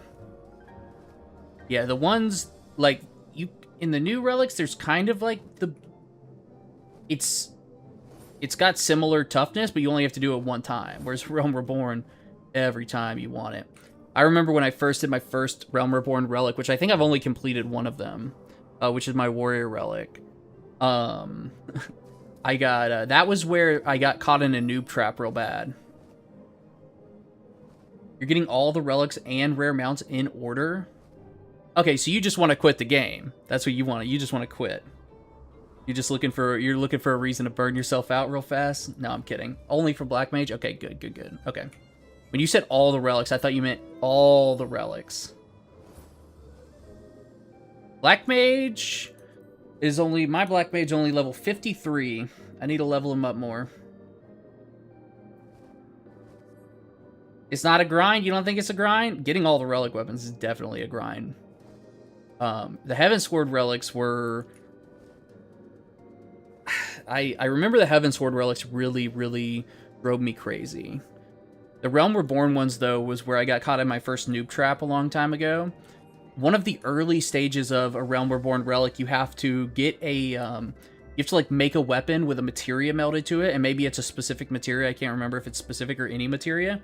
Yeah, the ones, like, you, in the new relics, there's kind of, like, the, it's got similar toughness, but you only have to do it one time, whereas Realm Reborn, every time you want it. I remember when I first did my first Realm Reborn relic, which I think I've only completed one of them, which is my Warrior relic. I got, that was where I got caught in a noob trap real bad. You're getting all the relics and rare mounts in order? Okay, so you just want to quit the game. That's what you want. You just want to quit. You're just looking for a reason to burn yourself out real fast? No, I'm kidding. Only for Black Mage? Okay, good, good, good. Okay. When you said all the relics, I thought you meant all the relics. Black Mage is only, my Black Mage only level 53. I need to level him up more. It's not a grind? You don't think it's a grind? Getting all the relic weapons is definitely a grind. The Heavensward relics were... I remember the Heavensward relics really, really drove me crazy. The Realm Reborn ones, though, was where I got caught in my first noob trap a long time ago. One of the early stages of a Realm Reborn relic, you have to get a... you have to, like, make a weapon with a materia melted to it, and maybe it's a specific materia. I can't remember if it's specific or any materia.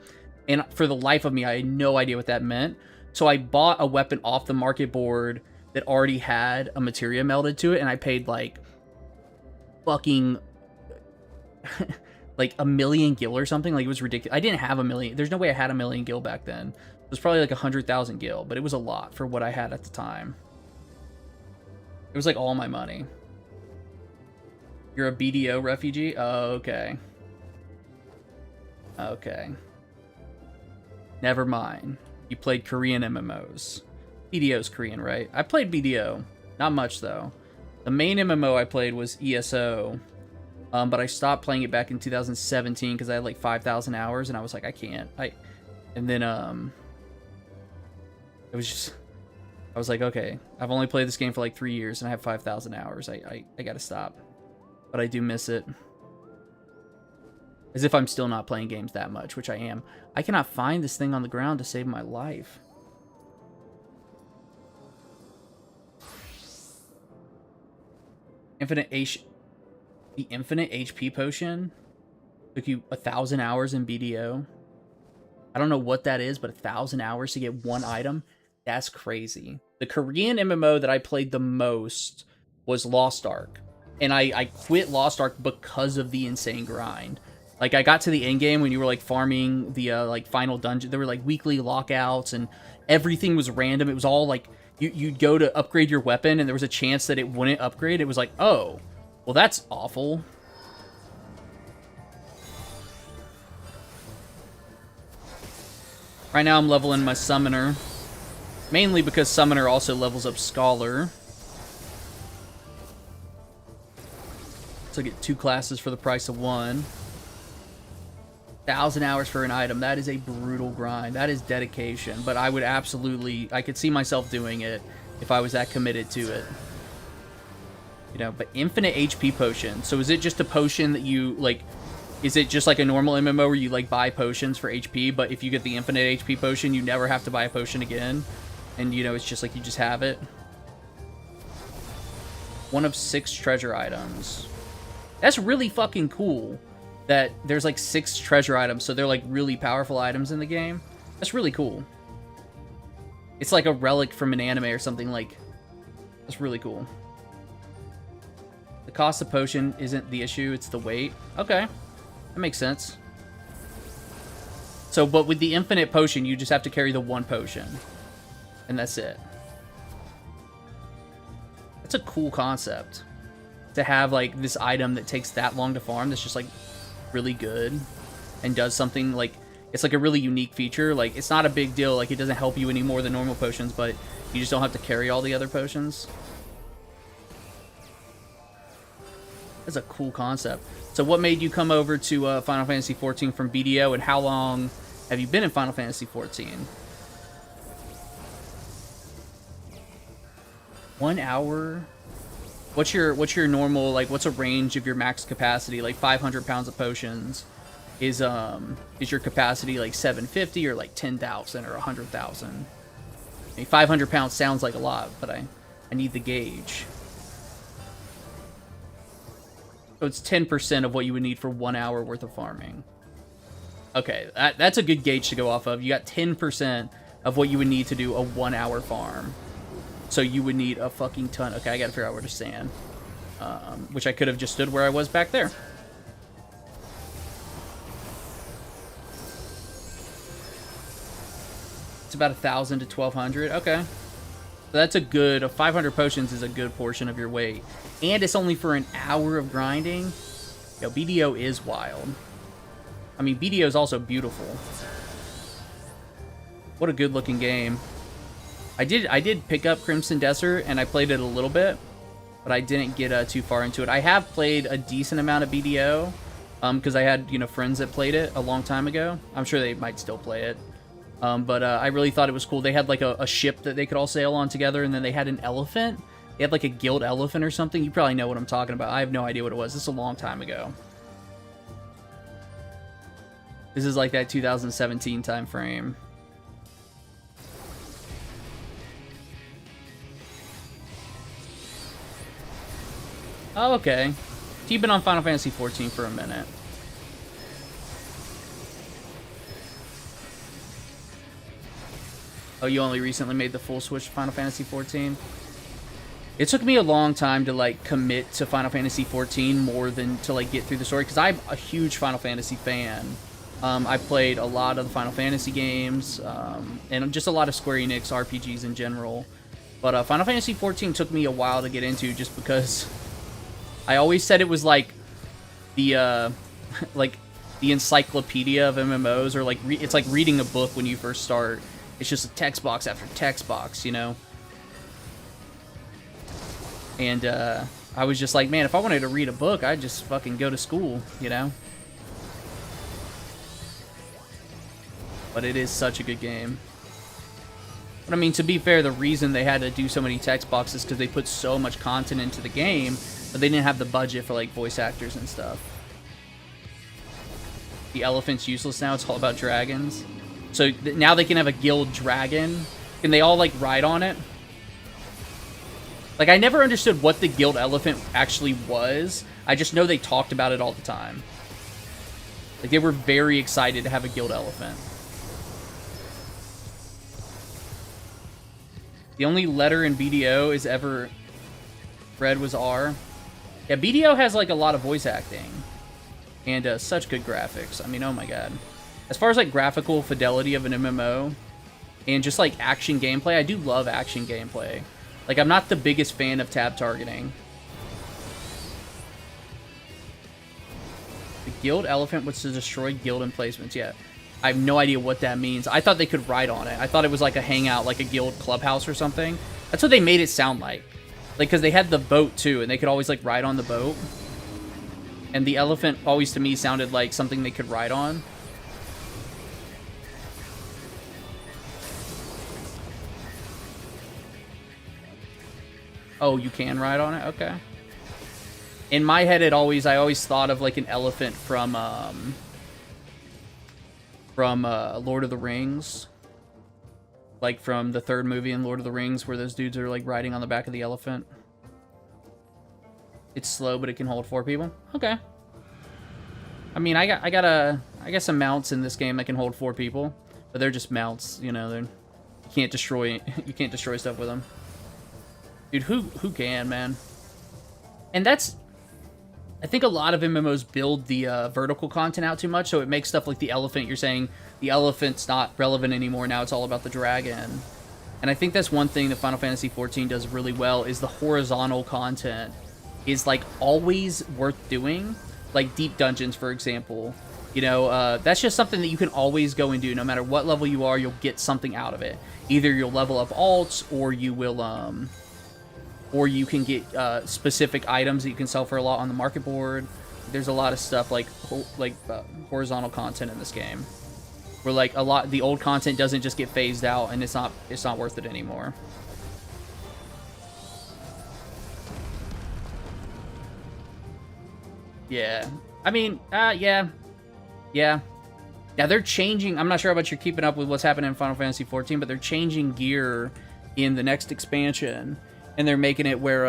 And for the life of me, I had no idea what that meant. So I bought a weapon off the market board that already had a materia melted to it, and I paid, like, fucking... like, 1,000,000 gil or something. Like, it was ridiculous. I didn't have 1,000,000. There's no way I had 1,000,000 gil back then. It was probably, like, 100,000 gil, but it was a lot for what I had at the time. It was, like, all my money. You're a BDO refugee? Oh, okay. Okay. Never mind. You played Korean MMOs. BDO's Korean, right? I played BDO. Not much, though. The main MMO I played was ESO. But I stopped playing it back in 2017 because I had like 5,000 hours, and I was like, I can't. And then, it was just... I was like, okay, I've only played this game for like 3 years and I have 5,000 hours. I gotta stop. But I do miss it. As if I'm still not playing games that much, which I am. I cannot find this thing on the ground to save my life. The infinite HP potion took you 1,000 hours in BDO. I don't know what that is, but 1,000 hours to get one item? That's crazy. The Korean MMO that I played the most was Lost Ark. And I quit Lost Ark because of the insane grind. Like, I got to the end game when you were, like, farming the, like, final dungeon. There were, like, weekly lockouts, and everything was random. It was all, like, you'd go to upgrade your weapon, and there was a chance that it wouldn't upgrade. It was like, oh, well, that's awful. Right now I'm leveling my Summoner. Mainly because Summoner also levels up Scholar. So I get 2 classes for the price of 1. 1,000 hours for an item. That is a brutal grind. That is dedication. But I would absolutely... I could see myself doing it if I was that committed to it. You know, but infinite HP potion. So is it just a potion that you, like... Is it just like a normal MMO where you, like, buy potions for HP, but if you get the infinite HP potion, you never have to buy a potion again? And, you know, it's just like you just have it? 1 of 6 treasure items. That's really fucking cool. That there's like 6 treasure items, so they're like really powerful items in the game. That's really cool. It's like a relic from an anime or something. Like, that's really cool. The cost of potion isn't the issue, it's the weight. Okay, that makes sense. So, but with the infinite potion, you just have to carry the 1 potion. And that's it. That's a cool concept. To have, like, this item that takes that long to farm that's just, like, really good and does something, like, it's like a really unique feature. Like, it's not a big deal. Like, it doesn't help you any more than normal potions, but you just don't have to carry all the other potions. That's a cool concept. So what made you come over to Final Fantasy XIV from BDO, and how long have you been in Final Fantasy XIV? 1 hour? What's your normal, like, what's a range of your max capacity? Like 500 pounds of potions. Is your capacity like 750 or like 10,000 or 100,000? I mean, 500 pounds sounds like a lot, but I need the gauge. So it's 10% of what you would need for 1 hour worth of farming. Okay, that's a good gauge to go off of. You got 10% of what you would need to do a 1 hour farm. So you would need a fucking ton. Okay, I gotta figure out where to stand. Which I could have just stood where I was back there. It's about 1,000 to 1,200. Okay. So that's a good... 500 potions is a good portion of your weight. And it's only for an hour of grinding. Yo, BDO is wild. I mean, BDO is also beautiful. What a good looking game. I did pick up Crimson Desert, and I played it a little bit, but I didn't get too far into it. I have played a decent amount of BDO, because I had, you know, friends that played it a long time ago. I'm sure they might still play it. But I really thought it was cool. They had, like, a ship that they could all sail on together, and then they had an elephant. They had, like, a guild elephant or something. You probably know what I'm talking about. I have no idea what it was. This is a long time ago. This is, like, that 2017 time frame. Oh, okay. So you've been on Final Fantasy XIV for a minute. Oh, you only recently made the full switch to Final Fantasy XIV? It took me a long time to, like, commit to Final Fantasy XIV more than to, like, get through the story, because I'm a huge Final Fantasy fan. I played a lot of the Final Fantasy games, and just a lot of Square Enix RPGs in general. But Final Fantasy XIV took me a while to get into, just because... I always said it was like the like the encyclopedia of MMOs, or like it's like reading a book when you first start. It's just a text box after text box, you know. And I was just like, man, if I wanted to read a book, I'd just fucking go to school, you know. But it is such a good game. But I mean, to be fair, the reason they had to do so many text boxes is because they put so much content into the game, but they didn't have the budget for like voice actors and stuff. The elephant's useless now. It's all about dragons. So now they can have a guild dragon. Can they all like ride on it? Like, I never understood what the guild elephant actually was. I just know they talked about it all the time. Like, they were very excited to have a guild elephant. The only letter in BDO is ever read was R. Yeah, BDO has, like, a lot of voice acting. And such good graphics. I mean, oh my god. As far as, like, graphical fidelity of an MMO, and just, like, action gameplay, I do love action gameplay. Like, I'm not the biggest fan of tab targeting. The guild elephant was to destroy guild emplacements. Yeah. I have no idea what that means. I thought they could ride on it. I thought it was like a hangout, like a guild clubhouse or something. That's what they made it sound like. Like, because they had the boat, too, and they could always, like, ride on the boat. And the elephant always, to me, sounded like something they could ride on. Oh, you can ride on it? Okay. In my head, I always thought of like an elephant from Lord of the Rings. Like from the third movie in Lord of the Rings where those dudes are like riding on the back of the elephant. It's slow, but it can hold 4 people. Okay. I mean, I got some mounts in this game that can hold 4 people, but they're just mounts, you know, you can't destroy stuff with them. Dude, who can, man? And that's... I think a lot of MMOs build the vertical content out too much, so it makes stuff like the elephant. You're saying the elephant's not relevant anymore. Now it's all about the dragon. And I think that's one thing that Final Fantasy XIV does really well, is the horizontal content is, like, always worth doing. Like, deep dungeons, for example. You know, that's just something that you can always go and do. No matter what level you are, you'll get something out of it. Either you'll level up alts, or you will... or you can get specific items that you can sell for a lot on the market board. There's a lot of stuff like horizontal content in this game, where like the old content doesn't just get phased out, and it's not worth it anymore. Yeah, I mean, yeah. Now they're changing. I'm not sure about you're keeping up with what's happening in Final Fantasy XIV, but they're changing gear in the next expansion. And they're making it where,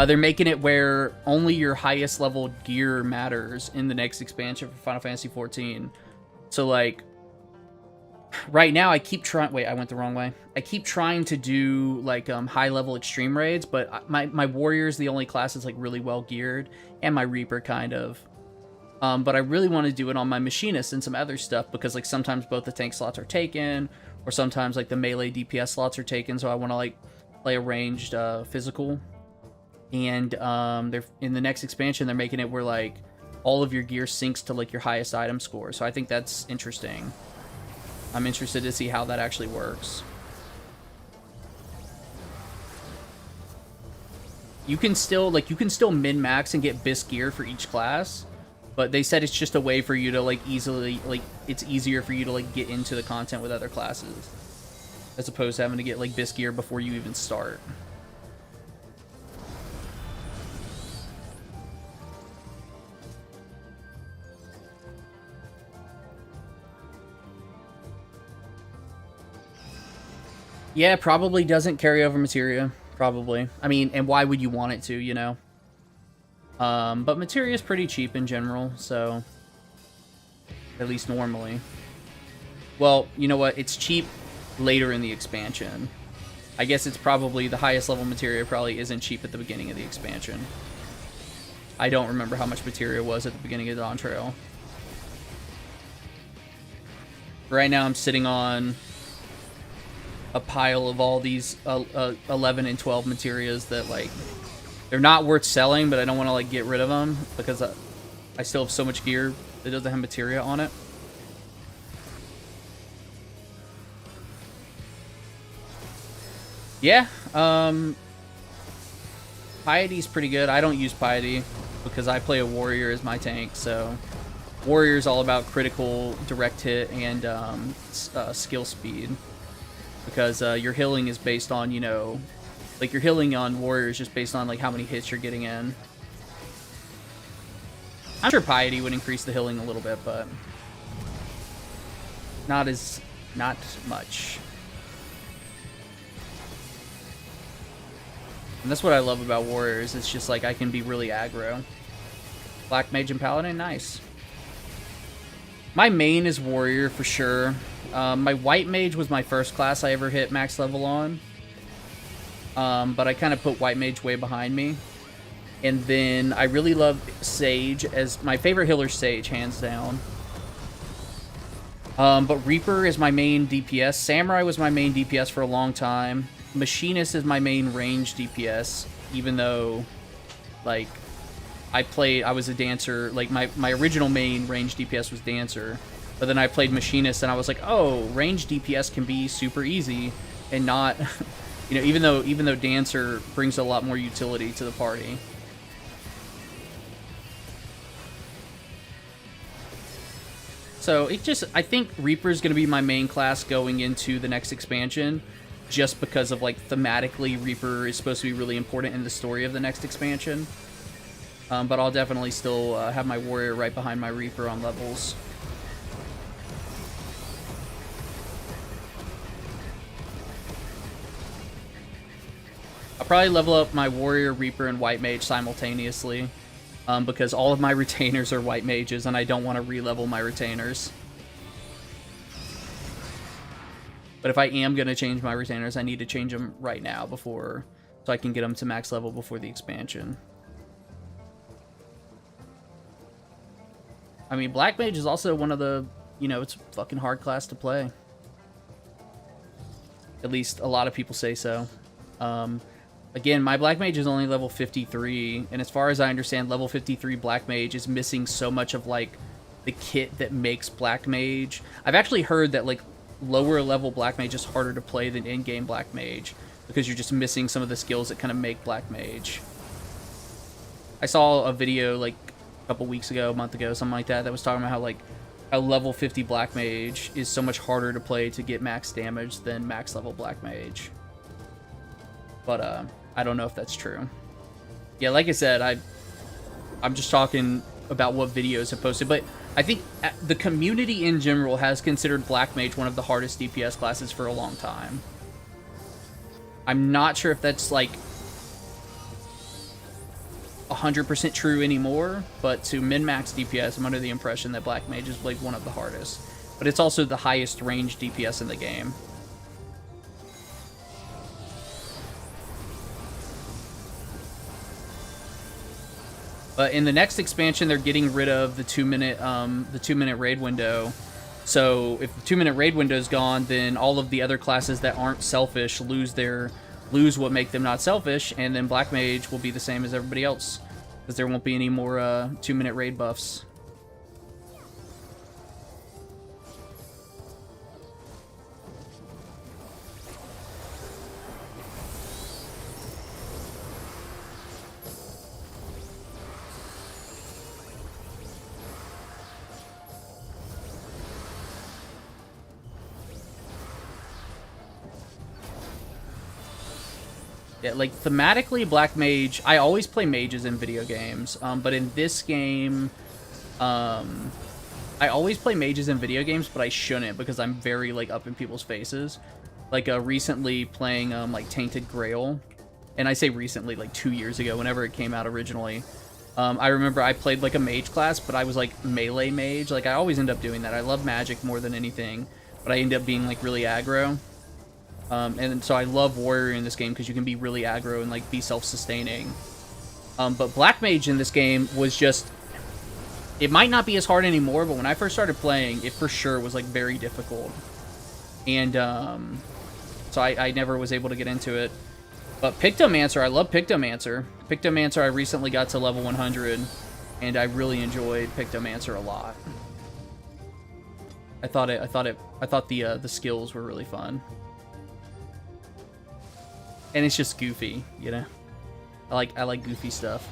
they're making it where only your highest level gear matters in the next expansion for Final Fantasy XIV. So, like, right now I keep trying... Wait, I went the wrong way. I keep trying to do, like, high-level extreme raids, but my warrior is the only class that's, like, really well-geared, and my Reaper, kind of. But I really want to do it on my Machinist and some other stuff, because, like, sometimes both the tank slots are taken, or sometimes, like, the melee DPS slots are taken, so I want to, like, play a ranged physical. And they're in the next expansion, they're making it where, like, all of your gear syncs to, like, your highest item score. So I think that's interesting. I'm interested to see how that actually works. You can still min-max and get BIS gear for each class. But they said it's just a way for you to, like, easily, like, it's easier for you to, like, get into the content with other classes. As opposed to having to get, like, BIS gear before you even start. Yeah, probably doesn't carry over materia. Probably. I mean, and why would you want it to, you know? But materia is pretty cheap in general, so... At least normally. Well, you know what? It's cheap later in the expansion. I guess it's probably... The highest level materia probably isn't cheap at the beginning of the expansion. I don't remember how much materia was at the beginning of Dawn Trail. Right now I'm sitting on a pile of all these 11 and 12 materias that, like... They're not worth selling, but I don't want to, like, get rid of them because I still have so much gear that doesn't have materia on it. Yeah, Piety's pretty good. I don't use Piety because I play a warrior as my tank, so warrior is all about critical, direct hit, and skill speed. Because your healing is based on, you know, like your healing on warrior is just based on like how many hits you're getting in. I'm sure Piety would increase the healing a little bit, but not much. And that's what I love about warriors. It's just like I can be really aggro. Black Mage and Paladin, nice. My main is warrior for sure. My white mage was my first class I ever hit max level on. But I kind of put white mage way behind me. And then I really love Sage as my favorite healer. Sage, hands down. But Reaper is my main DPS. Samurai was my main DPS for a long time. Machinist is my main range DPS, even though, like, I was a dancer. Like, my original main range DPS was dancer, but then I played Machinist, and I was like, oh, range DPS can be super easy, and not, you know, even though dancer brings a lot more utility to the party. So I think Reaper is going to be my main class going into the next expansion, just because of, like, thematically, Reaper is supposed to be really important in the story of the next expansion. But I'll definitely still have my warrior right behind my Reaper on levels. I'll probably level up my warrior, Reaper, and white mage simultaneously, because all of my retainers are white mages, and I don't want to re-level my retainers. But if I am going to change my retainers, I need to change them right now so I can get them to max level before the expansion. I mean, Black Mage is also one of the, you know, it's a fucking hard class to play. At least a lot of people say so. Again, my Black Mage is only level 53, and as far as I understand, level 53 Black Mage is missing so much of, like, the kit that makes Black Mage. I've actually heard that, like, lower level Black Mage is harder to play than in-game Black Mage, because you're just missing some of the skills that kind of make Black Mage. I saw a video, like, a couple weeks ago, a month ago, something like that, that was talking about how, like, a level 50 Black Mage is so much harder to play to get max damage than max level Black Mage. But, I don't know if that's true. Yeah, like I said, I'm just talking about what videos have posted, but I think the community in general has considered Black Mage one of the hardest DPS classes for a long time. I'm not sure if that's, like, 100% true anymore, but to min-max DPS, I'm under the impression that Black Mage is, like, one of the hardest. But it's also the highest range DPS in the game. But in the next expansion, they're getting rid of the 2-minute raid window. So if the 2-minute raid window is gone, then all of the other classes that aren't selfish lose what make them not selfish, and then Black Mage will be the same as everybody else, because there won't be any more 2-minute raid buffs. Yeah, like, thematically, Black Mage, I always play mages in video games, but in this game, I always play mages in video games, but I shouldn't, because I'm very, like, up in people's faces. Like, recently playing, like, Tainted Grail, and I say recently, like, 2 years ago, whenever it came out originally, I remember I played, like, a mage class, but I was, like, melee mage. Like, I always end up doing that. I love magic more than anything, but I end up being, like, really aggro. And so I love warrior in this game because you can be really aggro and, like, be self-sustaining. But Black Mage in this game was just... It might not be as hard anymore, but when I first started playing, it for sure was, like, very difficult. And, so I never was able to get into it. But Pictomancer, I love Pictomancer. Pictomancer, I recently got to level 100, and I really enjoyed Pictomancer a lot. I thought the skills were really fun. And it's just goofy, you know? I like goofy stuff.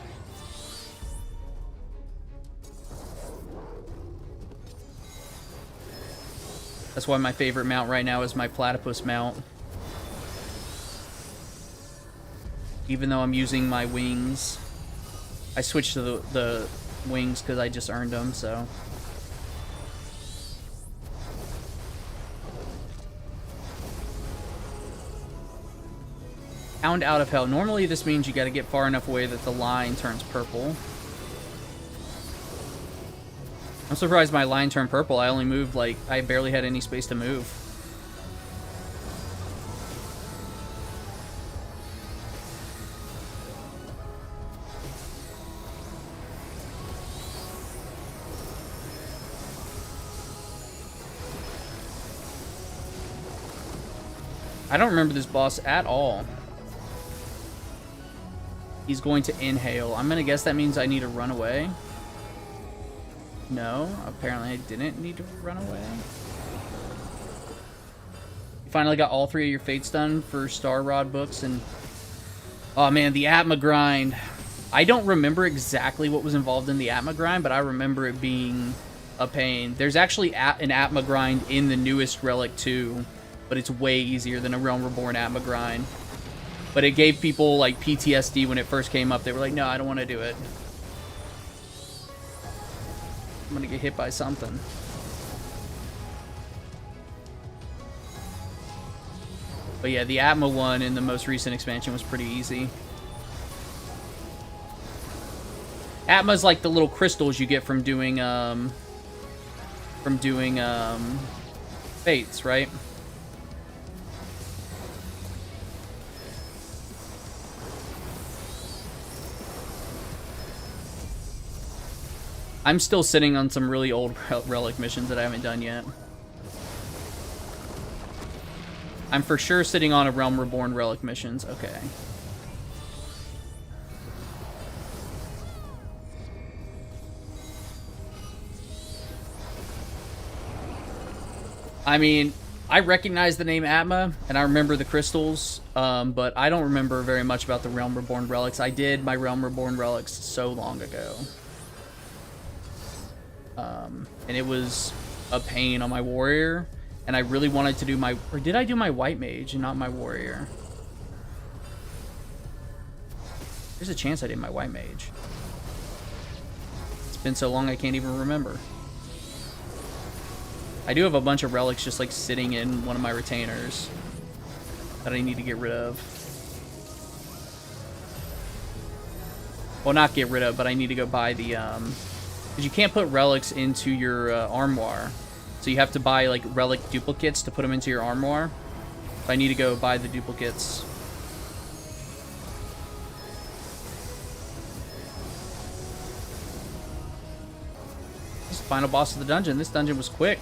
That's why my favorite mount right now is my platypus mount. Even though I'm using my wings. I switched to the wings because I just earned them, so. Hound out of hell. Normally this means you gotta get far enough away that the line turns purple. I'm surprised my line turned purple. I only moved, like, I barely had any space to move. I don't remember this boss at all. He's going to inhale. I'm gonna guess that means I need to run away. No, apparently I didn't need to run away. You finally got all 3 of your fates done for Star Rod books, and oh man, the Atma grind. I don't remember exactly what was involved in the Atma grind, but I remember it being a pain. There's actually an Atma grind in the newest Relic 2, but it's way easier than a Realm Reborn Atma grind. But it gave people like PTSD when it first came up. They were like, no, I don't want to do it. I'm gonna get hit by something. But yeah, the Atma one in the most recent expansion was pretty easy. Atma's like the little crystals you get from doing fates, right? I'm still sitting on some really old Relic missions that I haven't done yet. I'm for sure sitting on a Realm Reborn Relic missions. Okay. I mean, I recognize the name Atma, and I remember the crystals, but I don't remember very much about the Realm Reborn Relics. I did my Realm Reborn Relics so long ago. And it was a pain on my warrior, and I really wanted to do my... Or did I do my white mage and not my warrior? There's a chance I did my white mage. It's been so long I can't even remember. I do have a bunch of relics just like sitting in one of my retainers that I need to get rid of. Well, not get rid of, but I need to go buy the... Because you can't put relics into your armoire. So you have to buy, like, relic duplicates to put them into your armoire. So I need to go buy the duplicates. This is the final boss of the dungeon. This dungeon was quick.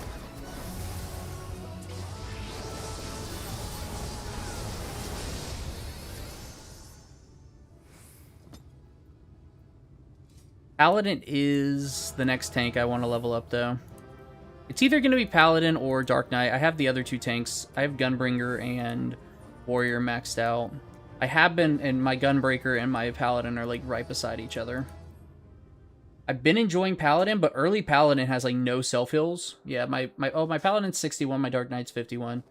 Paladin is the next tank I want to level up, though. It's either going to be Paladin or Dark Knight. I have the other 2 tanks. I have Gunbringer and Warrior maxed out. I have been, and my Gunbreaker and my Paladin are, like, right beside each other. I've been enjoying Paladin, but early Paladin has, like, no self-heals. Yeah, my Paladin's 61, my Dark Knight's 51.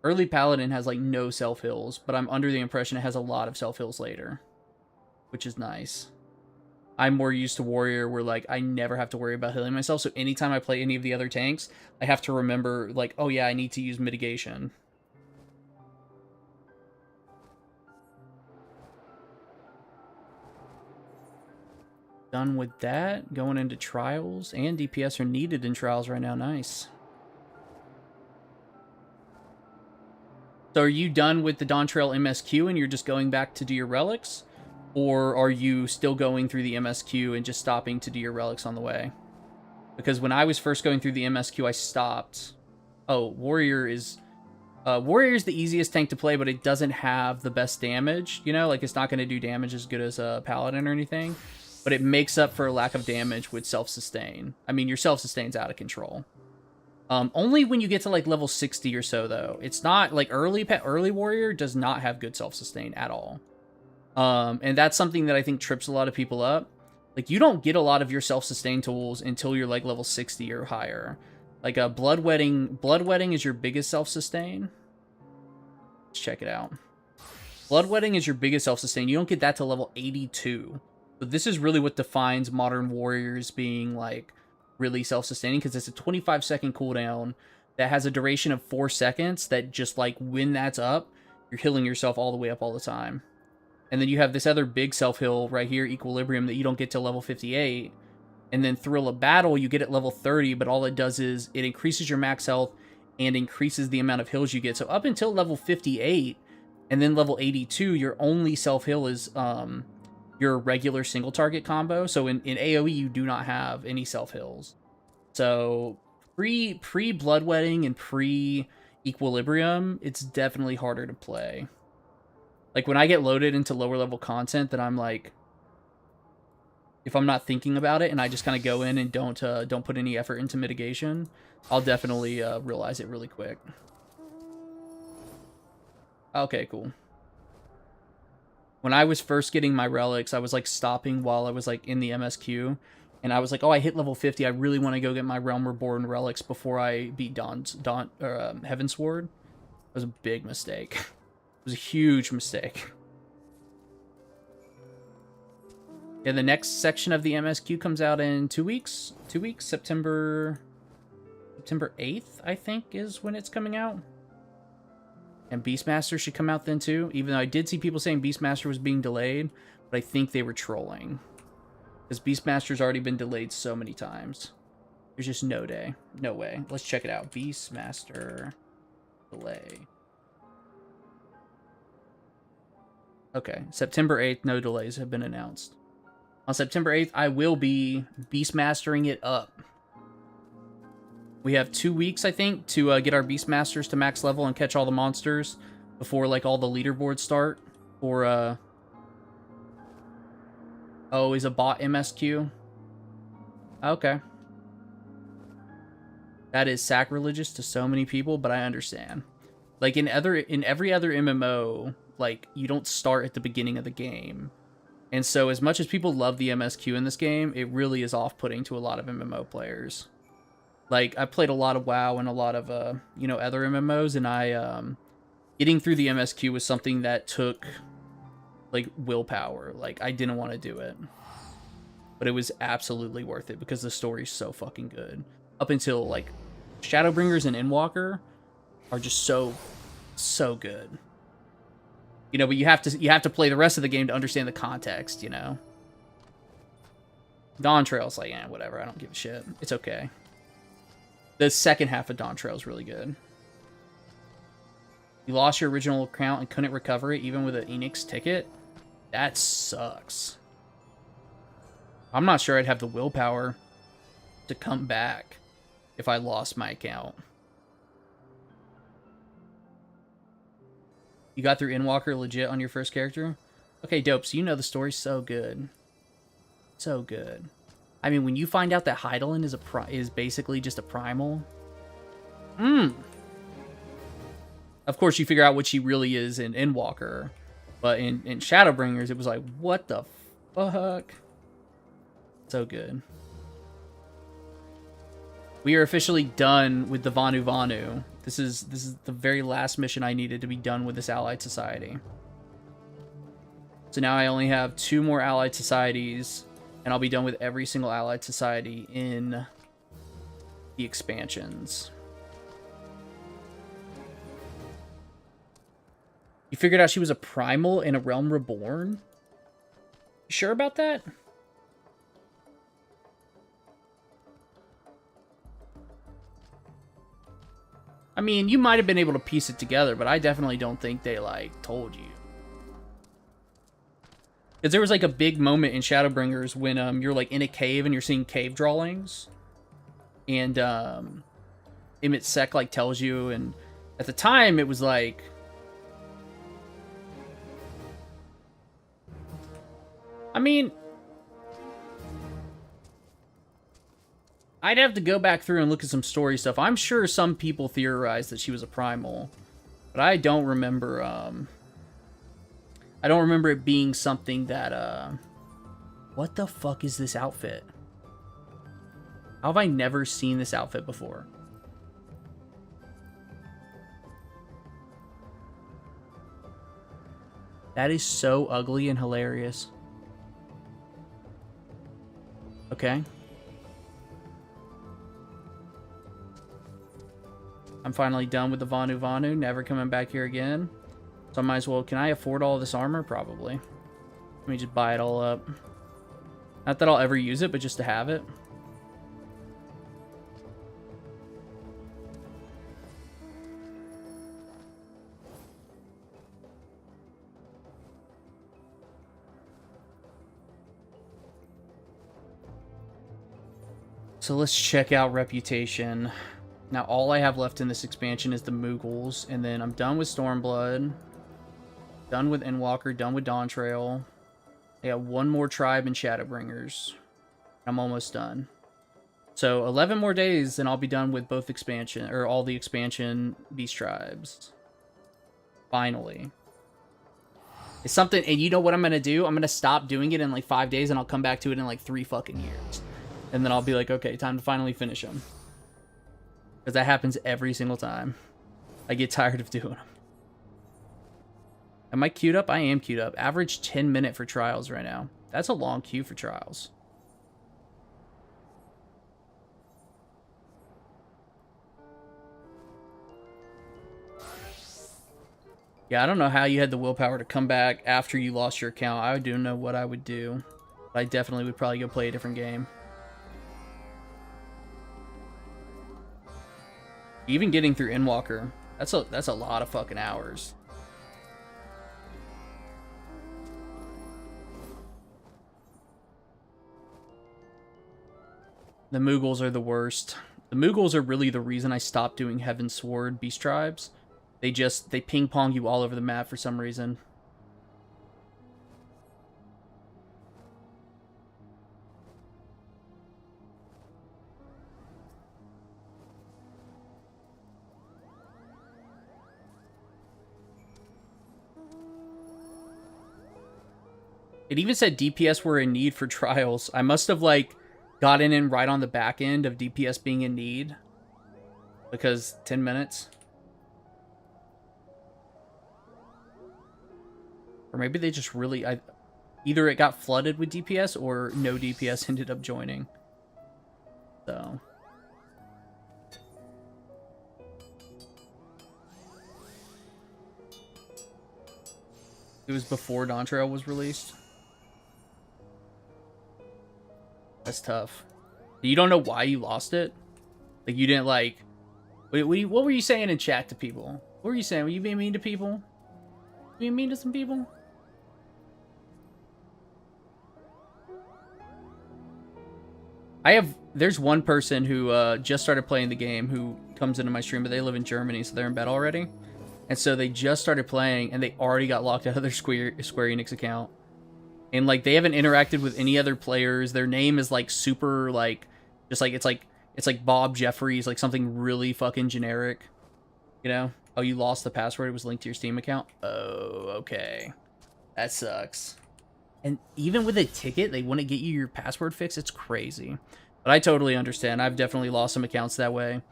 Early Paladin has, like, no self-heals, but I'm under the impression it has a lot of self-heals later, which is nice. I'm more used to Warrior where, like, I never have to worry about healing myself. So anytime I play any of the other tanks, I have to remember, like, oh yeah, I need to use mitigation. Done with that. Going into Trials. And DPS are needed in Trials right now. Nice. So are you done with the Dawntrail MSQ and you're just going back to do your relics? Or are you still going through the MSQ and just stopping to do your relics on the way? Because when I was first going through the MSQ, I stopped. Oh, Warrior is the easiest tank to play, but it doesn't have the best damage. You know, like, it's not going to do damage as good as a Paladin or anything. But it makes up for a lack of damage with self-sustain. I mean, your self-sustain's out of control. Only when you get to, like, level 60 or so, though. It's not, like, early Warrior does not have good self-sustain at all. And that's something that I think trips a lot of people up. Like, you don't get a lot of your self-sustain tools until you're, like, level 60 or higher. Like, Bloodwetting is your biggest self-sustain. Let's check it out. Bloodwetting is your biggest self-sustain. You don't get that till level 82. So this is really what defines Modern Warriors being, like, really self-sustaining, because it's a 25-second cooldown that has a duration of 4 seconds that just, like, when that's up, you're healing yourself all the way up all the time. And then you have this other big self-heal right here, Equilibrium, that you don't get till level 58. And then Thrill of Battle, you get at level 30, but all it does is it increases your max health and increases the amount of heals you get. So up until level 58, and then level 82, your only self-heal is your regular single target combo. So in AoE, you do not have any self-heals. So pre-Bloodwetting and pre-Equilibrium, it's definitely harder to play. Like, when I get loaded into lower level content that I'm like, if I'm not thinking about it and I just kind of go in and don't put any effort into mitigation, I'll definitely realize it really quick. Okay, cool. When I was first getting my relics, I was like stopping while I was like in the MSQ, and I was like, oh, I hit level 50. I really want to go get my Realm Reborn relics before I beat Heavensward. It was a big mistake. It was a huge mistake. Yeah, the next section of the MSQ comes out in 2 weeks. 2 weeks, September 8th, I think, is when it's coming out. And Beastmaster should come out then too, even though I did see people saying Beastmaster was being delayed, but I think they were trolling. Because Beastmaster's already been delayed so many times. There's just no way. Let's check it out. Beastmaster delay. Okay, September 8th, no delays have been announced. On September 8th, I will be Beastmastering it up. We have 2 weeks, I think, to get our Beastmasters to max level and catch all the monsters before, like, all the leaderboards start. For, oh, is a bot MSQ? Okay. That is sacrilegious to so many people, but I understand. Like, in every other MMO, like, you don't start at the beginning of the game. And so, as much as people love the MSQ in this game, it really is off-putting to a lot of MMO players. Like, I played a lot of WoW and a lot of, other MMOs, and getting through the MSQ was something that took, like, willpower. Like, I didn't want to do it. But it was absolutely worth it, because the story's so fucking good. Up until, like, Shadowbringers and Endwalker are just so good. You know, but you have to play the rest of the game to understand the context, you know? Dawntrail's like, whatever, I don't give a shit. It's okay. The second half of Dawntrail is really good. You lost your original account and couldn't recover it, even with an Enix ticket? That sucks. I'm not sure I'd have the willpower to come back if I lost my account. You got through Endwalker legit on your first character? Okay, dope. So you know the story's so good. So good. I mean, when you find out that Hydaelyn is basically just a primal. Of course, you figure out what she really is in Endwalker. But in Shadowbringers, it was like, what the fuck? So good. We are officially done with the Vanu Vanu. This is the very last mission I needed to be done with this Allied Society. So now I only have 2 more Allied Societies, and I'll be done with every single Allied Society in the expansions. You figured out she was a primal in a Realm Reborn? You sure about that? I mean, you might have been able to piece it together, but I definitely don't think they, like, told you. Because there was, like, a big moment in Shadowbringers when you're, like, in a cave and you're seeing cave drawings. And Emmett Sek, like, tells you, and at the time, it was, like... I mean... I'd have to go back through and look at some story stuff. I'm sure some people theorized that she was a primal, but I don't remember. I don't remember it being something that, what the fuck is this outfit? How have I never seen this outfit before? That is so ugly and hilarious. Okay. I'm finally done with the Vanu Vanu, never coming back here again. So I might as well, can I afford all this armor? Probably. Let me just buy it all up. Not that I'll ever use it, but just to have it. So let's check out Reputation. Now all I have left in this expansion is the Moogles, and then I'm done with Stormblood, done with Endwalker, done with Dawntrail. I got one more tribe in Shadowbringers. I'm almost done. So 11 more days and I'll be done with both expansion, or all the expansion beast tribes. Finally. It's something, and you know what I'm going to do? I'm going to stop doing it in like 5 days and I'll come back to it in like 3 fucking years. And then I'll be like, okay, time to finally finish them. Because that happens every single time. I get tired of doing them. Am I queued up? I am queued up. Average 10 minute for trials right now. That's a long queue for trials. Yeah, I don't know how you had the willpower to come back after you lost your account. I don't know what I would do. But I definitely would probably go play a different game. Even getting through Endwalker, that's a lot of fucking hours. The Moogles are the worst. The Moogles are really the reason I stopped doing Heavensward Beast Tribes. They ping pong you all over the map for some reason. It even said DPS were in need for trials. I must have, like, gotten in right on the back end of DPS being in need. Because 10 minutes. Or maybe they just really... either it got flooded with DPS or no DPS ended up joining. So... it was before Dawntrail was released. That's tough. You don't know why you lost it? Like, you didn't, like... What were you saying in chat to people? What were you saying? Were you being mean to people? Being mean to some people? There's one person who just started playing the game who comes into my stream, but they live in Germany, so they're in bed already. And so they just started playing, and they already got locked out of their Square Enix account. And, like, they haven't interacted with any other players. Their name is, like, super, like, just, like, it's like Bob Jeffries, like, something really fucking generic. You know? Oh, you lost the password. It was linked to your Steam account? Oh, okay. That sucks. And even with a ticket, they wouldn't get you your password fixed? It's crazy. But I totally understand. I've definitely lost some accounts that way.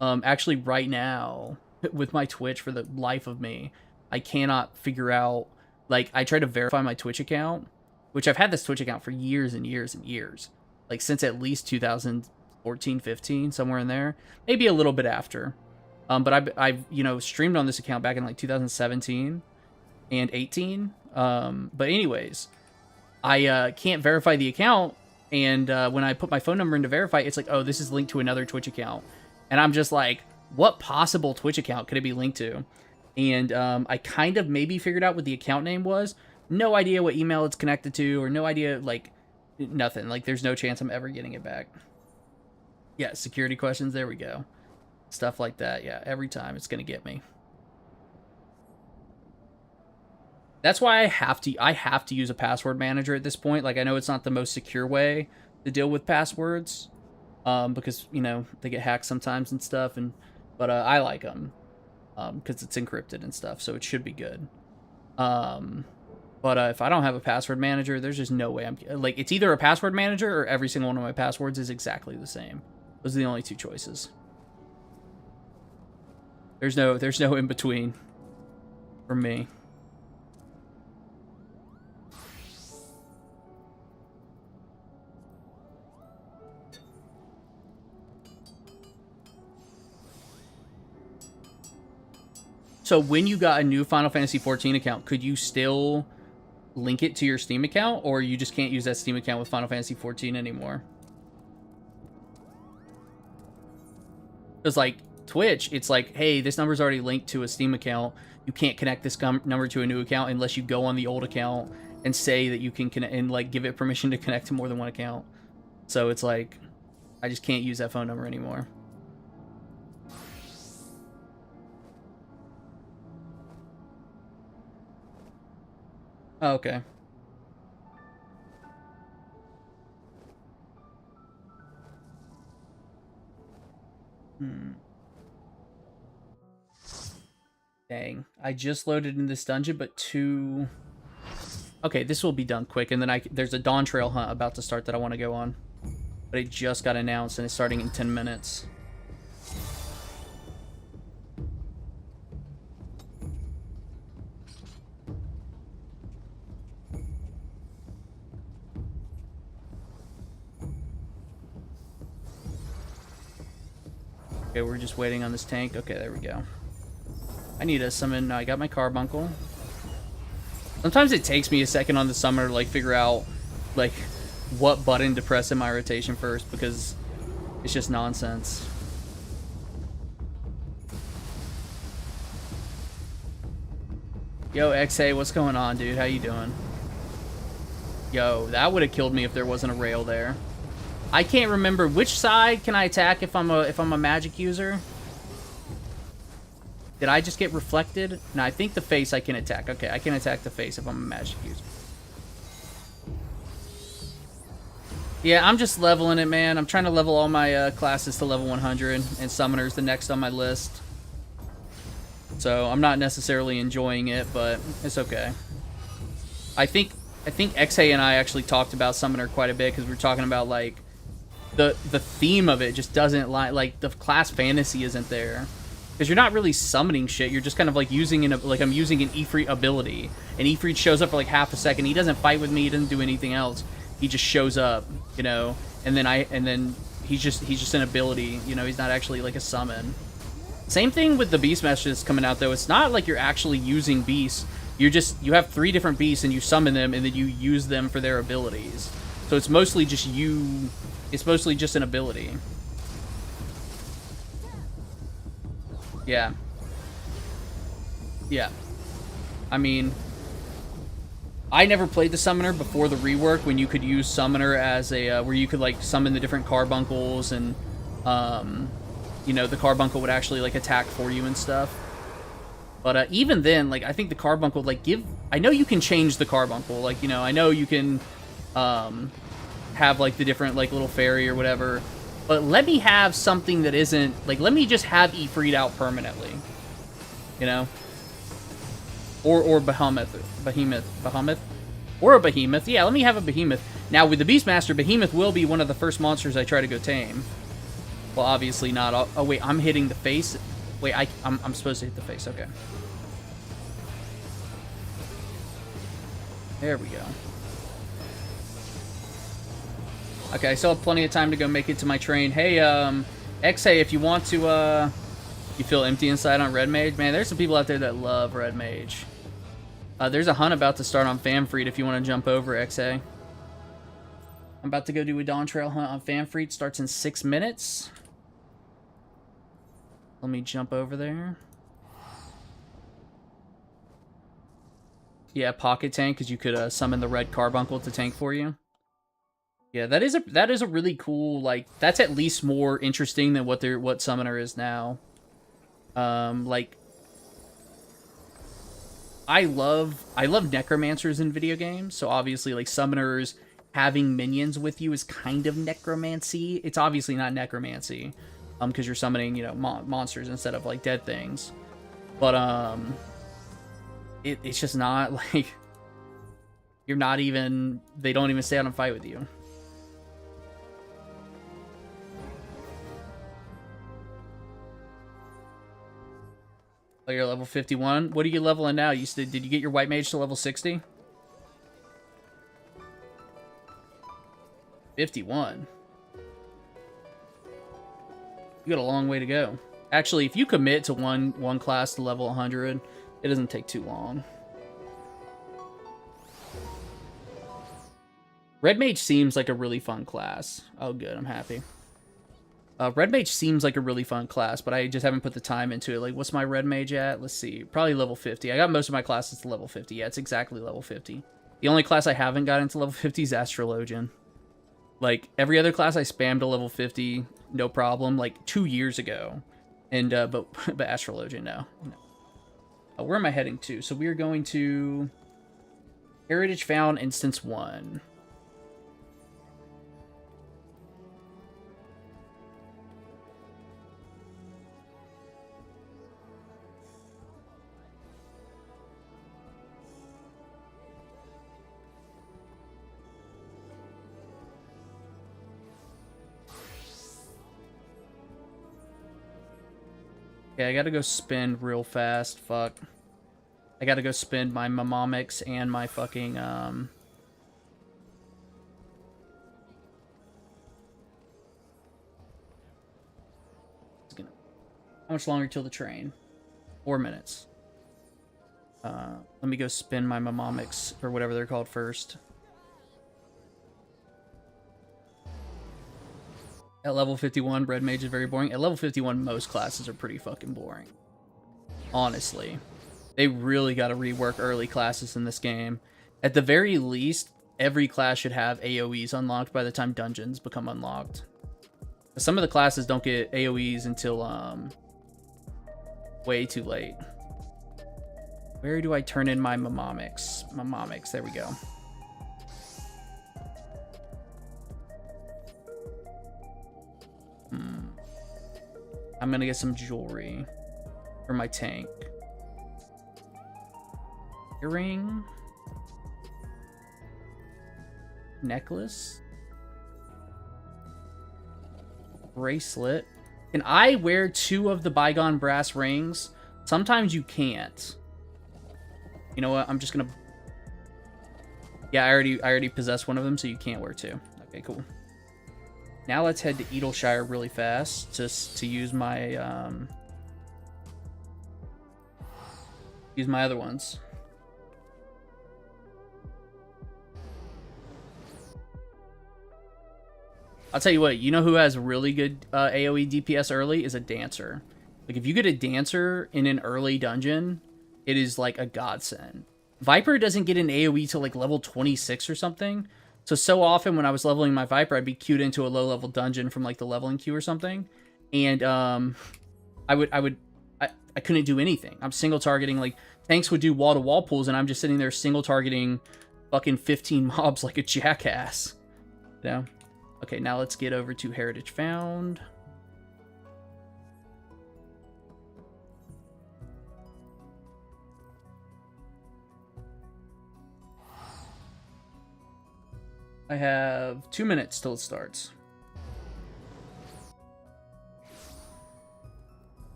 Actually, right now, with my Twitch, for the life of me, I cannot figure out... Like, I tried to verify my Twitch account, which I've had this Twitch account for years and years and years. Like, since at least 2014, 15, somewhere in there. Maybe a little bit after. But I've you know, streamed on this account back in, like, 2017 and 18. But anyways, I can't verify the account, and when I put my phone number in to verify, it's like, oh, this is linked to another Twitch account. And I'm just like, what possible Twitch account could it be linked to? And I kind of maybe figured out what the account name was. No idea what email it's connected to, or no idea, like, nothing. Like, there's no chance I'm ever getting it back. Yeah, security questions, there we go. Stuff like that, yeah, every time it's going to get me. That's why I have to use a password manager at this point. Like, I know it's not the most secure way to deal with passwords, because, you know, they get hacked sometimes and stuff, but I like them, because it's encrypted and stuff, so it should be good. But if I don't have a password manager, there's just no way I'm... Like, it's either a password manager or every single one of my passwords is exactly the same. Those are the only two choices. There's no in between for me. So when you got a new Final Fantasy XIV account, could you still link it to your Steam account, or you just can't use that Steam account with Final Fantasy XIV anymore? Because, like, Twitch, it's like, hey, this number's already linked to a Steam account. You can't connect this number to a new account unless you go on the old account and say that you can connect, and, like, give it permission to connect to more than one account. So it's like, I just can't use that phone number anymore. Oh, okay. Dang. I just loaded in this dungeon, but two... Okay, this will be done quick, and then there's a Dawntrail hunt about to start that I want to go on. But it just got announced, and it's starting in 10 minutes. Okay, we're just waiting on this tank. Okay, there we go. I need to summon... I got my Carbuncle. Sometimes it takes me a second on the summoner to, like, figure out, like, what button to press in my rotation first, because it's just nonsense. Yo, XA, what's going on, dude? How you doing? Yo, that would have killed me if there wasn't a rail there. I can't remember which side can I attack if I'm a magic user. Did I just get reflected? No, I think the face I can attack. Okay, I can attack the face if I'm a magic user. Yeah, I'm just leveling it, man. I'm trying to level all my classes to level 100, and Summoner's the next on my list. So I'm not necessarily enjoying it, but it's okay. I think XA and I actually talked about Summoner quite a bit, because we were talking about, like, the theme of it just doesn't like the class fantasy isn't there, because you're not really summoning shit. You're just kind of like using I'm using an Ifrit ability, and Ifrit shows up for like half a second. He doesn't fight with me. He doesn't do anything else. He just shows up, you know, and then he's just an ability. You know, he's not actually like a summon. Same thing with the Beastmaster that's coming out though. It's not like you're actually using beasts. You have 3 different beasts and you summon them and then you use them for their abilities. So it's mostly just you. It's mostly just an ability. Yeah. Yeah. I mean, I never played the Summoner before the rework, when you could use Summoner as a, where you could, like, summon the different Carbuncles, and, you know, the Carbuncle would actually, like, attack for you and stuff. But even then, like, I think the Carbuncle, like, I know you can change the Carbuncle. Like, you know, I know you can, have, like, the different, like, little fairy or whatever. But let me have something that isn't... Like, let me just have Ifrit out permanently. You know? Or Behemoth. Or a Behemoth. Yeah, let me have a Behemoth. Now, with the Beastmaster, Behemoth will be one of the first monsters I try to go tame. Well, obviously not. Oh, wait, I'm hitting the face? Wait, I'm supposed to hit the face. Okay. There we go. Okay, I still have plenty of time to go make it to my train. Hey, XA, if you want to, you feel empty inside on Red Mage? Man, there's some people out there that love Red Mage. There's a hunt about to start on Famfreed if you want to jump over, XA. I'm about to go do a Dawntrail hunt on Famfreed. Starts in 6 minutes. Let me jump over there. Yeah, Pocket Tank, because you could summon the red Carbuncle to tank for you. Yeah, that is a really cool, like, that's at least more interesting than what Summoner is now. Like, I love necromancers in video games, so obviously, like, Summoners having minions with you is kind of necromancy. It's obviously not necromancy, because you're summoning, you know, monsters instead of, like, dead things. But, it's just not, like... You're not even... They don't even stay out and fight with you. Oh, you're level 51? What are you leveling now? You said, did you get your white mage to level 60? 51. You got a long way to go. Actually, if you commit to one class to level 100, it doesn't take too long. Red Mage seems like a really fun class. Oh, good. I'm happy. Red Mage seems like a really fun class, but I just haven't put the time into it. Like, what's my Red Mage at? Let's see. Probably level 50. I got most of my classes to level 50. Yeah, it's exactly level 50. The only class I haven't gotten to level 50 is Astrologian. Like, every other class I spammed to level 50, no problem, like 2 years ago. And, but Astrologian, no. Where am I heading to? So we are going to Heritage Found Instance 1. Okay, I gotta go spend real fast. Fuck. I gotta go spend my Mnemonics and my fucking, How much longer till the train? 4 minutes. Let me go spend my Mnemonics, or whatever they're called, first. At level 51, Red Mage is very boring. At level 51, most classes are pretty fucking boring. Honestly. They really got to rework early classes in this game. At the very least, every class should have AoEs unlocked by the time dungeons become unlocked. Some of the classes don't get AoEs until, way too late. Where do I turn in my Mnemonics? Mnemonics, there we go. I'm gonna get some jewelry for my tank. Earring. Necklace. Bracelet. Can I wear 2 of the bygone brass rings? Sometimes you can't. You know what? I'm just gonna... Yeah, I already possess one of them, so you can't wear 2. Okay, cool. Now let's head to Edelshire really fast, just to use my other ones. I'll tell you what, you know who has really good AoE DPS early is a Dancer. Like, if you get a Dancer in an early dungeon, it is like a godsend. Viper doesn't get an AoE till like level 26 or something. So often when I was leveling my Viper, I'd be queued into a low-level dungeon from, like, the leveling queue or something. And, I couldn't do anything. I'm single-targeting, like, tanks would do wall-to-wall pulls, and I'm just sitting there single-targeting fucking 15 mobs like a jackass. You know? Okay, now let's get over to Heritage Found. I have 2 minutes till it starts.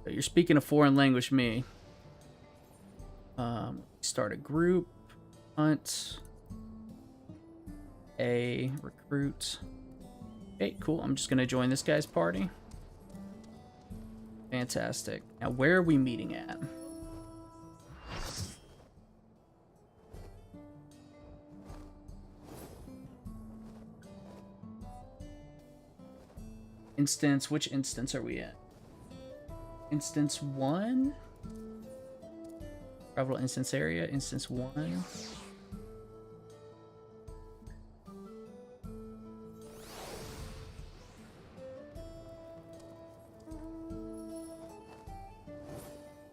You're speaking a foreign language, me. Start a group. Hunt. A recruit. Okay, cool. I'm just gonna join this guy's party. Fantastic. Now, where are we meeting at? Instance, which instance are we in? Instance 1? Travel instance area, instance 1.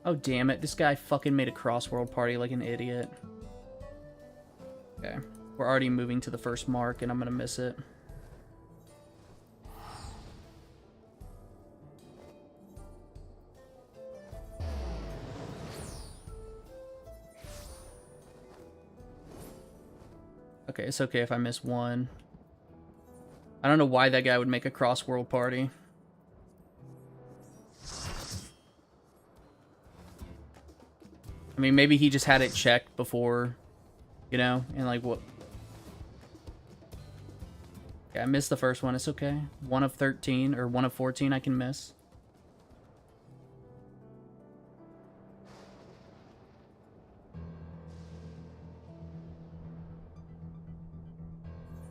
Oh, damn it. This guy fucking made a cross-world party like an idiot. Okay. We're already moving to the first mark, and I'm gonna miss it. Okay, it's okay if I miss one. I don't know why that guy would make a cross-world party. I mean, maybe he just had it checked before, you know, and like what... Yeah, I missed the first one. It's okay. 1 of 13 or 1 of 14 I can miss.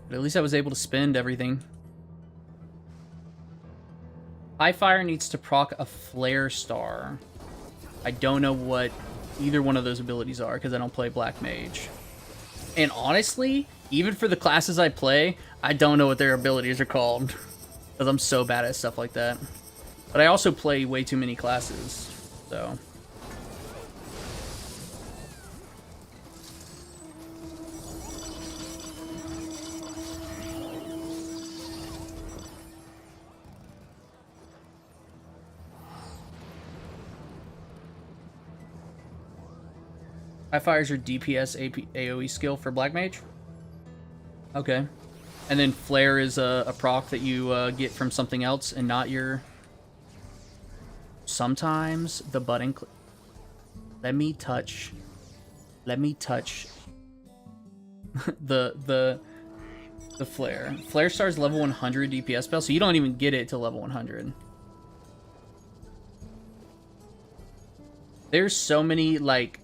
But at least I was able to spend everything. High Fire needs to proc a Flare Star. I don't know what either one of those abilities are because I don't play Black Mage. And honestly, even for the classes I play, I don't know what their abilities are called. Because I'm so bad at stuff like that. But I also play way too many classes, so... High Fire is your DPS AoE skill for Black Mage? Okay. And then Flare is a proc that you get from something else and not your... Sometimes the button... Let me touch the Flare. Flare Star is level 100 DPS spell, so you don't even get it to level 100. There's so many, like...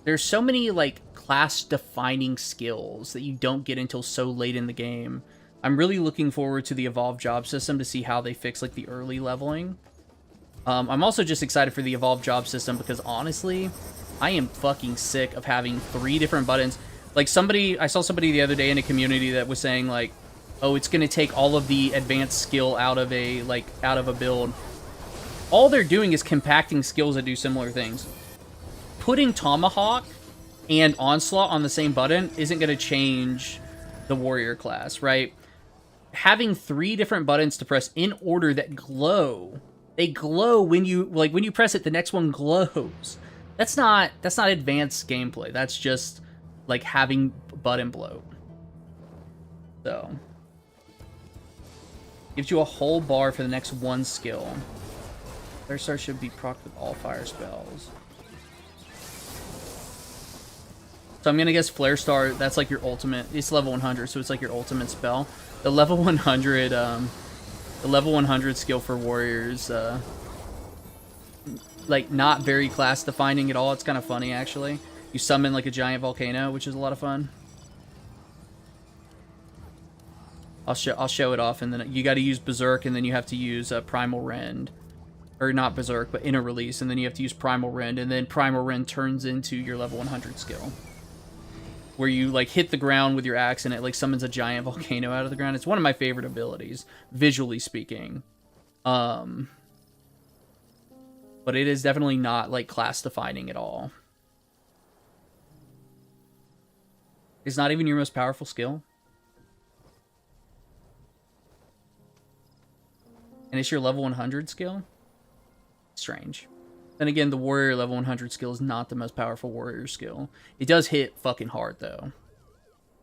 There's so many, like, class-defining skills that you don't get until so late in the game. I'm really looking forward to the Evolved Job System to see how they fix, like, the early leveling. I'm also just excited for the Evolved Job System because, honestly, I am fucking sick of having 3 different buttons. Like, I saw somebody the other day in a community that was saying, like, oh, it's gonna take all of the advanced skill out of a build. All they're doing is compacting skills that do similar things. Putting Tomahawk and Onslaught on the same button isn't going to change the warrior class, right? Having 3 different buttons to press in order that glow. They glow when you press it, the next one glows. That's not advanced gameplay. That's just like having button bloat. So gives you a whole bar for the next 1 skill. Flare Star should be procced with all fire spells. So I'm gonna guess Flare Star, that's like your ultimate. It's level 100, so it's like your ultimate spell. The level 100, skill for warriors, like not very class defining at all. It's kind of funny actually. You summon like a giant volcano, which is a lot of fun. I'll show it off, and then you got to use Berserk, and then you have to use Primal Rend, or not Berserk, but Inner Release, and then you have to use Primal Rend, and then Primal Rend turns into your level 100 skill. Where you, like, hit the ground with your axe and it, like, summons a giant volcano out of the ground. It's one of my favorite abilities, visually speaking. But it is definitely not, like, class-defining at all. It's not even your most powerful skill. And it's your level 100 skill? Strange. Then again, the warrior level 100 skill is not the most powerful warrior skill. It does hit fucking hard, though,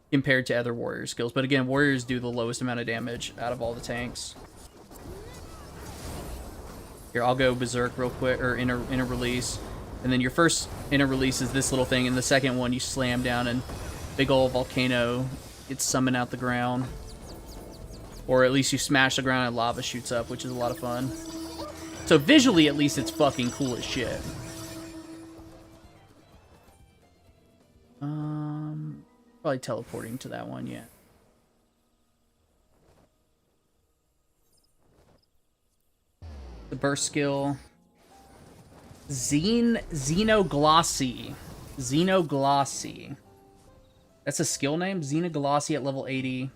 compared to other warrior skills. But again, warriors do the lowest amount of damage out of all the tanks. Here, I'll go Berserk real quick, or inner Release. And then your first Inner Release is this little thing, and the second one you slam down and big old volcano gets summoned out the ground. Or at least you smash the ground and lava shoots up, which is a lot of fun. So visually, at least, it's fucking cool as shit. Probably teleporting to that one, yeah. The burst skill. Xenoglossy. Xenoglossy. That's a skill name? Xenoglossy at level 80.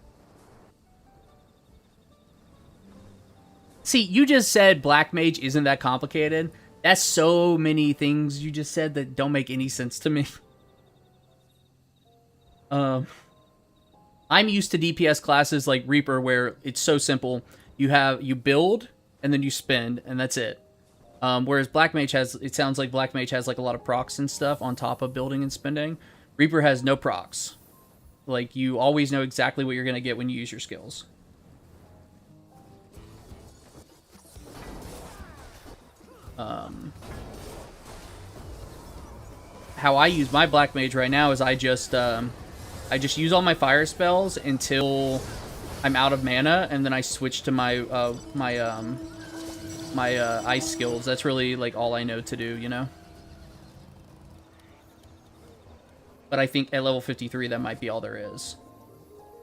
See, you just said Black Mage isn't that complicated. That's so many things you just said that don't make any sense to me. I'm used to DPS classes like Reaper where it's so simple. You build and then you spend and that's it. Whereas Black Mage it sounds like Black Mage has like a lot of procs and stuff on top of building and spending. Reaper has no procs. Like, you always know exactly what you're going to get when you use your skills. How I use my Black Mage right now is I just use all my fire spells until I'm out of mana, and then I switch to my ice skills. That's really like all I know to do, you know. But I think at level 53, that might be all there is.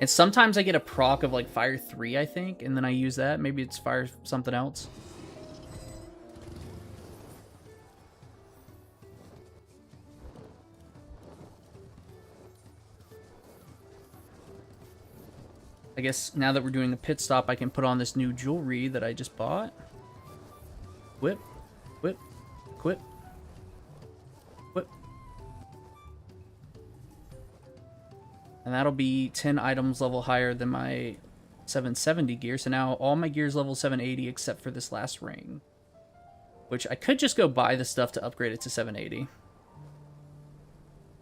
And sometimes I get a proc of like Fire 3, I think, and then I use that. Maybe it's Fire something else. I guess now that we're doing the pit stop, I can put on this new jewelry that I just bought. Whip, whip, whip, whip. And that'll be 10 items level higher than my 770 gear. So now all my gear's level 780 except for this last ring. Which I could just go buy the stuff to upgrade it to 780.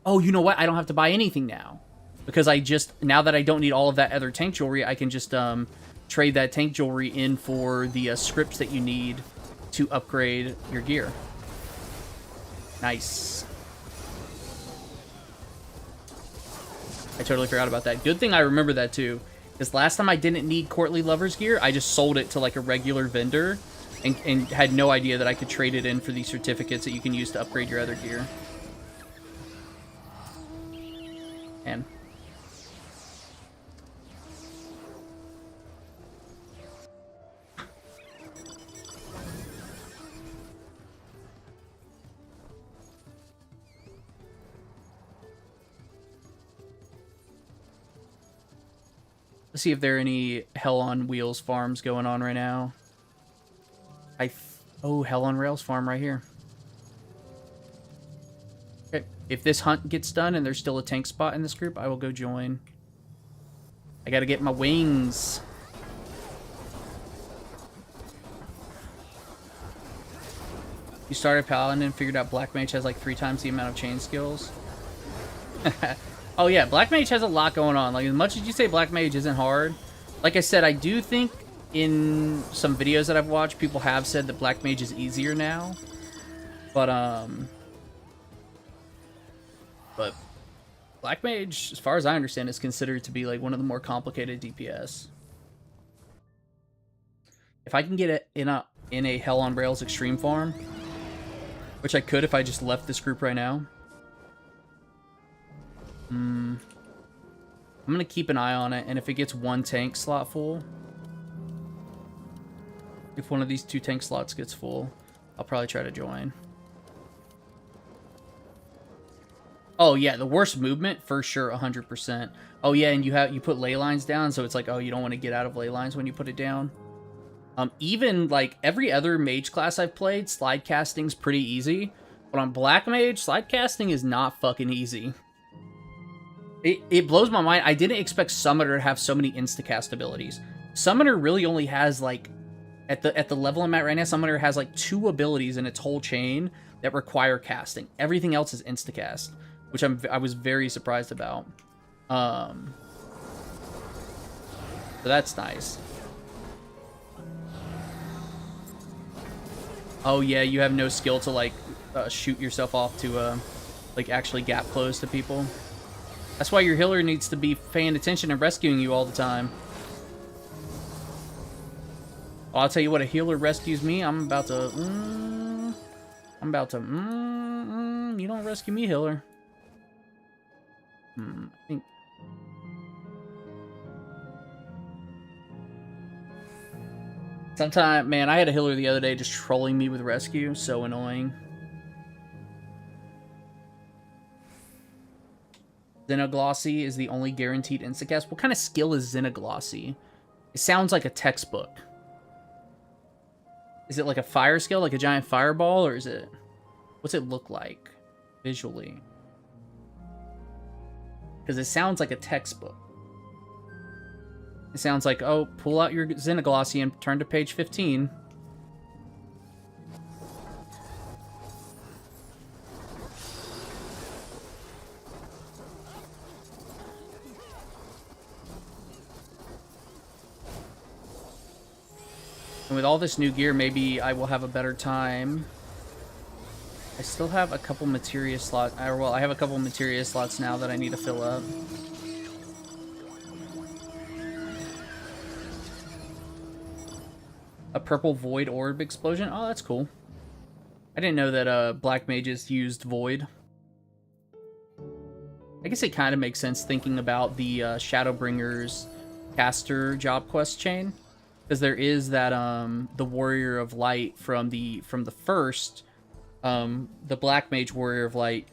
Oh, you know what? I don't have to buy anything now. Because now that I don't need all of that other tank jewelry, I can just trade that tank jewelry in for the scripts that you need to upgrade your gear. Nice. I totally forgot about that. Good thing I remember that too. Because last time I didn't need Courtly Lover's gear, I just sold it to like a regular vendor and had no idea that I could trade it in for these certificates that you can use to upgrade your other gear. And let's see if there are any Hell on Wheels farms going on right now. Oh, Hell on Rails farm right here. Okay, if this hunt gets done and there's still a tank spot in this group, I will go join. I gotta get my wings. You started Paladin and figured out Black Mage has like 3 times the amount of chain skills. Oh yeah, Black Mage has a lot going on. Like, as much as you say Black Mage isn't hard, like I said, I do think in some videos that I've watched, people have said that Black Mage is easier now. But Black Mage, as far as I understand, is considered to be like one of the more complicated DPS. If I can get it in a Hell on Rails extreme farm, which I could if I just left this group right now. I'm gonna keep an eye on it, and if it gets 1 tank slot full, if one of these 2 tank slots gets full, I'll probably try to join. Oh yeah, the worst movement for sure, 100%. Oh yeah, and you put ley lines down, so it's like, oh, you don't want to get out of ley lines when you put it down. Even like every other mage class I've played, slide casting's pretty easy, but on Black Mage, slide casting is not fucking easy. It blows my mind. I didn't expect Summoner to have so many instacast abilities. Summoner really only has like, at the level I'm at right now, Summoner has like 2 abilities in its whole chain that require casting. Everything else is instacast, which I was very surprised about. So that's nice. Oh yeah, you have no skill to like shoot yourself off to like actually gap close to people. That's why your healer needs to be paying attention and rescuing you all the time. Well, I'll tell you what, a healer rescues me, I'm about to... you don't rescue me, healer. I think... Sometimes, man, I had a healer the other day just trolling me with rescue. So annoying. Xenoglossy is the only guaranteed instacast. What kind of skill is Xenoglossy? It sounds like a textbook. Is it like a fire skill, like a giant fireball, or is it... What's it look like visually? Because it sounds like a textbook. It sounds like, oh, pull out your Xenoglossy and turn to page 15. And with all this new gear, maybe I will have a better time. I still have a couple materia slots. Well, I have a couple materia slots now that I need to fill up. A purple void orb explosion. Oh, that's cool. I didn't know that black mages used void. I guess it kind of makes sense thinking about the Shadowbringers caster job quest chain, because there is that the Warrior of Light from the first, the Black Mage Warrior of Light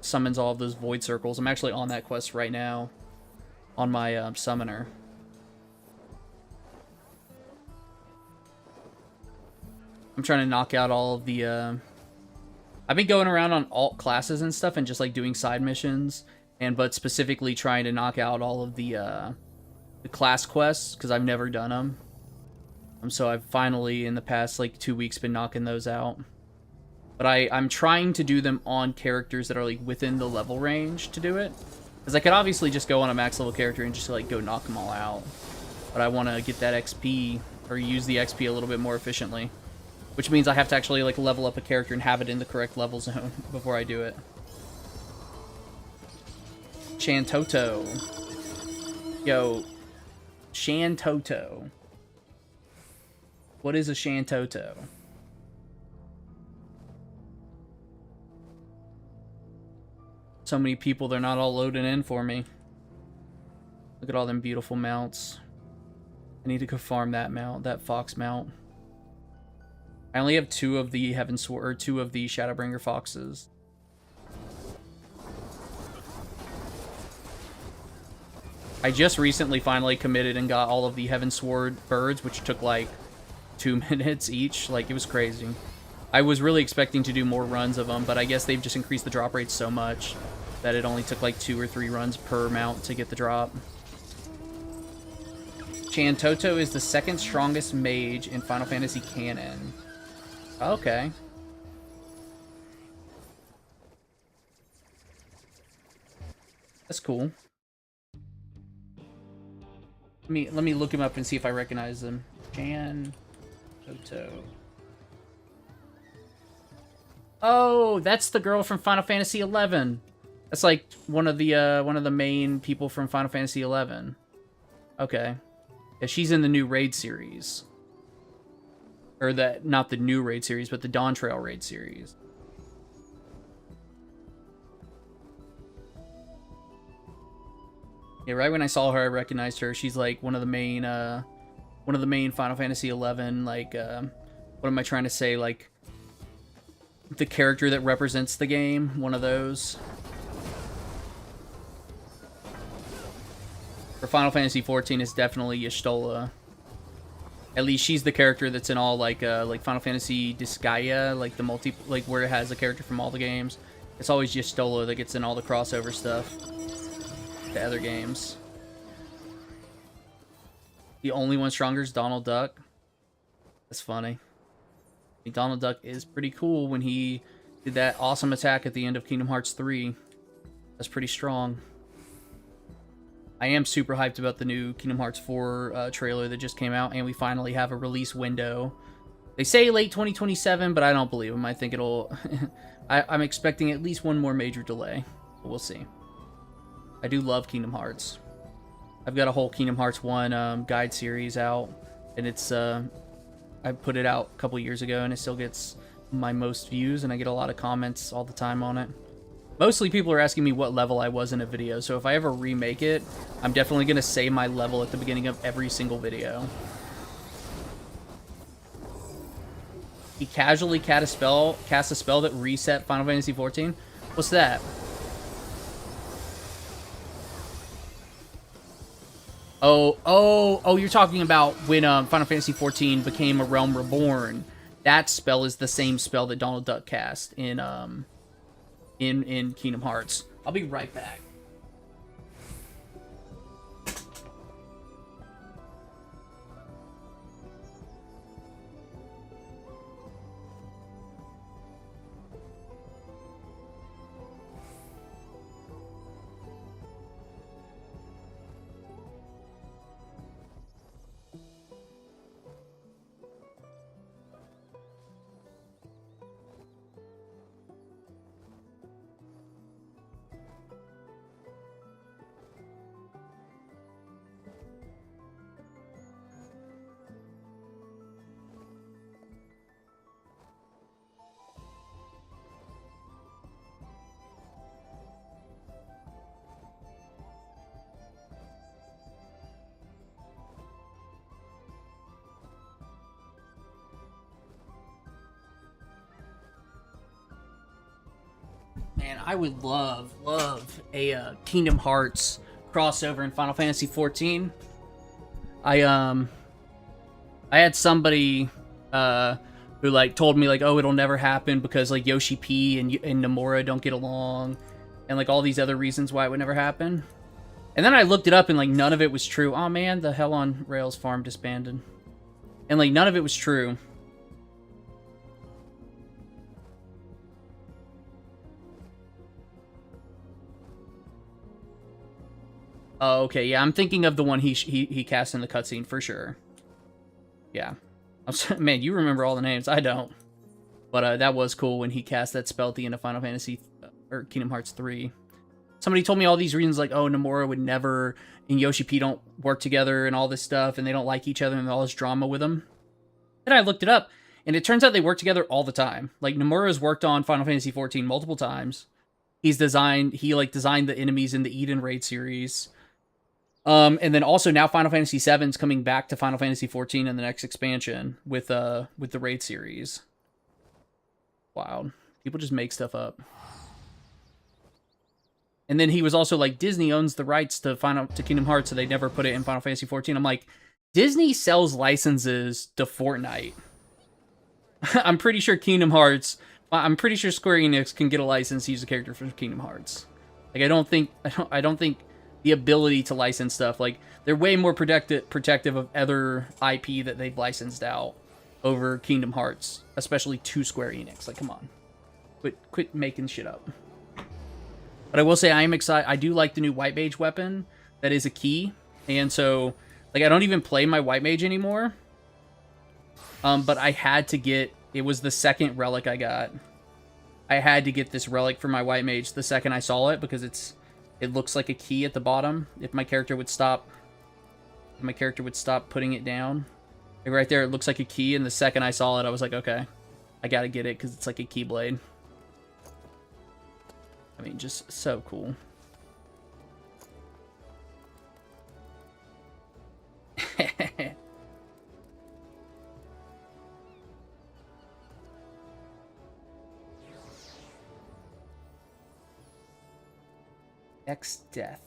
summons all of those void circles. I'm actually on that quest right now on my summoner. I'm trying to knock out all of the I've been going around on alt classes and stuff and just like doing side missions, but specifically trying to knock out all of the class quests because I've never done them. So I've finally in the past like 2 weeks been knocking those out. But I'm trying to do them on characters that are like within the level range to do it, because I could obviously just go on a max level character and just like go knock them all out. But I want to get that XP or use the XP a little bit more efficiently. Which means I have to actually like level up a character and have it in the correct level zone before I do it. Shantoto. Yo. Shantoto. What is a Shantoto? So many people, they're not all loading in for me. Look at all them beautiful mounts. I need to go farm that mount, that fox mount. I only have 2 of the Heavensward, or 2 of the Shadowbringer foxes. I just recently finally committed and got all of the Heavensward birds, which took like 2 minutes each. Like, it was crazy. I was really expecting to do more runs of them, but I guess they've just increased the drop rate so much that it only took like 2 or 3 runs per mount to get the drop. Shantoto is the 2nd strongest mage in Final Fantasy canon. Okay. That's cool. Let me look him up and see if I recognize him. Shantoto. Oh, that's the girl from Final Fantasy XI. That's like one of the main people from Final Fantasy XI. Okay. Yeah, she's in the new raid series. Or not the new raid series, but the Dawntrail raid series. Yeah, right when I saw her, I recognized her. She's like one of the main Final Fantasy XI, like, what am I trying to say? Like, the character that represents the game, one of those. For Final Fantasy XIV, it's definitely Y'shtola. At least she's the character that's in all like Final Fantasy Disgaea, like the where it has a character from all the games. It's always Y'shtola that gets in all the crossover stuff. The other games. The only one stronger is Donald Duck. That's funny. I mean, Donald Duck is pretty cool when he did that awesome attack at the end of Kingdom Hearts 3. That's pretty strong. I am super hyped about the new Kingdom Hearts 4 trailer that just came out, and we finally have a release window. They say late 2027, but I don't believe them. I think it'll... I'm expecting at least one more major delay, but we'll see. I do love Kingdom Hearts. I've got a whole Kingdom Hearts 1 guide series out, and it's... I put it out a couple years ago, and it still gets my most views, and I get a lot of comments all the time on it. Mostly people are asking me what level I was in a video, so if I ever remake it, I'm definitely going to say my level at the beginning of every single video. He casually cast a spell that reset Final Fantasy XIV? What's that? Oh, you're talking about when Final Fantasy XIV became a Realm Reborn. That spell is the same spell that Donald Duck cast in Kingdom Hearts. I'll be right back. man, I would love a Kingdom Hearts crossover in Final Fantasy 14. I had somebody who like told me like, oh, it'll never happen because like Yoshi P and Nomura don't get along, and like all these other reasons why it would never happen. And then I looked it up and like none of it was true. Oh man, the Hell on Rails farm disbanded, and like none of it was true. Oh, okay, yeah, I'm thinking of the one he cast in the cutscene for sure. Yeah, man, you remember all the names. I don't, but that was cool when he cast that spell at the end of Final Fantasy or Kingdom Hearts 3. Somebody told me all these reasons, like, oh, Nomura would never and Yoshi P don't work together and all this stuff, and they don't like each other and all this drama with them. Then I looked it up, and it turns out they work together all the time. Like Nomura's worked on Final Fantasy 14 multiple times. He designed the enemies in the Eden Raid series. And then also now Final Fantasy VII is coming back to Final Fantasy 14 in the next expansion with the Raid series. Wow. People just make stuff up. And then he was also like, Disney owns the rights to Kingdom Hearts, so they never put it in Final Fantasy 14. I'm like, Disney sells licenses to Fortnite. I'm pretty sure Kingdom Hearts, I'm pretty sure Square Enix can get a license to use a character from Kingdom Hearts. Like I don't think the ability to license stuff, like they're way more protective of other IP that they've licensed out over Kingdom Hearts, especially to Square Enix. Like, come on, quit making shit up. But I will say I am excited. I do like the new White Mage weapon that is a key, and so like I don't even play my White Mage anymore. But I had to get, it was the second relic I got. I had to get this relic for my White Mage the second I saw it because it looks like a key at the bottom. If my character would stop putting it down. Like right there, it looks like a key, and the second I saw it, I was like, okay, I gotta get it because it's like a Keyblade. I mean, just so cool. X Death.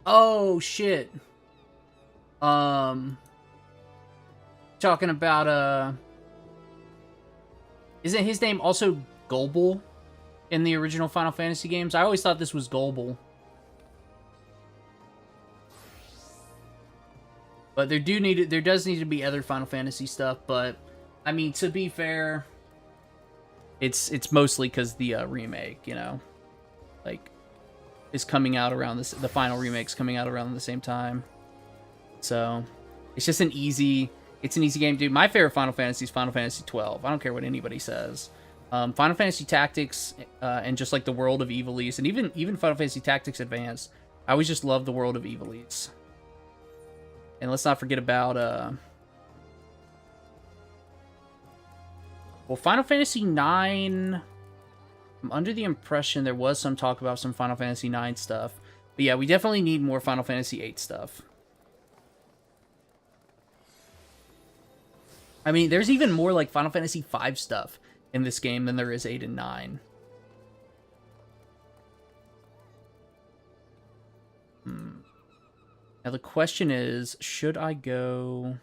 Oh shit. Talking about isn't his name also Golbul in the original Final Fantasy games? I always thought this was Golbul. But there does need to be other Final Fantasy stuff, but I mean, to be fair, it's mostly because the remake, you know, like is coming out around this. The final remake's coming out around the same time, so it's just an easy game, dude. My favorite Final Fantasy is Final Fantasy 12. I don't care what anybody says. Final Fantasy Tactics and just like the World of Ivalice, and even Final Fantasy Tactics Advanced. I always just love the World of Ivalice. And let's not forget about well, Final Fantasy 9, I'm under the impression there was some talk about some Final Fantasy 9 stuff. But yeah, we definitely need more Final Fantasy 8 stuff. I mean, there's even more like Final Fantasy 5 stuff in this game than there is 8 and 9. Now the question is, should I go...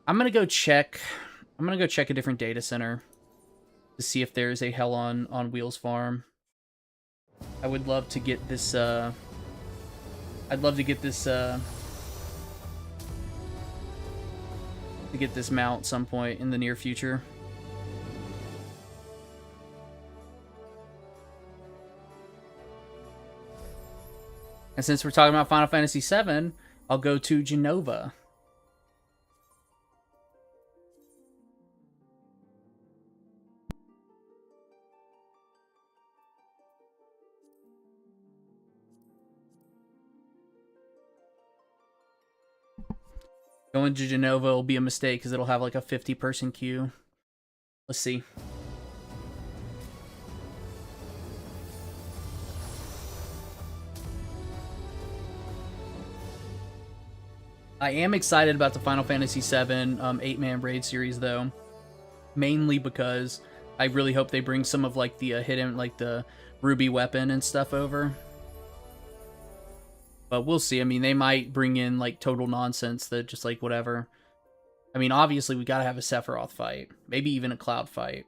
I'm gonna go check a different data center to see if there's a Hell on Wheels farm. I would love to get this mount some point in the near future. And since we're talking about Final Fantasy VII, I'll go to Genova. Going to Genova will be a mistake because it'll have like a 50-person queue. Let's see. I am excited about the Final Fantasy VII 8-man raid series, though. Mainly because I really hope they bring some of, like, the hidden, like, the ruby weapon and stuff over. But we'll see. I mean, they might bring in, like, total nonsense that just, like, whatever. I mean, obviously, we gotta have a Sephiroth fight. Maybe even a Cloud fight.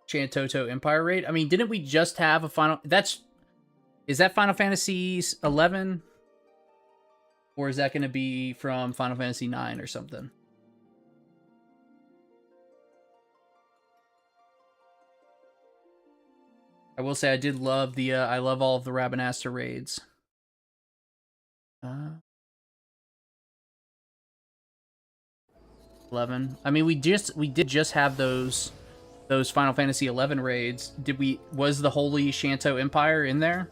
Shantoto Empire raid? I mean, didn't we just have a final... Is that Final Fantasy 11? Or is that going to be from Final Fantasy 9 or something? I will say I did love the... I love all of the Rabanastre raids. 11. I mean, we did just have those Final Fantasy 11 raids. Was the Holy Shanto Empire in there?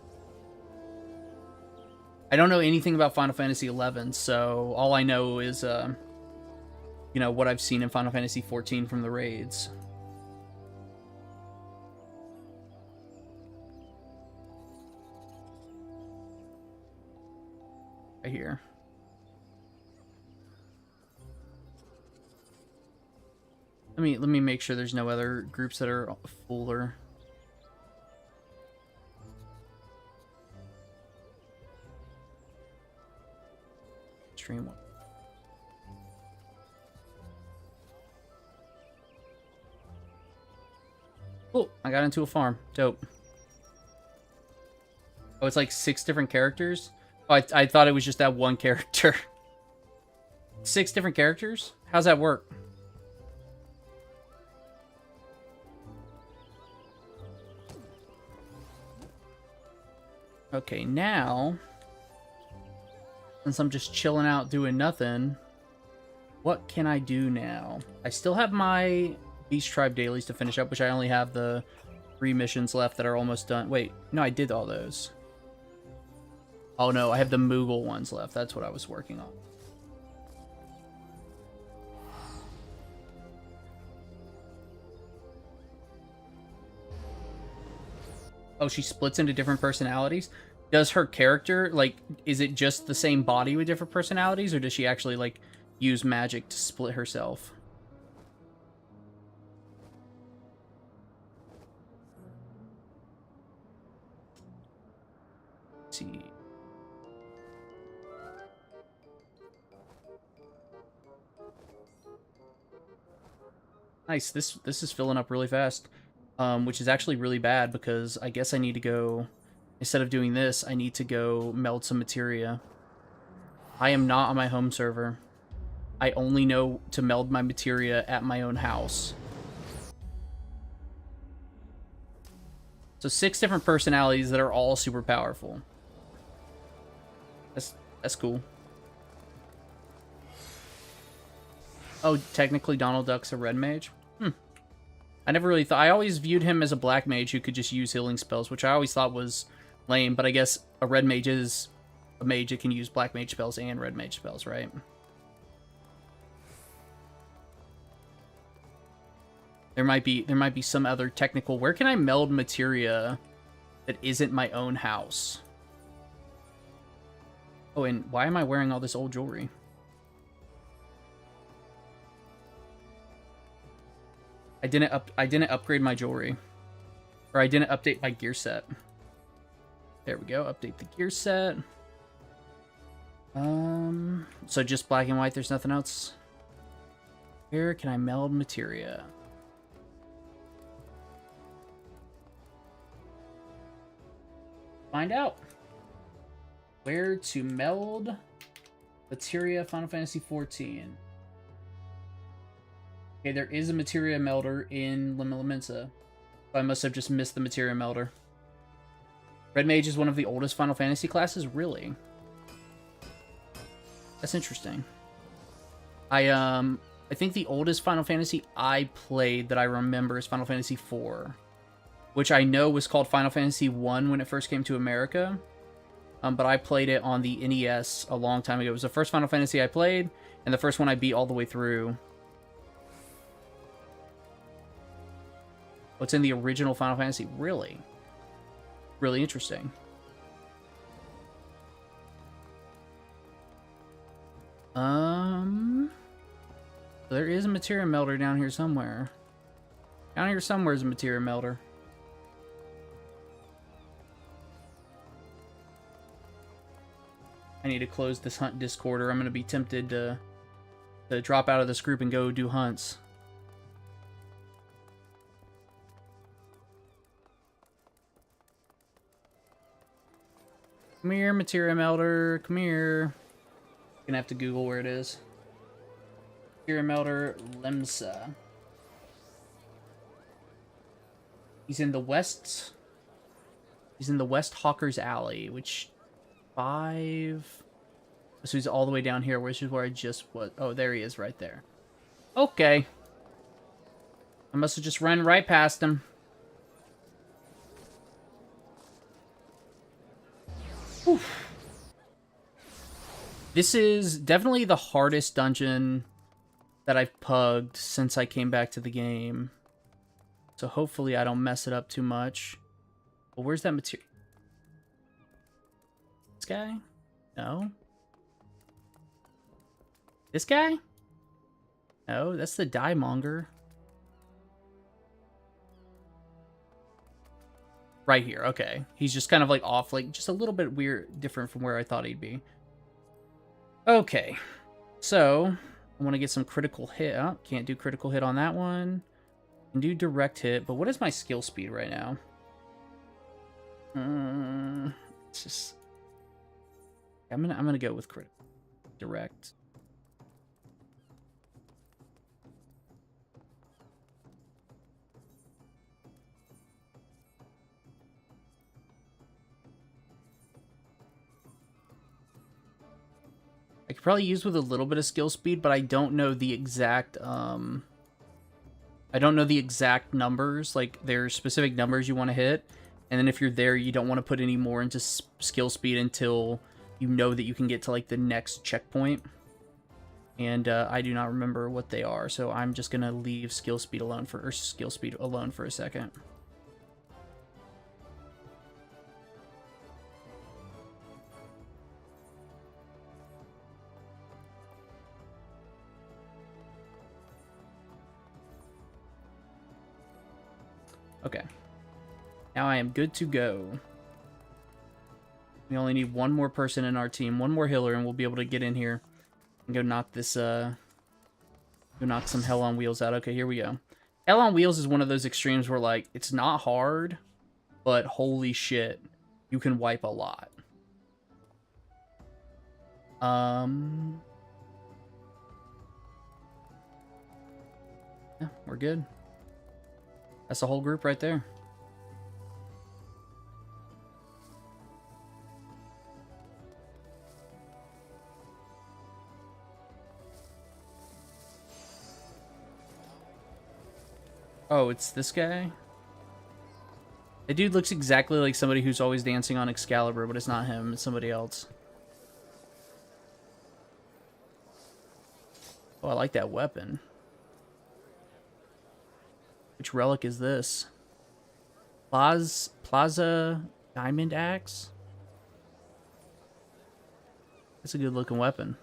I don't know anything about Final Fantasy 11, so all I know is you know, what I've seen in Final Fantasy 14 from the raids. Right here. Let me make sure there's no other groups that are fuller. Stream one. Oh, I got into a farm. Dope. Oh, it's like 6 different characters? Oh, I thought it was just that one character. 6 different characters? How's that work? Okay, now, since I'm just chilling out doing nothing, what can I do now? I still have my Beast Tribe dailies to finish up, which I only have the 3 missions left that are almost done. Wait, no, I did all those. Oh no, I have the Moogle ones left. That's what I was working on. Oh, she splits into different personalities? Does her character, like, is it just the same body with different personalities, or does she actually, like, use magic to split herself? Let's see. Nice, this is filling up really fast. Which is actually really bad because I guess I need to go, instead of doing this, I need to go meld some materia. I am not on my home server. I only know to meld my materia at my own house. So 6 different personalities that are all super powerful. That's cool. Oh, technically Donald Duck's a red mage? I never really thought... I always viewed him as a black mage who could just use healing spells, which I always thought was lame, but I guess a red mage is a mage that can use black mage spells and red mage spells, right? There might be some other technical... Where can I meld materia that isn't my own house? Oh, and why am I wearing all this old jewelry? I didn't upgrade my jewelry. Or I didn't update my gear set. There we go, update the gear set. So just black and white, there's nothing else. Where can I meld materia? Find out. Where to meld materia Final Fantasy 14. Okay, there is a materia melder in Lima Limensa. I must have just missed the materia melder. Red Mage is one of the oldest Final Fantasy classes? Really? That's interesting. I think the oldest Final Fantasy I played that I remember is Final Fantasy IV, which I know was called Final Fantasy I when it first came to America. But I played it on the NES a long time ago. It was the first Final Fantasy I played, and the first one I beat all the way through. What's in the original Final Fantasy? Really? really interesting. There is a materia melter down here somewhere. Down here somewhere is a materia melter. I need to close this hunt Discord, or I'm going to be tempted to drop out of this group and go do hunts. Come here, materia melter. Come here. Gonna have to Google where it is. Materia melter Lemsa. He's in the west. He's in the West Hawker's Alley, which 5. So he's all the way down here, which is where I just was. Oh, there he is, right there. Okay. I must have just run right past him. Whew. This is definitely the hardest dungeon that I've pugged since I came back to the game. So hopefully I don't mess it up too much. Well, where's that material? This guy? No. This guy? No, that's the Die Monger. Right here, okay. He's just kind of like off, like just a little bit weird, different from where I thought he'd be. Okay, so I want to get some critical hit. Oh, can't do critical hit on that one. Can do direct hit, but what is my skill speed right now? It's just I'm gonna go with critical direct. I could probably use with a little bit of skill speed, but I don't know the exact I don't know the exact numbers. Like, there's specific numbers you want to hit, and then if you're there, you don't want to put any more into skill speed until you know that you can get to like the next checkpoint. And I do not remember what they are, so I'm just gonna leave skill speed alone for a second. Okay. Now I am good to go. We only need one more person in our team, one more healer, and we'll be able to get in here and go knock this, go knock some Hell on Wheels out. Okay, here we go. Hell on Wheels is one of those extremes where, like, it's not hard, but holy shit, you can wipe a lot. Yeah, we're good. That's the whole group right there. Oh, it's this guy? The dude looks exactly like somebody who's always dancing on Excalibur, but it's not him, it's somebody else. Oh, I like that weapon. Which relic is this? Plaza Diamond Axe? That's a good looking weapon.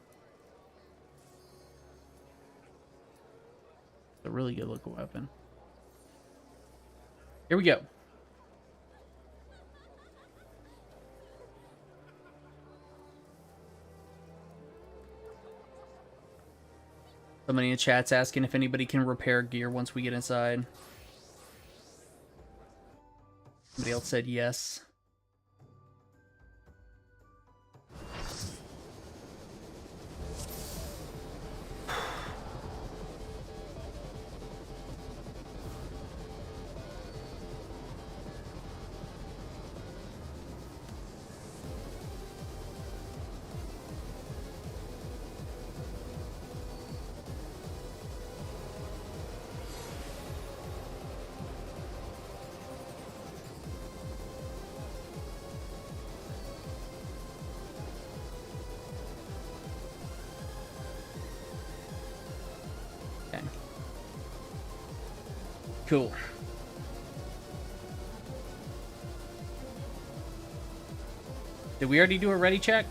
It's a really good looking weapon. Here we go. Somebody in the chat's asking if anybody can repair gear once we get inside. Somebody else said yes. Cool. Did we already do a ready check?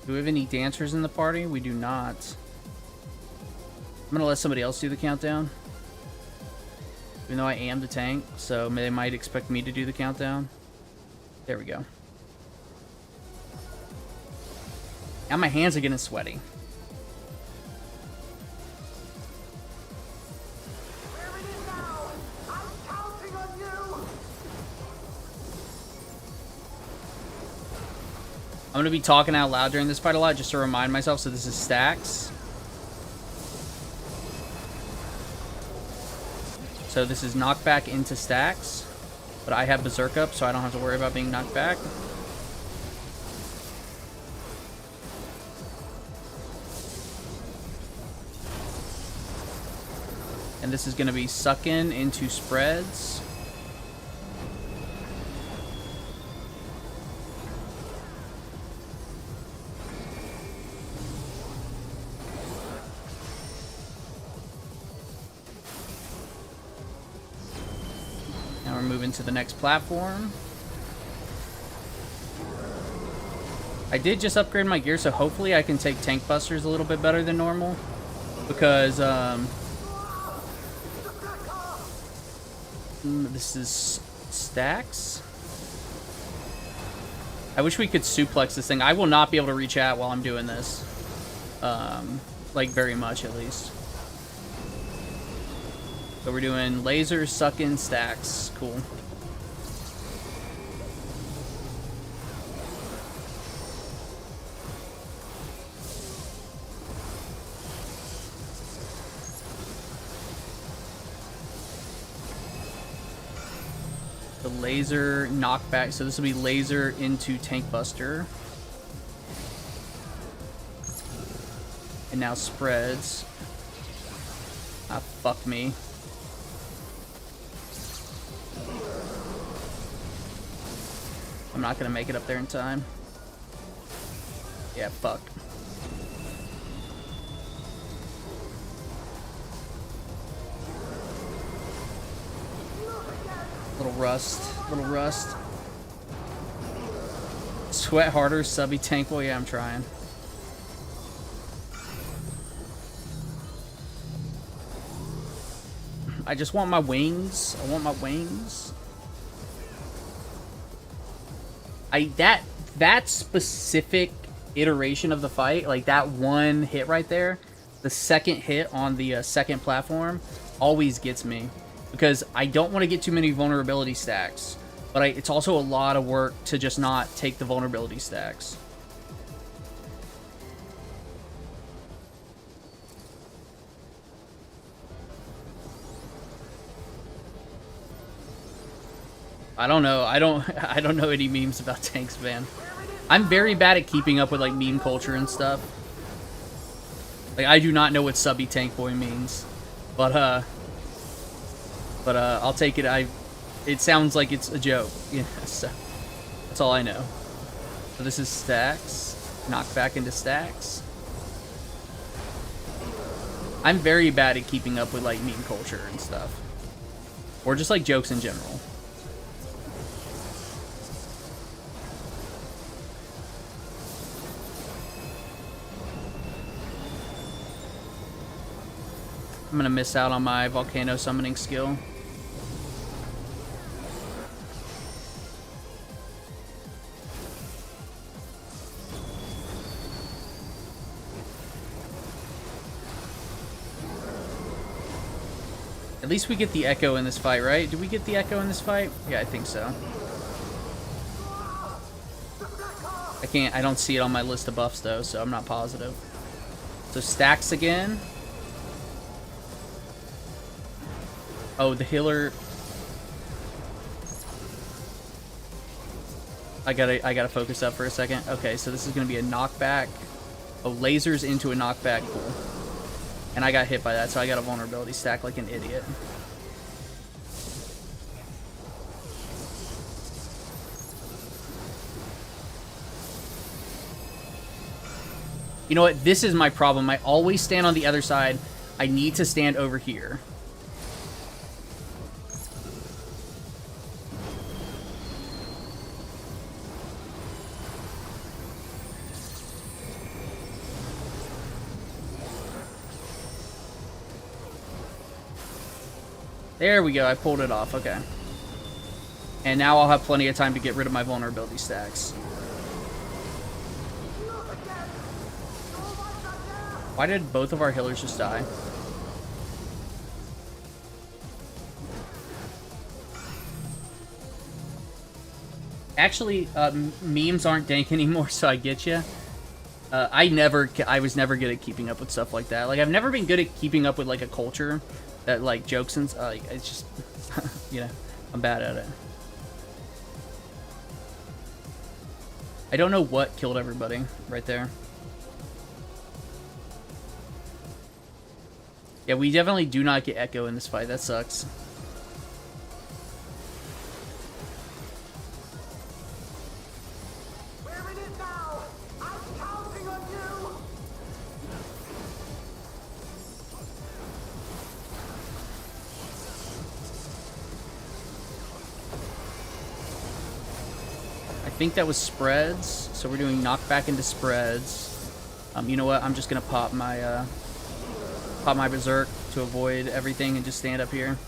Do we have any dancers in the party? We do not. I'm gonna let somebody else do the countdown. Even though I am the tank, so they might expect me to do the countdown. There we go. Now my hands are getting sweaty. I'm gonna be talking out loud during this fight a lot just to remind myself. So this is stacks. So this is knockback into stacks. But I have berserk up, so I don't have to worry about being knocked back. And this is gonna be sucking into spreads. Moving to the next platform. I did just upgrade my gear, so hopefully I can take tank busters a little bit better than normal, because this is stacks. I wish we could suplex this thing. I will not be able to reach out while I'm doing this, like very much at least. So we're doing laser, suck-in, stacks. Cool. The laser knockback. So this will be laser into tank buster. And now spreads. Ah, fuck me. I'm not gonna make it up there in time. Yeah, fuck. Little rust. Sweat harder, subby tank. Well, yeah, I'm trying. I just want my wings. I want my wings. That specific iteration of the fight, like that one hit right there, the second hit on the second platform, always gets me, because I don't want to get too many vulnerability stacks, but it's also a lot of work to just not take the vulnerability stacks. I don't know. I don't know any memes about tanks, man. I'm very bad at keeping up with like meme culture and stuff. Like I do not know what subby tank boy means, but I'll take it. It sounds like it's a joke. Yeah, so that's all I know. So this is stacks. Knock back into stacks. I'm very bad at keeping up with like meme culture and stuff, or just like jokes in general. I'm gonna miss out on my volcano summoning skill. At least we get the echo in this fight, right? Did we get the echo in this fight? Yeah, I think so. I don't see it on my list of buffs though, so I'm not positive. So stacks again. Oh, the healer. I gotta focus up for a second. Okay, so this is gonna be a knockback. Oh, lasers into a knockback. Cool. And I got hit by that, so I got a vulnerability stack like an idiot. You know what? This is my problem. I always stand on the other side. I need to stand over here. There we go. I pulled it off. Okay. And now I'll have plenty of time to get rid of my vulnerability stacks. Why did both of our healers just die? Actually, memes aren't dank anymore, so I get you. I was never good at keeping up with stuff like that. Like, I've never been good at keeping up with, like, a culture that, like, jokes and, it's just, you know, I'm bad at it. I don't know what killed everybody right there. Yeah, we definitely do not get Echo in this fight. That sucks. I think that was spreads, so we're doing knockback into spreads. You know what? I'm just gonna pop my berserk to avoid everything and just stand up here.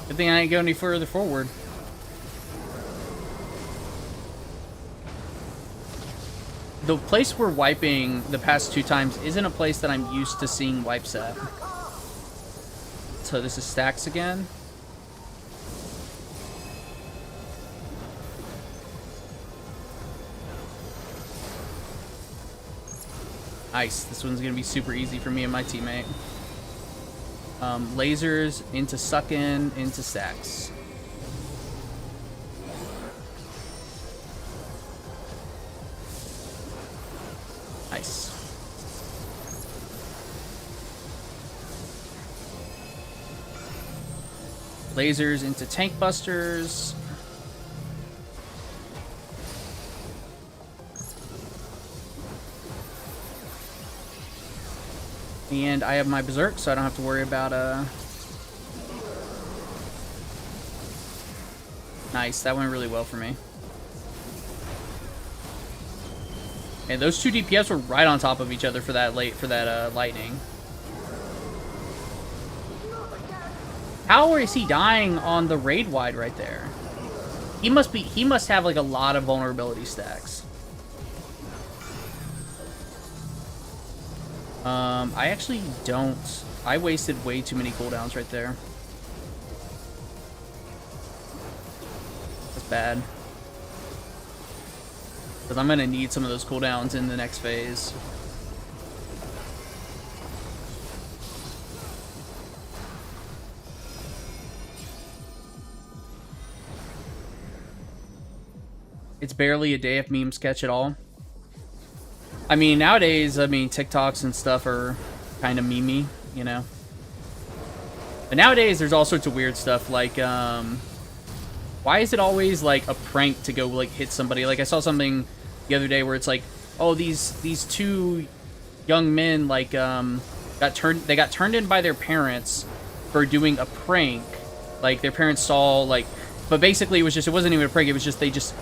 Good thing I ain't going any further forward. The place we're wiping the past 2 times isn't a place that I'm used to seeing wipes at. So this is stacks again. Nice. This one's gonna be super easy for me and my teammate. Lasers into suck-in, into stacks. Nice. Lasers into tank busters. And I have my berserk, so I don't have to worry about Nice, that went really well for me. And those 2 DPS were right on top of each other for that lightning. How is he dying on the raid wide right there? He must have like a lot of vulnerability stacks. I actually don't. I wasted way too many cooldowns right there. That's bad. Because I'm going to need some of those cooldowns in the next phase. It's barely a day if memes catch at all. I mean, nowadays, TikToks and stuff are kind of memey, you know? But nowadays, there's all sorts of weird stuff, like, why is it always, like, a prank to go, like, hit somebody? Like, I saw something the other day where it's like, oh, these 2 young men, like, got turned in by their parents for doing a prank. Like, their parents saw, like, but basically it wasn't even a prank, it was just, they just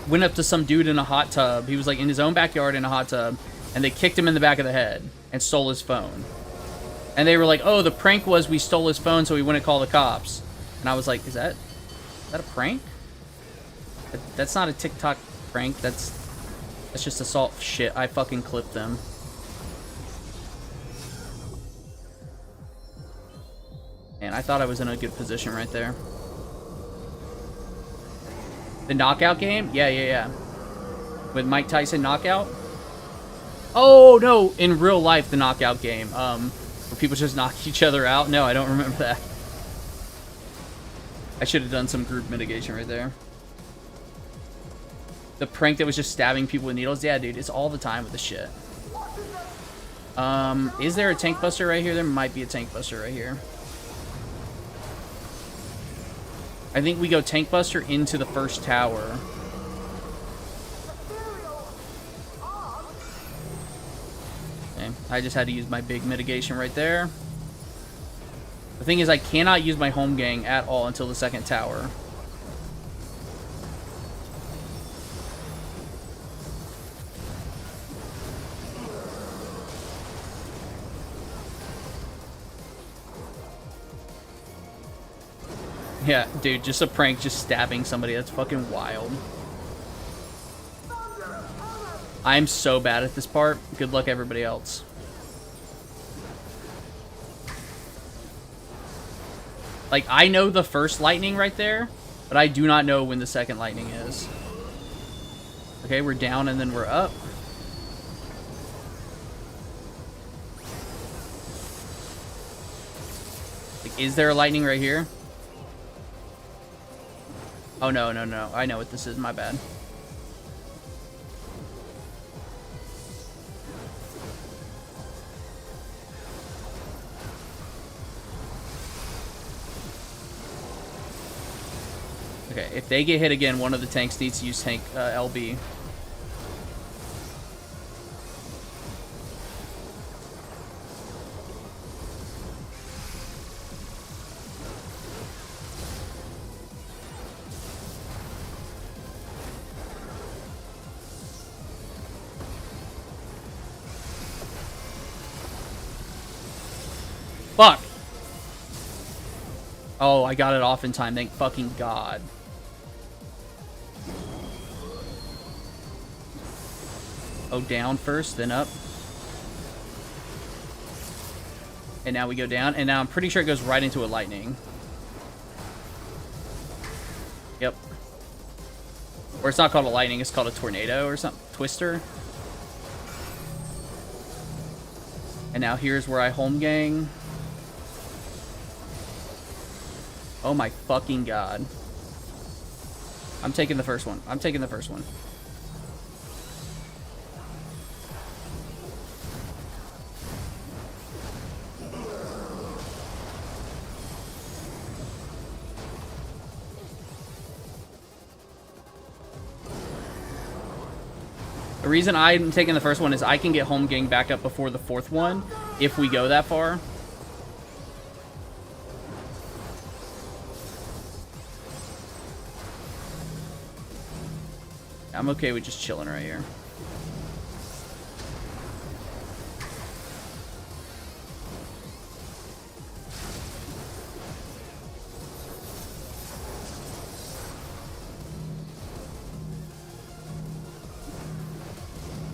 went up to some dude in a hot tub. He was, like, in his own backyard in a hot tub, and they kicked him in the back of the head and stole his phone. And they were like, oh, the prank was we stole his phone so we wouldn't call the cops. And I was like, is that a prank? That's not a TikTok prank. That's just assault. Shit, I fucking clipped them. And I thought I was in a good position right there. The knockout game? Yeah. With Mike Tyson knockout? Oh, no, in real life, the knockout game. Where people just knock each other out? No, I don't remember that. I should have done some group mitigation right there. The prank that was just stabbing people with needles? Yeah, dude, it's all the time with the shit. Is there a tank buster right here? There might be a tank buster right here. I think we go tank buster into the first tower. Okay, I just had to use my big mitigation right there. The thing is, I cannot use my home gang at all until the second tower. Yeah, dude, just a prank, just stabbing somebody. That's fucking wild. I'm so bad at this part. Good luck, everybody else. Like, I know the first lightning right there, but I do not know when the second lightning is. Okay, we're down and then we're up. Like, is there a lightning right here? Oh, no, no, no. I know what this is. My bad. Okay, if they get hit again, one of the tanks needs to use tank LB. Fuck! Oh, I got it off in time, thank fucking God. Oh, down first, then up. And now we go down, and now I'm pretty sure it goes right into a lightning. Yep. Or it's not called a lightning, it's called a tornado or something. Twister. And now here's where I home gang. Oh my fucking God. I'm taking the first one. I'm taking the first one. The reason I'm taking the first one is I can get home gang back up before the fourth one if we go that far. I'm okay with just chilling right here.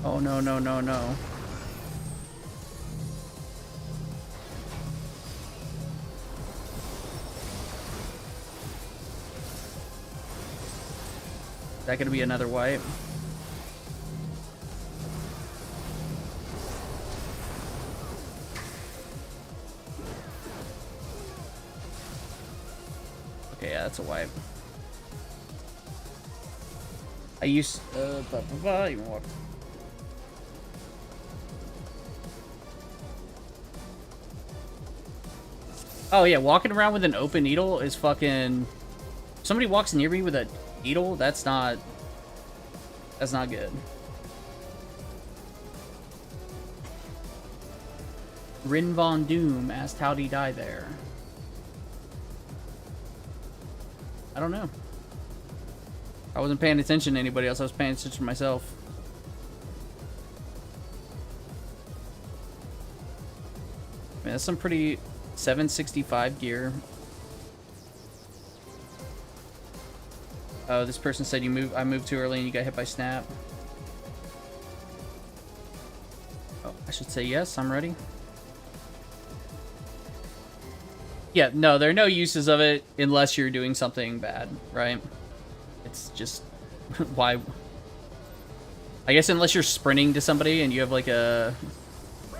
Oh, no, no, no, no. Is that gonna be another wipe? Okay, yeah, that's a wipe. I used even walk. Oh yeah, walking around with an open needle is fucking. If somebody walks near me with a needle, that's not good. Rin Von Doom asked how'd he die there. I don't know. I wasn't paying attention to anybody else, I was paying attention to myself. Man, that's some pretty 765 gear. Oh, this person said I moved too early and you got hit by snap. Oh, I should say yes, I'm ready. Yeah, no, there are no uses of it unless you're doing something bad, right? It's just why. I guess unless you're sprinting to somebody and you have like a,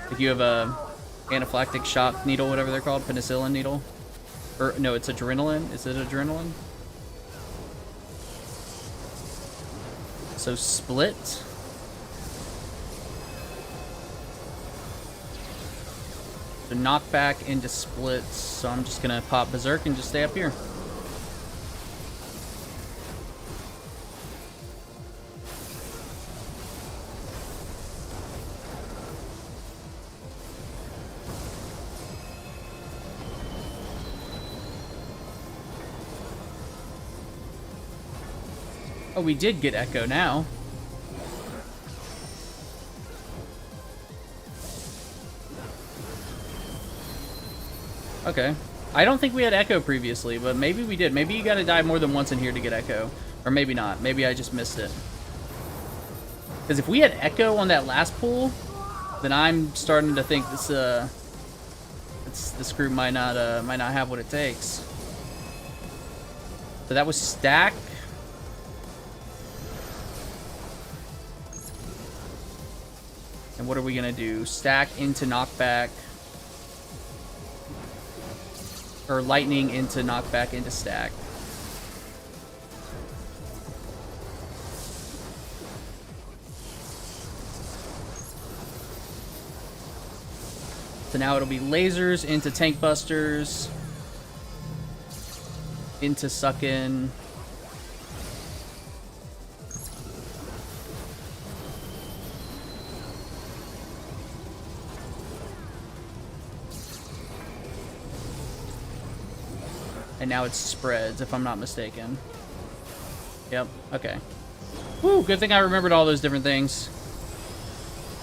if you have a anaphylactic shock needle, whatever they're called, penicillin needle, or no, it's adrenaline. Is it adrenaline? So split. So knock back into splits. So I'm just gonna pop berserk and just stay up here. Oh, we did get Echo now. Okay. I don't think we had Echo previously, but maybe we did. Maybe you gotta die more than once in here to get Echo. Or maybe not. Maybe I just missed it. Because if we had Echo on that last pull, then I'm starting to think this group might not have what it takes. So that was Stack. And what are we gonna do? Stack into knockback. Or lightning into knockback into stack. So now it'll be lasers into tank busters. Into suckin'. And now it's spreads, if I'm not mistaken. Yep, okay. Woo, good thing I remembered all those different things.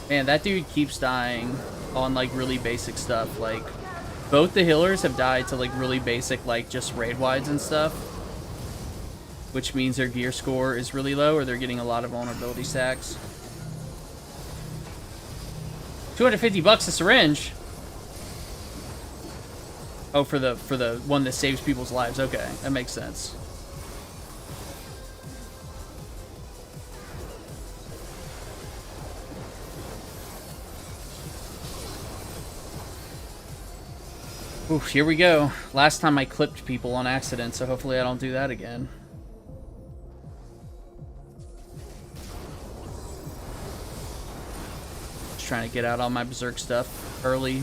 Man, that dude keeps dying on, like, really basic stuff. Like, both the healers have died to, like, really basic, like, just raid wides and stuff. Which means their gear score is really low, or they're getting a lot of vulnerability stacks. 250 bucks a syringe? Oh, for the one that saves people's lives. Okay, that makes sense. Oof, here we go. Last time I clipped people on accident, so hopefully I don't do that again. Just trying to get out all my berserk stuff early.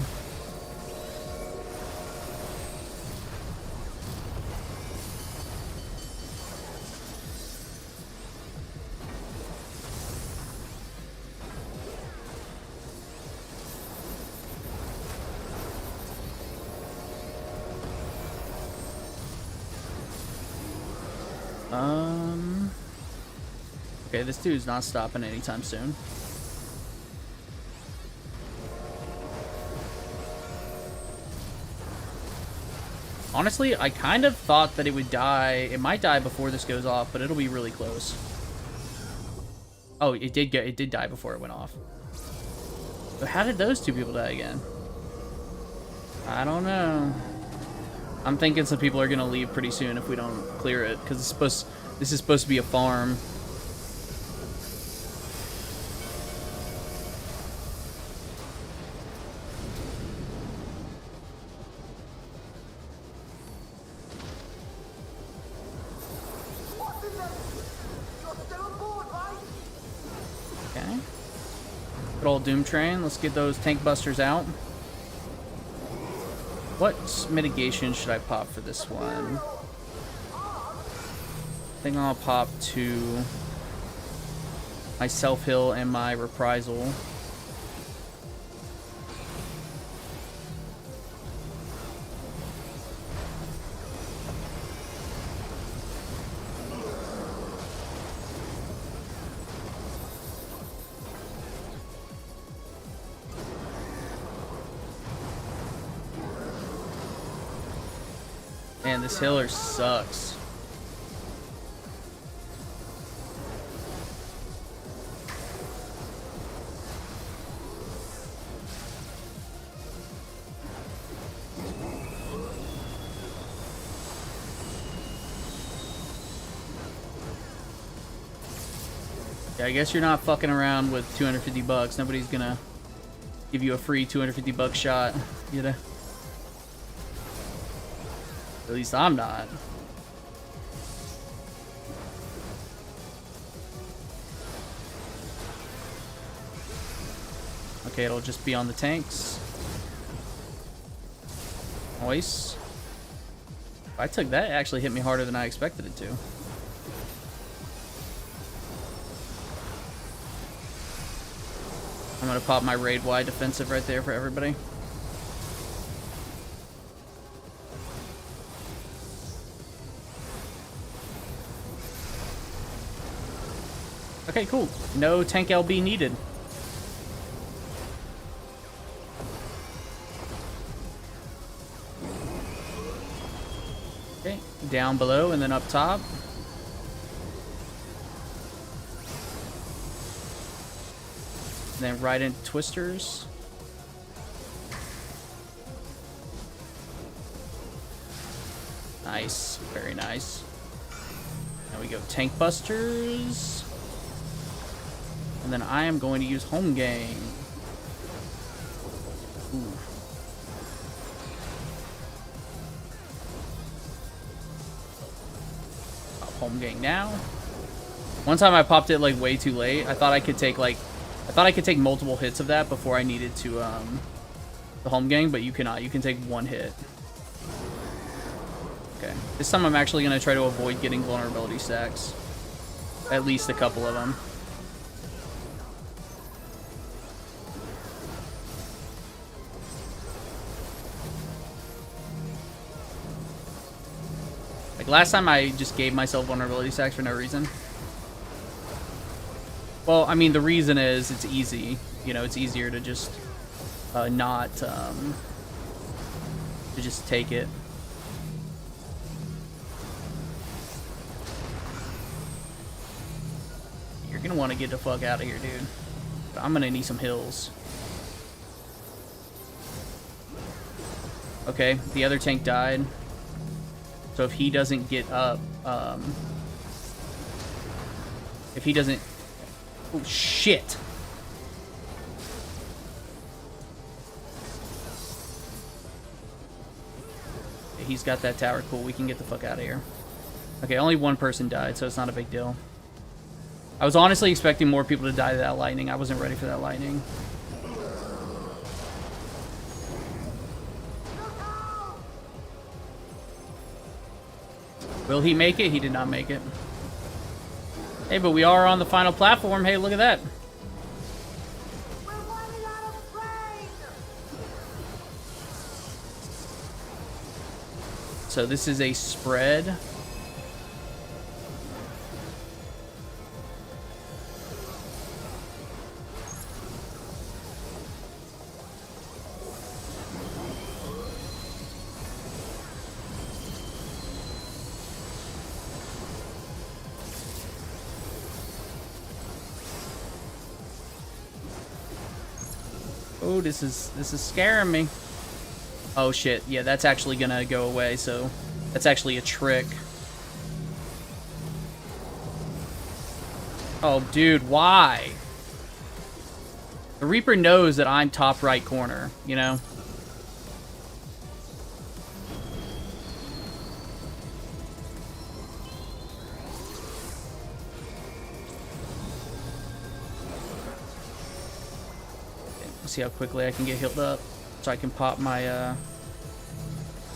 Okay, this dude's not stopping anytime soon. Honestly, I kind of thought that it would die. It might die before this goes off, but it'll be really close. Oh, it did die before it went off. But how did those two people die again? I don't know. I'm thinking some people are gonna leave pretty soon if we don't clear it, because this is supposed to be a farm. Okay. Good old Doom Train. Let's get those tank busters out. What mitigation should I pop for this one? I think I'll pop to my self-heal and my reprisal. Man, this healer sucks. Yeah, I guess you're not fucking around with 250 bucks. Nobody's gonna give you a free 250 buck shot, you know? At least I'm not. Okay, it'll just be on the tanks. Nice. If I took that, it actually hit me harder than I expected it to. I'm gonna pop my raid wide defensive right there for everybody. Okay, cool. No tank LB needed. Okay, down below and then up top. And then right into twisters. Nice, very nice. Now we go tank busters. And then I am going to use Holmgang. Ooh. Pop Holmgang now. One time I popped it like way too late. I thought I could take multiple hits of that before I needed to the Holmgang, but you cannot. You can take one hit. Okay. This time I'm actually going to try to avoid getting vulnerability stacks. At least a couple of them. Like last time I just gave myself vulnerability stacks for no reason. Well, I mean, the reason is it's easy. You know, it's easier to just to just take it. You're gonna want to get the fuck out of here, dude. But I'm gonna need some hills. Okay, the other tank died. So if he doesn't get up, if he doesn't... Oh, shit! He's got that tower. Cool, we can get the fuck out of here. Okay, only one person died, so it's not a big deal. I was honestly expecting more people to die to that lightning. I wasn't ready for that lightning. Will he make it? He did not make it. Hey, but we are on the final platform. Hey, look at that. So this is a spread. Oh, this is scaring me. Oh shit, yeah, that's actually gonna go away, so that's actually a trick. Oh, dude, why? The Reaper knows that I'm top right corner, you know? See how quickly I can get healed up so I can pop my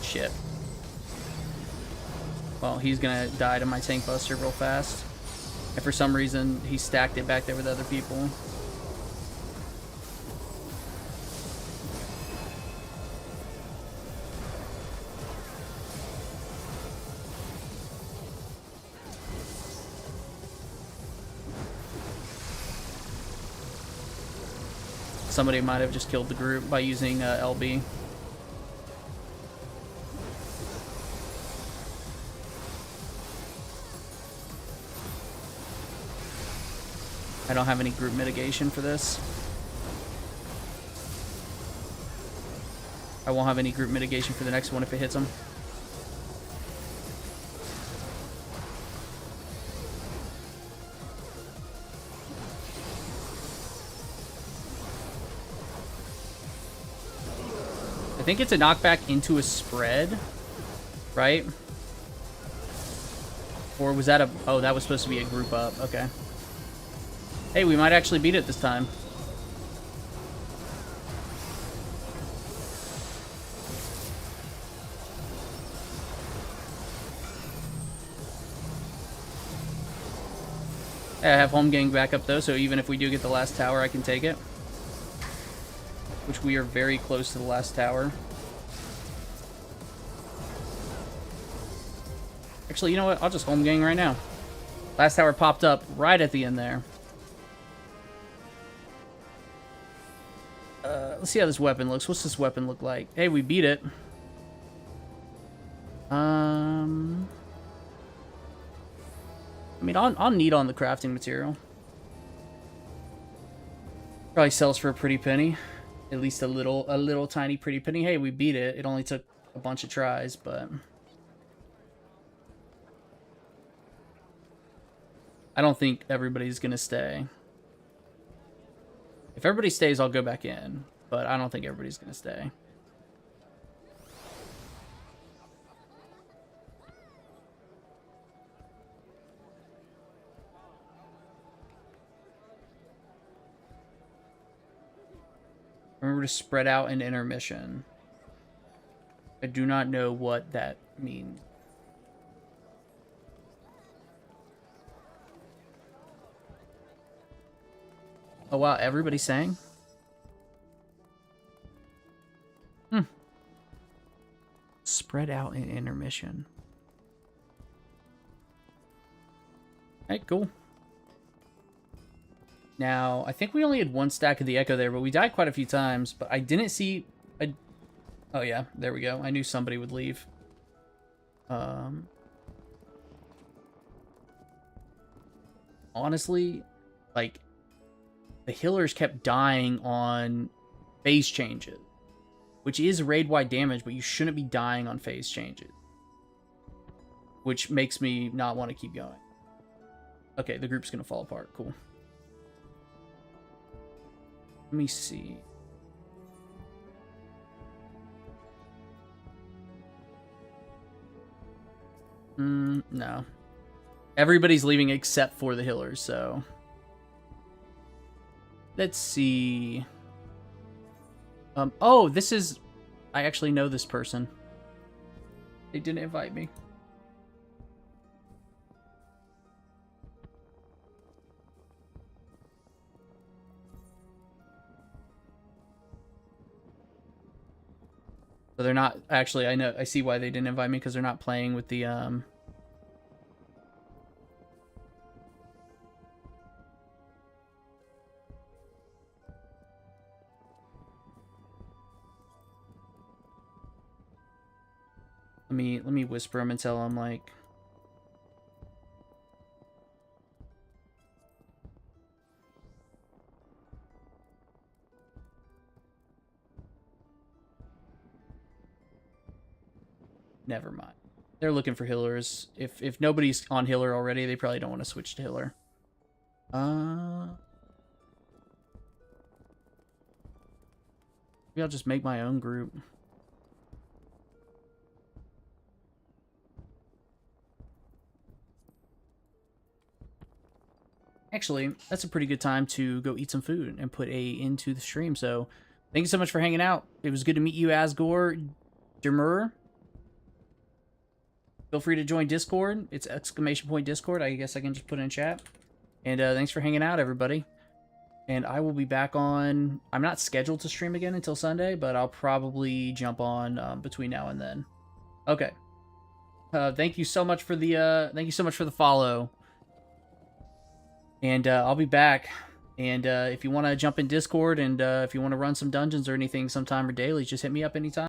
shit. Well, he's gonna die to my tank buster real fast, and for some reason he stacked it back there with other people. Somebody might have just killed the group by using LB. I don't have any group mitigation for this. I won't have any group mitigation for the next one if it hits them. I think it's a knockback into a spread, right? Or was that a... Oh, that was supposed to be a group up. Okay. Hey, we might actually beat it this time. I have Holmgang back up though, so even if we do get the last tower, I can take it. Which we are very close to the last tower. Actually, you know what? I'll just Holmgang right now. Last tower popped up right at the end there. Let's see how this weapon looks. What's this weapon look like? Hey, we beat it. I mean, I'll need on the crafting material. Probably sells for a pretty penny. At least a little tiny pretty penny. Hey, we beat it. It only took a bunch of tries, but I don't think everybody's gonna stay. If everybody stays, I'll go back in, but I don't think everybody's gonna stay. Remember to spread out an intermission. I do not know what that means. Oh wow, everybody's saying? Spread out an intermission. Alright, cool. Now, I think we only had one stack of the Echo there, but we died quite a few times, but I didn't see... Oh yeah, there we go. I knew somebody would leave. Honestly, like, the healers kept dying on phase changes, which is raid-wide damage, but you shouldn't be dying on phase changes, which makes me not want to keep going. Okay, the group's gonna fall apart. Cool. Let me see. No. Everybody's leaving except for the healers, so... Let's see... oh, this is... I actually know this person. They didn't invite me. So they're not... Actually, I see why they didn't invite me, because they're not playing with the, Let me whisper them and tell them, like... Never mind. They're looking for healers. If nobody's on healer already, they probably don't want to switch to healer. Maybe I'll just make my own group. Actually, that's a pretty good time to go eat some food and put a into the stream. So, thank you so much for hanging out. It was good to meet you, Asgore Demur. Feel free to join Discord. It's !Discord. I guess I can just put it in chat. And thanks for hanging out, everybody. And I will be back on... I'm not scheduled to stream again until Sunday, but I'll probably jump on between now and then. Okay. Thank you so much for the follow. And I'll be back. And if you want to jump in Discord and if you want to run some dungeons or anything sometime or daily, just hit me up anytime.